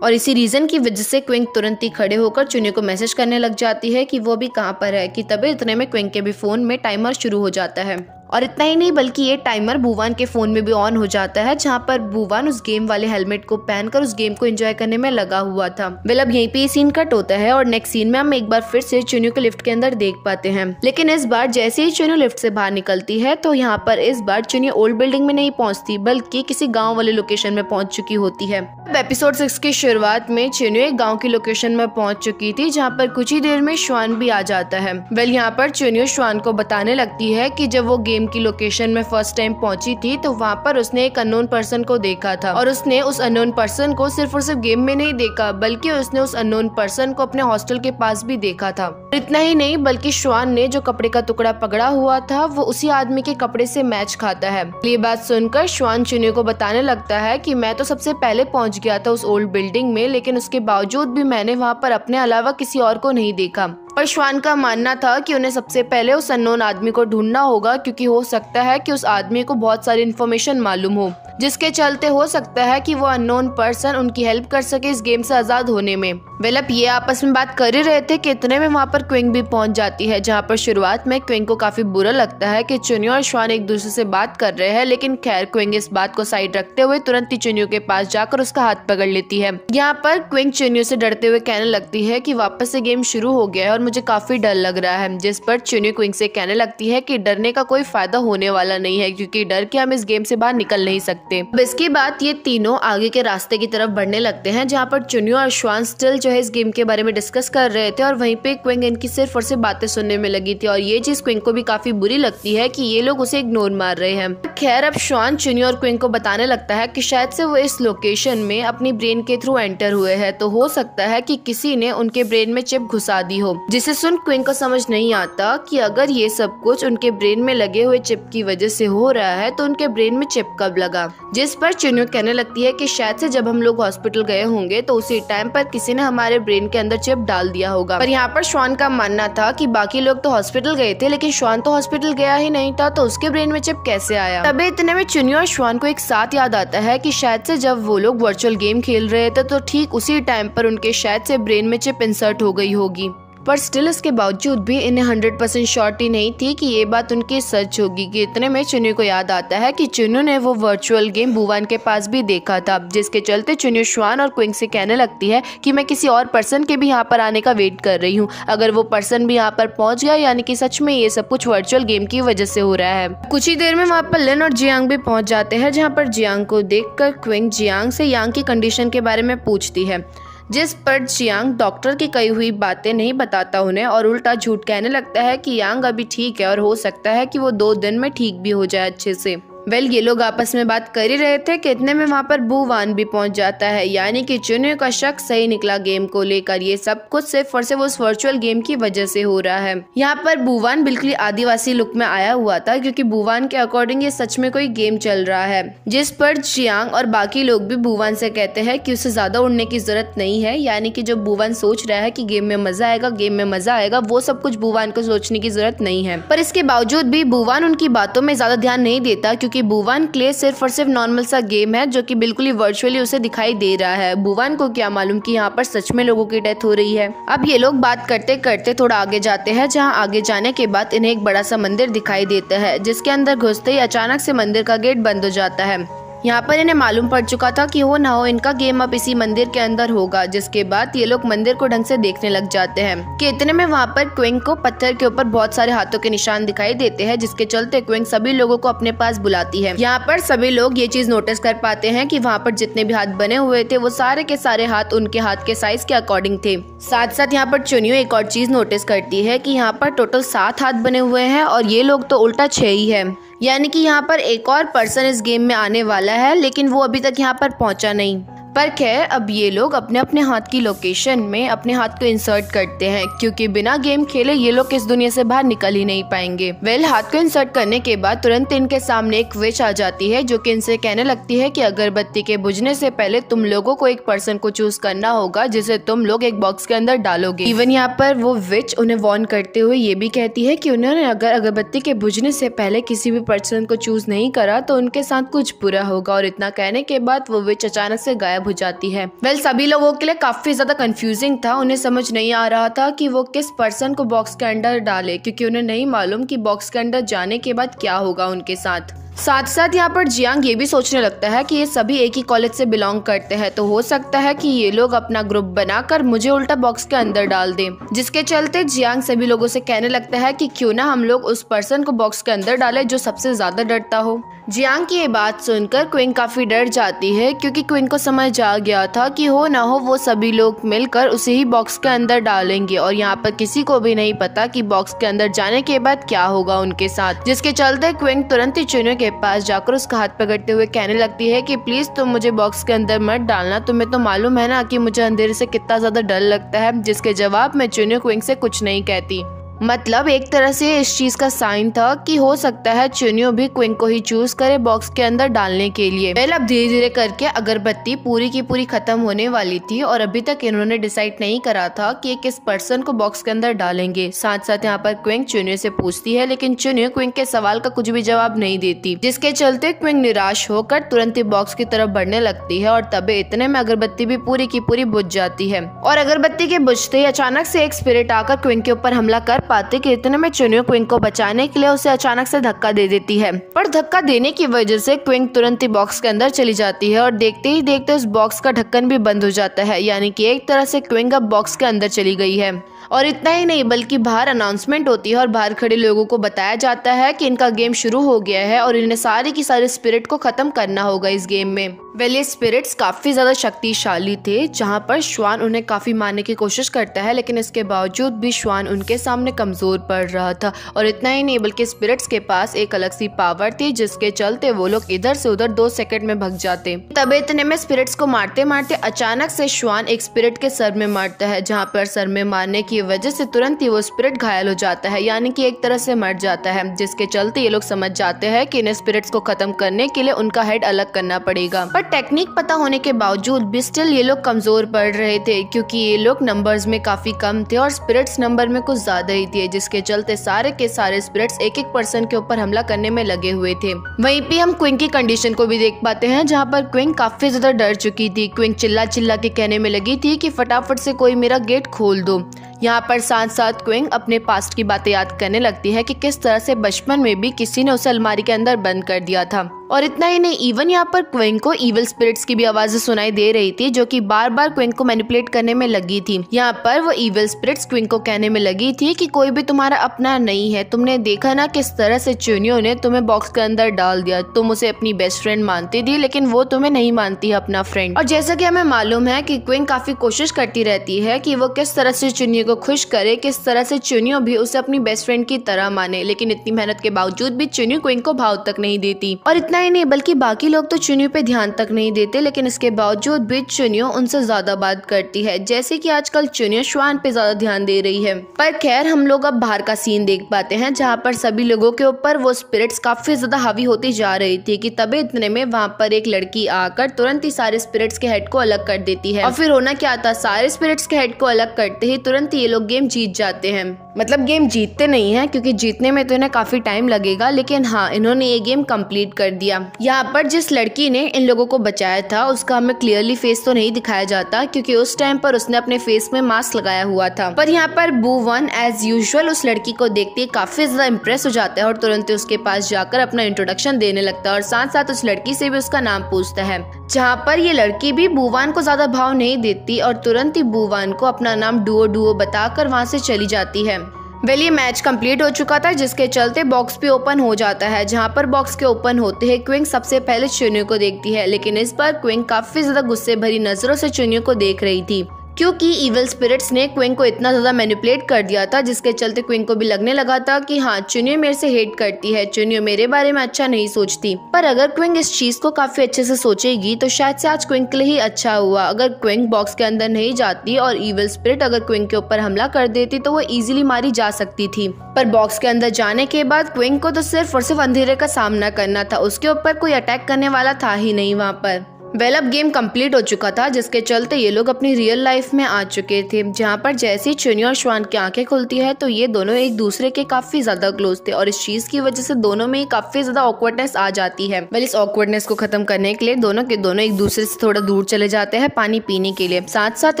और इसी रीजन की वजह से क्विंग तुरंत ही खड़े होकर चुनियो को मैसेज करने लग जाती है कि वो भी कहाँ पर है। कि तभी इतने में क्विंग के भी फोन में टाइमर शुरू हो जाता है। और इतना ही नहीं बल्कि ये टाइमर बुवान के फोन में भी ऑन हो जाता है, जहाँ पर बुवान उस गेम वाले हेलमेट को पहनकर उस गेम को एंजॉय करने में लगा हुआ था। अब यहीं पे ये सीन कट होता है और नेक्स्ट सीन में हम एक बार फिर से चुनियो को लिफ्ट के अंदर देख पाते हैं। लेकिन इस बार जैसे ही चुनियो लिफ्ट से बाहर निकलती है तो यहाँ पर इस बार चुनियो ओल्ड बिल्डिंग में नहीं पहुंचती बल्कि किसी गाँव वाले लोकेशन में पहुंच चुकी होती है। एपिसोड 6 की शुरुआत में चुनियो एक गाँव की लोकेशन में पहुंच चुकी थी, जहाँ पर कुछ ही देर में श्वान भी आ जाता है। यहाँ पर चुनियो श्वान को बताने लगती है कि जब वो गेम की लोकेशन में फर्स्ट टाइम पहुंची थी तो वहाँ पर उसने एक अननोन पर्सन को देखा था, और उसने उस अननोन पर्सन को सिर्फ और सिर्फ गेम में नहीं देखा बल्कि उसने उस अननोन पर्सन को अपने हॉस्टल के पास भी देखा था। इतना ही नहीं बल्कि श्वान ने जो कपड़े का टुकड़ा पकड़ा हुआ था वो उसी आदमी के कपड़े से मैच खाता है। ये बात सुनकर श्वान चुनियो को बताने लगता है कि मैं तो सबसे पहले पहुंच गया था उस ओल्ड बिल्डिंग में, लेकिन उसके बावजूद भी मैंने वहाँ पर अपने अलावा किसी और को नहीं देखा। पर श्वान का मानना था कि उन्हें सबसे पहले उस अननोन आदमी को ढूंढना होगा, क्योंकि हो सकता है कि उस आदमी को बहुत सारी इन्फॉर्मेशन मालूम हो, जिसके चलते हो सकता है कि वो अननोन पर्सन उनकी हेल्प कर सके इस गेम से आजाद होने में। अब ये आपस में बात कर ही रहे थे कि इतने में वहाँ पर क्विंग भी पहुंच जाती है, जहाँ पर शुरुआत में क्विंग को काफी बुरा लगता है कि चुनियो और श्वान एक दूसरे से बात कर रहे हैं, लेकिन खैर क्विंग इस बात को साइड रखते हुए तुरंत ही चुनियो के पास जाकर उसका हाथ पकड़ लेती है। यहाँ पर क्विंग चुनियो से डरते हुए कहने लगती है कि वापस से गेम शुरू हो गया है और मुझे काफी डर लग रहा है, जिस पर चुनियो क्विंग से कहने लगती है कि डरने का कोई फायदा होने वाला नहीं है, क्योंकि डर के हम इस गेम से बाहर निकल नहीं सकते। इसके बाद ये तीनों आगे के रास्ते की तरफ बढ़ने लगते हैं, जहाँ पर चुनियो और श्वान स्टिल जो है इस गेम के बारे में डिस्कस कर रहे थे, और वहीं पे क्विंग इनकी सिर्फ और सिर्फ बातें सुनने में लगी थी, और ये चीज क्विंग को भी काफी बुरी लगती है कि ये लोग उसे इग्नोर मार रहे हैं। खैर अब श्वान चुनियो और क्विंग को बताने लगता है कि शायद से वो इस लोकेशन में अपनी ब्रेन के थ्रू एंटर हुए हैं, तो हो सकता है कि किसी ने उनके ब्रेन में चिप घुसा दी हो, जिसे सुन क्विंग को समझ नहीं आता कि अगर ये सब कुछ उनके ब्रेन में लगे हुए चिप की वजह से हो रहा है तो उनके ब्रेन में चिप कब लगा। जिस पर चुन्यो कहने लगती है कि शायद से जब हम लोग हॉस्पिटल गए होंगे तो उसी टाइम पर किसी ने हमारे ब्रेन के अंदर चिप डाल दिया होगा। पर यहाँ पर श्वान का मानना था कि बाकी लोग तो हॉस्पिटल गए थे लेकिन श्वान तो हॉस्पिटल गया ही नहीं था, तो उसके ब्रेन में चिप कैसे आया। तभी इतने में चुन्यो और श्वान को एक साथ याद आता है कि शायद से जब वो लोग वर्चुअल गेम खेल रहे थे तो ठीक उसी टाइम पर उनके शायद से ब्रेन में चिप इंसर्ट हो गई होगी। पर स्टिल इसके बावजूद भी इन्हें 100% श्योरिटी नहीं थी कि ये बात उनकी सच होगी कि इतने में चुन्यो को याद आता है कि चुन्यो ने वो वर्चुअल गेम बुवान के पास भी देखा था, जिसके चलते चुन्यो श्वान और क्विंग से कहने लगती है कि मैं किसी और पर्सन के भी यहाँ पर आने का वेट कर रही हूँ। अगर वो पर्सन भी यहाँ पर पहुँच गया यानी कि सच में ये सब कुछ वर्चुअल गेम की वजह से हो रहा है। कुछ ही देर में वहाँ पर लिन और जियांग भी पहुँच जाते हैं, जहाँ पर जियांग को देखकर क्विंग जियांग से यांग की कंडीशन के बारे में पूछती है, जिस पर जियांग डॉक्टर की कही हुई बातें नहीं बताता उन्हें और उल्टा झूठ कहने लगता है कि यांग अभी ठीक है और हो सकता है कि वो 2 दिन में ठीक भी हो जाए अच्छे से। ये लोग आपस में बात कर ही रहे थे कि इतने में वहाँ पर बुवान भी पहुँच जाता है, यानी कि चुन्यो का शक सही निकला गेम को लेकर। ये सब कुछ सिर्फ और सिर्फ उस वर्चुअल गेम की वजह से हो रहा है। यहाँ पर बुवान बिल्कुल आदिवासी लुक में आया हुआ था क्योंकि बुवान के अकॉर्डिंग ये सच में कोई गेम चल रहा है, जिस पर जियांग और बाकी लोग भी बुवान से कहते हैं कि उसे ज्यादा उड़ने की जरूरत नहीं है, यानी कि जो बुवान सोच रहा है कि गेम में मजा आएगा वो सब कुछ बुवान को सोचने की जरूरत नहीं है। पर इसके बावजूद भी बुवान उनकी बातों में ज्यादा ध्यान नहीं देता क्योंकि बुवान के लिए सिर्फ और सिर्फ नॉर्मल सा गेम है जो कि बिल्कुल ही वर्चुअली उसे दिखाई दे रहा है। बुवान को क्या मालूम कि यहाँ पर सच में लोगों की डेथ हो रही है। अब ये लोग बात करते करते थोड़ा आगे जाते हैं, जहाँ आगे जाने के बाद इन्हें एक बड़ा सा मंदिर दिखाई देता है, जिसके अंदर घुसते ही अचानक से मंदिर का गेट बंद हो जाता है। यहाँ पर इन्हें मालूम पड़ चुका था कि हो ना हो इनका गेम अब इसी मंदिर के अंदर होगा, जिसके बाद ये लोग मंदिर को ढंग से देखने लग जाते हैं कि इतने में वहाँ पर क्विंग को पत्थर के ऊपर बहुत सारे हाथों के निशान दिखाई देते हैं, जिसके चलते क्विंग सभी लोगों को अपने पास बुलाती है। यहाँ पर सभी लोग ये चीज नोटिस कर पाते हैं कि वहाँ पर जितने भी हाथ बने हुए थे वो सारे के सारे हाथ उनके हाथ के साइज के अकॉर्डिंग थे। साथ साथ यहाँ पर चुन्यो एक और चीज नोटिस करती है कि यहाँ पर टोटल 7 हाथ बने हुए हैं और ये लोग तो उल्टा 6 ही है, यानी कि यहाँ पर एक और पर्सन इस गेम में आने वाला है लेकिन वो अभी तक यहाँ पर पहुंचा नहीं। पर खैर अब ये लोग अपने अपने हाथ की लोकेशन में अपने हाथ को इंसर्ट करते हैं क्योंकि बिना गेम खेले ये लोग इस दुनिया से बाहर निकल ही नहीं पाएंगे। हाथ को इंसर्ट करने के बाद तुरंत इनके सामने एक विच आ जाती है जो कि इनसे कहने लगती है कि अगरबत्ती के बुझने से पहले तुम लोगों को एक पर्सन को चूज करना होगा जिसे तुम लोग एक बॉक्स के अंदर डालोगे। इवन यहाँ पर वो विच उन्हें वार्न करते हुए ये भी कहती है कि उन्होंने अगर अगरबत्ती के बुझने से पहले किसी भी पर्सन को चूज नहीं करा तो उनके साथ कुछ बुरा होगा। और इतना कहने के बाद वो विच अचानक से गायब हो जाती है। सभी लोगों के लिए काफी ज्यादा कंफ्यूजिंग था, उन्हें समझ नहीं आ रहा था कि वो किस पर्सन को बॉक्स के अंदर डाले क्योंकि उन्हें नहीं मालूम कि बॉक्स के अंदर जाने के बाद क्या होगा उनके साथ। साथ साथ यहाँ पर जियांग ये भी सोचने लगता है कि ये सभी एक ही कॉलेज से बिलोंग करते हैं, तो हो सकता है कि ये लोग अपना ग्रुप बनाकर मुझे उल्टा बॉक्स के अंदर डाल दें, जिसके चलते जियांग सभी लोगों से कहने लगता है कि क्यों ना हम लोग उस पर्सन को बॉक्स के अंदर डाले जो सबसे ज्यादा डरता हो। जियांग की ये बात सुनकर क्विंग काफी डर जाती है क्योंकि क्विंग को समझ आ गया था कि हो ना हो वो सभी लोग मिलकर उसे ही बॉक्स के अंदर डालेंगे और यहाँ पर किसी को भी नहीं पता कि बॉक्स के अंदर जाने के बाद क्या होगा उनके साथ। जिसके चलते क्विंग तुरंत ही चुन्यो के पास जाकर उसका हाथ पकड़ते हुए कहने लगती है कि प्लीज तुम मुझे बॉक्स के अंदर मत डालना, तुम्हें तो मालूम है ना कि मुझे अंधेरे से कितना ज्यादा डर लगता है। जिसके जवाब में चुन्यो क्विंग से कुछ नहीं कहती। मतलब एक तरह से इस चीज का साइन था कि हो सकता है चुन्यो भी क्विंग को ही चूज करे बॉक्स के अंदर डालने के लिए। अब धीरे धीरे करके अगरबत्ती पूरी की पूरी खत्म होने वाली थी और अभी तक इन्होंने डिसाइड नहीं करा था कि किस पर्सन को बॉक्स के अंदर डालेंगे। साथ साथ यहाँ पर क्विंग चुन्यो से पूछती है लेकिन चुन्यो क्विंग के सवाल का कुछ भी जवाब नहीं देती, जिसके चलते क्विंग निराश होकर तुरंत ही बॉक्स की तरफ बढ़ने लगती है और तभी इतने में अगरबत्ती भी पूरी की पूरी बुझ जाती है। और अगरबत्ती के बुझते ही अचानक से एक स्पिरिट आकर क्विंग के ऊपर हमला कर पाते कि इतने में चुन्यो क्विंग को बचाने के लिए उसे अचानक से धक्का दे देती है। पर धक्का देने की वजह से क्विंग तुरंत ही बॉक्स के अंदर चली जाती है और देखते ही देखते उस बॉक्स का ढक्कन भी बंद हो जाता है, यानी कि एक तरह से क्विंग अब बॉक्स के अंदर चली गई है। और इतना ही नहीं बल्कि बाहर अनाउंसमेंट होती है और बाहर खड़े लोगों को बताया जाता है कि इनका गेम शुरू हो गया है और इन्हें सारी की सारी स्पिरिट को खत्म करना होगा इस गेम में। ये स्पिरिट्स काफी ज्यादा शक्तिशाली थे, जहां पर श्वान उन्हें काफी मारने की कोशिश करता है लेकिन इसके बावजूद भी श्वान उनके सामने कमजोर पड़ रहा था। और इतना ही नहीं बल्कि स्पिरिट्स के पास एक अलग सी पावर थी जिसके चलते वो लोग इधर से उधर 2 सेकंड में भग जाते। तब इतने में स्पिरिट्स को मारते मारते अचानक से श्वान एक स्पिरिट के सर में मारता है, जहाँ पर सर में मारने की की वजह से तुरंत ही वो स्पिरिट घायल हो जाता है, यानी कि एक तरह से मर जाता है, जिसके चलते ये लोग समझ जाते हैं कि इन स्पिरिट्स को खत्म करने के लिए उनका हेड अलग करना पड़ेगा। पर टेक्निक पता होने के बावजूद भी स्टिल ये लोग कमजोर पड़ रहे थे, क्योंकि ये लोग नंबर्स में काफी कम थे और स्पिरिट्स नंबर में कुछ ज्यादा ही थे, जिसके चलते सारे के सारे स्पिरिट्स एक एक पर्सन के ऊपर हमला करने में लगे हुए थे। वहीं पे हम क्विंग की कंडीशन को भी देख पाते हैं, जहाँ पर क्विंग काफी ज्यादा डर चुकी थी। क्विंग चिल्ला चिल्ला के कहने में लगी थी कि फटाफट से कोई मेरा गेट खोल दो। यहाँ पर साथ साथ क्विंग अपने पास्ट की बातें याद करने लगती है कि किस तरह से बचपन में भी किसी ने उसे अलमारी के अंदर बंद कर दिया था। और इतना ही नहीं, इवन यहाँ पर क्विंग को इविल स्पिरिट्स की भी आवाजें सुनाई दे रही थी, जो कि बार बार क्विंग को मैनिपुलेट करने में लगी थी। यहाँ पर वो इविल स्पिरिट्स क्विंग को कहने में लगी थी कि कोई भी तुम्हारा अपना नहीं है। तुमने देखा ना किस तरह से चुनियों ने तुम्हें बॉक्स के अंदर डाल दिया। तुम उसे अपनी बेस्ट फ्रेंड मानती थी, लेकिन वो तुम्हें नहीं मानती है अपना फ्रेंड। और जैसा कि हमें मालूम है कि क्विंग काफी कोशिश करती रहती है कि वो किस तरह से चुनियों को खुश करे, किस तरह से चुनियों भी उसे अपनी बेस्ट फ्रेंड की तरह माने, लेकिन इतनी मेहनत के बावजूद भी चुनियों क्विंग को भाव तक नहीं देती। और इतना ही नहीं, बल्कि बाकी लोग तो चुनियों पे ध्यान तक नहीं देते, लेकिन इसके बावजूद भी चुनियों उनसे ज्यादा बात करती है, जैसे कि आजकल चुनियों श्वान पे ज्यादा ध्यान दे रही है। पर खैर, हम लोग अब बाहर का सीन देख पाते हैं, जहाँ पर सभी लोगों के ऊपर वो स्पिरिट्स काफी ज्यादा हावी होती जा रही थी कि तभी इतने में वहाँ पर एक लड़की आकर तुरंत ही सारे स्पिरिट्स के हेड को अलग कर देती है। और फिर होना क्या था, सारे स्पिरिट्स के हेड को अलग करते ही तुरंत ये लोग गेम जीत जाते हैं। मतलब गेम जीतते नहीं है, क्योंकि जीतने में तो इन्हें काफी टाइम लगेगा, लेकिन हाँ, इन्होंने ये गेम कंप्लीट कर दिया। यहाँ पर जिस लड़की ने इन लोगों को बचाया था उसका हमें क्लियरली फेस तो नहीं दिखाया जाता, क्योंकि उस टाइम पर उसने अपने फेस में मास्क लगाया हुआ था। पर यहाँ पर बू1 एज यूजुअल उस लड़की को देखते ही काफी ज्यादा इम्प्रेस हो जाता है और तुरंत उसके पास जाकर अपना इंट्रोडक्शन देने लगता है और साथ साथ उस लड़की से भी उसका नाम पूछता है। जहाँ पर ये लड़की भी बू1 को ज्यादा भाव नहीं देती और तुरंत ही बू1 को अपना नाम डुओ डुओ बताकर वहाँ से चली जाती है। वेल, ये मैच कंप्लीट हो चुका था, जिसके चलते बॉक्स भी ओपन हो जाता है। जहां पर बॉक्स के ओपन होते हैं क्विंग सबसे पहले चुनियों को देखती है, लेकिन इस बार क्विंग काफी ज्यादा गुस्से भरी नजरों से चुनियों को देख रही थी, क्योंकि इविल स्पिरिट्स ने क्विंग को इतना ज्यादा मैनिपुलेट कर दिया था, जिसके चलते क्विंग को भी लगने लगा था कि हाँ, चुनियो मेरे से हेट करती है, चुनियो मेरे बारे में अच्छा नहीं सोचती। पर अगर क्विंग इस चीज को काफी अच्छे से सोचेगी तो शायद से आज क्विंग के लिए ही अच्छा हुआ। अगर क्विंग बॉक्स के अंदर नहीं जाती और इविल स्पिरिट अगर क्विंग के ऊपर हमला कर देती तो वो इजीली मारी जा सकती थी। पर बॉक्स के अंदर जाने के बाद क्विंग को तो सिर्फ और सिर्फ अंधेरे का सामना करना था, उसके ऊपर कोई अटैक करने वाला था ही नहीं वहाँ पर। वेल, अब गेम कंप्लीट हो चुका था, जिसके चलते ये लोग अपनी रियल लाइफ में आ चुके थे, जहाँ पर जैसे ही चुनी और श्वान की आंखें खुलती है तो ये दोनों एक दूसरे के काफी ज्यादा क्लोज थे और इस चीज की वजह से दोनों में काफी ज्यादा ऑकवर्डनेस आ जाती है। वेल, इस ऑकवर्डनेस को खत्म करने के लिए दोनों के दोनों एक दूसरे से थोड़ा दूर चले जाते हैं पानी पीने के लिए। साथ साथ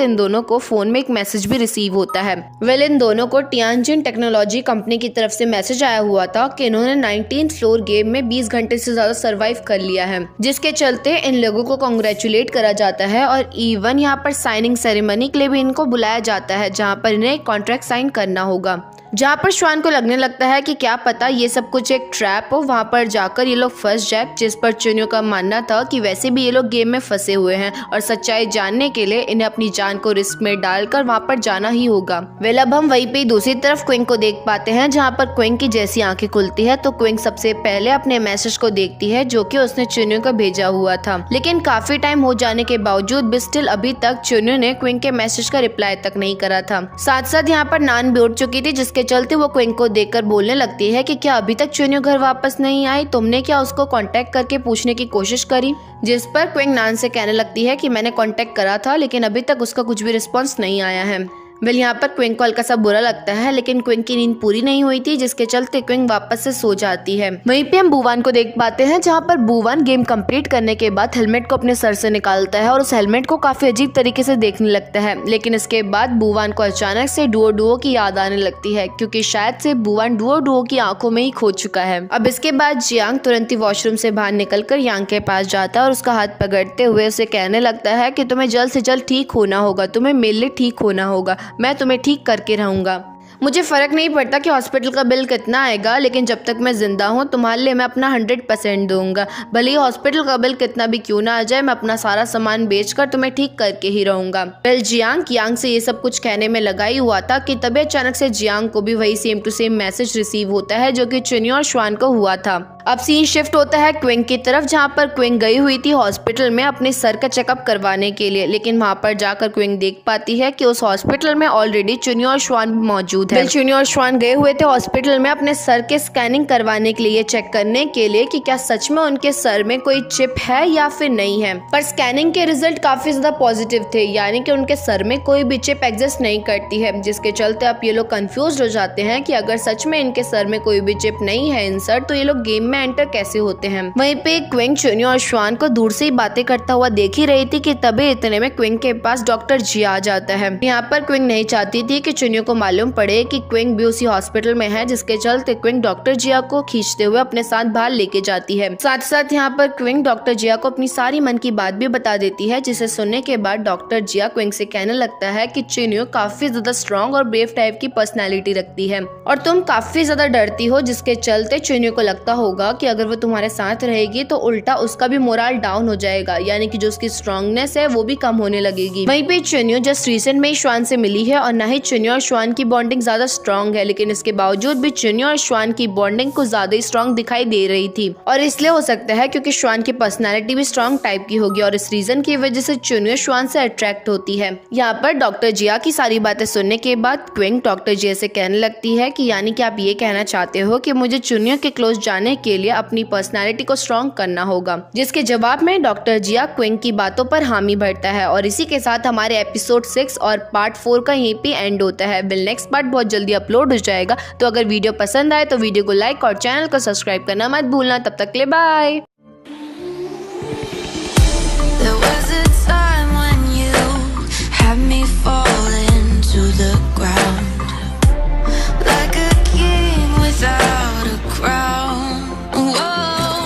इन दोनों को फोन में एक मैसेज भी रिसीव होता है। वेल, इन दोनों को टियानजिन टेक्नोलॉजी कंपनी की तरफ से मैसेज आया हुआ था कि इन्होंने 19th फ्लोर गेम में 20 घंटे से ज्यादा सर्वाइव कर लिया है, जिसके चलते इन लोगों को कांग्रेचुलेट करा जाता है और इवन यहाँ पर साइनिंग सेरेमनी के लिए भी इनको बुलाया जाता है, जहाँ पर इन्हें कॉन्ट्रैक्ट साइन करना होगा। जहाँ पर श्वान को लगने लगता है कि क्या पता ये सब कुछ एक ट्रैप हो, वहाँ पर जाकर ये लोग फंस जाए, जिस पर चुनियों का मानना था कि वैसे भी ये लोग गेम में फंसे हुए हैं और सच्चाई जानने के लिए इन्हें अपनी जान को रिस्क में डालकर वहाँ पर जाना ही होगा। वेल, अब हम वहीं पे दूसरी तरफ क्विंग को देख पाते हैं, जहाँ पर क्विंग की जैसी आंखें खुलती है तो क्विंग सबसे पहले अपने मैसेज को देखती है, जो कि उसने चुनियों को भेजा हुआ था। लेकिन काफी टाइम हो जाने के बावजूद भी स्टिल अभी तक चुनियों ने क्विंग के मैसेज का रिप्लाई तक नहीं करा था। साथ साथ यहाँ पर नान भी उठ चुकी थी, जिसके चलते वो क्विंग को देखकर बोलने लगती है कि क्या अभी तक चुनियो घर वापस नहीं आई, तुमने क्या उसको कांटेक्ट करके पूछने की कोशिश करी? जिस पर क्विंग नान से कहने लगती है कि मैंने कांटेक्ट करा था, लेकिन अभी तक उसका कुछ भी रिस्पॉन्स नहीं आया है। वेल, यहाँ पर क्विंग को हल्का सा बुरा लगता है, लेकिन क्विंग की नींद पूरी नहीं हुई थी, जिसके चलते क्विंग वापस से सो जाती है। वहीं पे हम बू1 को देख पाते हैं, जहाँ पर बू1 गेम कंप्लीट करने के बाद हेलमेट को अपने सर से निकालता है और उस हेलमेट को काफी अजीब तरीके से देखने लगता है। लेकिन इसके बाद बू1 को अचानक से डुओ डुओ की याद आने लगती है, क्योंकि शायद से बू1 डुओ डुओ की आंखों में ही खो चुका है। अब इसके बाद जियांग तुरंत ही वॉशरूम से बाहर निकलकर यांग के पास जाता है और उसका हाथ पकड़ते हुए उसे कहने लगता है कि तुम्हें जल्द से जल्द ठीक होना होगा, तुम्हें मेरे लिए ठीक होना होगा, मैं तुम्हें ठीक करके रहूंगा। मुझे फर्क नहीं पड़ता कि हॉस्पिटल का बिल कितना आएगा, लेकिन जब तक मैं जिंदा हूँ तुम्हारे लिए मैं अपना 100% दूंगा। भले ही हॉस्पिटल का बिल कितना भी क्यों ना आ जाए, मैं अपना सारा सामान बेचकर तुम्हें ठीक करके ही रहूंगा। वेल, जियांग यांग से ये सब कुछ कहने में लगा ही हुआ था कि तभी अचानक से जियांग को भी वही same to same message receive होता है, जो कि चुनियो और श्वान को हुआ था। अब सीन शिफ्ट होता है क्विंग की तरफ, जहाँ पर क्विंग गई हुई थी हॉस्पिटल में अपने सर का चेकअप करवाने के लिए, लेकिन वहाँ पर जाकर क्विंग देख पाती है कि उस हॉस्पिटल में ऑलरेडी चुन्नी और श्वान मौजूद है। चुन्नी और श्वान गए हुए थे हॉस्पिटल में अपने सर के स्कैनिंग करवाने के लिए, चेक करने के लिए कि क्या सच में उनके सर में कोई चिप है या फिर नहीं है। पर स्कैनिंग के रिजल्ट काफी ज्यादा पॉजिटिव थे, यानी कि उनके सर में कोई भी चिप एग्जिस्ट नहीं करती है, जिसके चलते अब ये लोग कंफ्यूज हो जाते हैं कि अगर सच में इनके सर में कोई भी चिप नहीं है इंसर्ट, तो ये लोग गेम में एंटर कैसे होते हैं। वहीं पे क्विंग चुन्नी और श्वान को दूर से ही बातें करता हुआ देख ही रही थी कि तभी इतने में क्विंग के पास डॉक्टर जिया आ जाता है। यहाँ पर क्विंग नहीं चाहती थी कि चुन्नी को मालूम पड़े कि क्विंग भी उसी हॉस्पिटल में है, जिसके चलते क्विंग डॉक्टर जिया को खींचते हुए अपने साथ बाहर लेके जाती है। साथ साथ यहाँ पर क्विंग डॉक्टर जिया को अपनी सारी मन की बात भी बता देती है, जिसे सुनने के बाद डॉक्टर जिया क्विंग से कहने लगता है कि चुन्नी काफी ज्यादा स्ट्रॉन्ग और ब्रेव टाइप की पर्सनैलिटी रखती है और तुम काफी ज्यादा डरती हो, जिसके चलते चुन्नी को लगता होगा कि अगर वो तुम्हारे साथ रहेगी तो उल्टा उसका भी मोरल डाउन हो जाएगा, यानी कि जो उसकी स्ट्रॉन्गनेस है वो भी कम होने लगेगी। वहीं पे चुन्नी जस्ट रिसेंट में ही श्वान से मिली है और न ही चुन्नी और श्वान की बॉन्डिंग ज्यादा स्ट्रॉन्ग है, लेकिन इसके बावजूद भी चुन्नी और श्वान की बॉन्डिंग को ज्यादा ही स्ट्रॉन्ग दिखाई दे रही थी। और इसलिए हो सकता है क्योंकि श्वान की पर्सनैलिटी भी स्ट्रॉन्ग टाइप की होगी और इस रीजन की वजह से चुन्नी श्वान से अट्रैक्ट होती है। यहाँ पर डॉक्टर जिया की सारी बातें सुनने के बाद क्विंग डॉक्टर जिया से कहने लगती है कि यानी कि आप ये कहना चाहते हो कि मुझे चुन्नी के क्लोज जाने के लिए अपनी पर्सनैलिटी को स्ट्रॉन्ग करना होगा, जिसके जवाब में डॉक्टर जिया क्विंग की बातों पर हामी भरता है। और इसी के साथ हमारे एपिसोड 6 और पार्ट 4 का यहीं पे एंड होता है। बिल नेक्स्ट पार्ट बहुत जल्दी अपलोड हो जाएगा, तो अगर वीडियो पसंद आए तो वीडियो को लाइक और चैनल को सब्सक्राइब करना मत भूलना। तब तक के लिए बाय।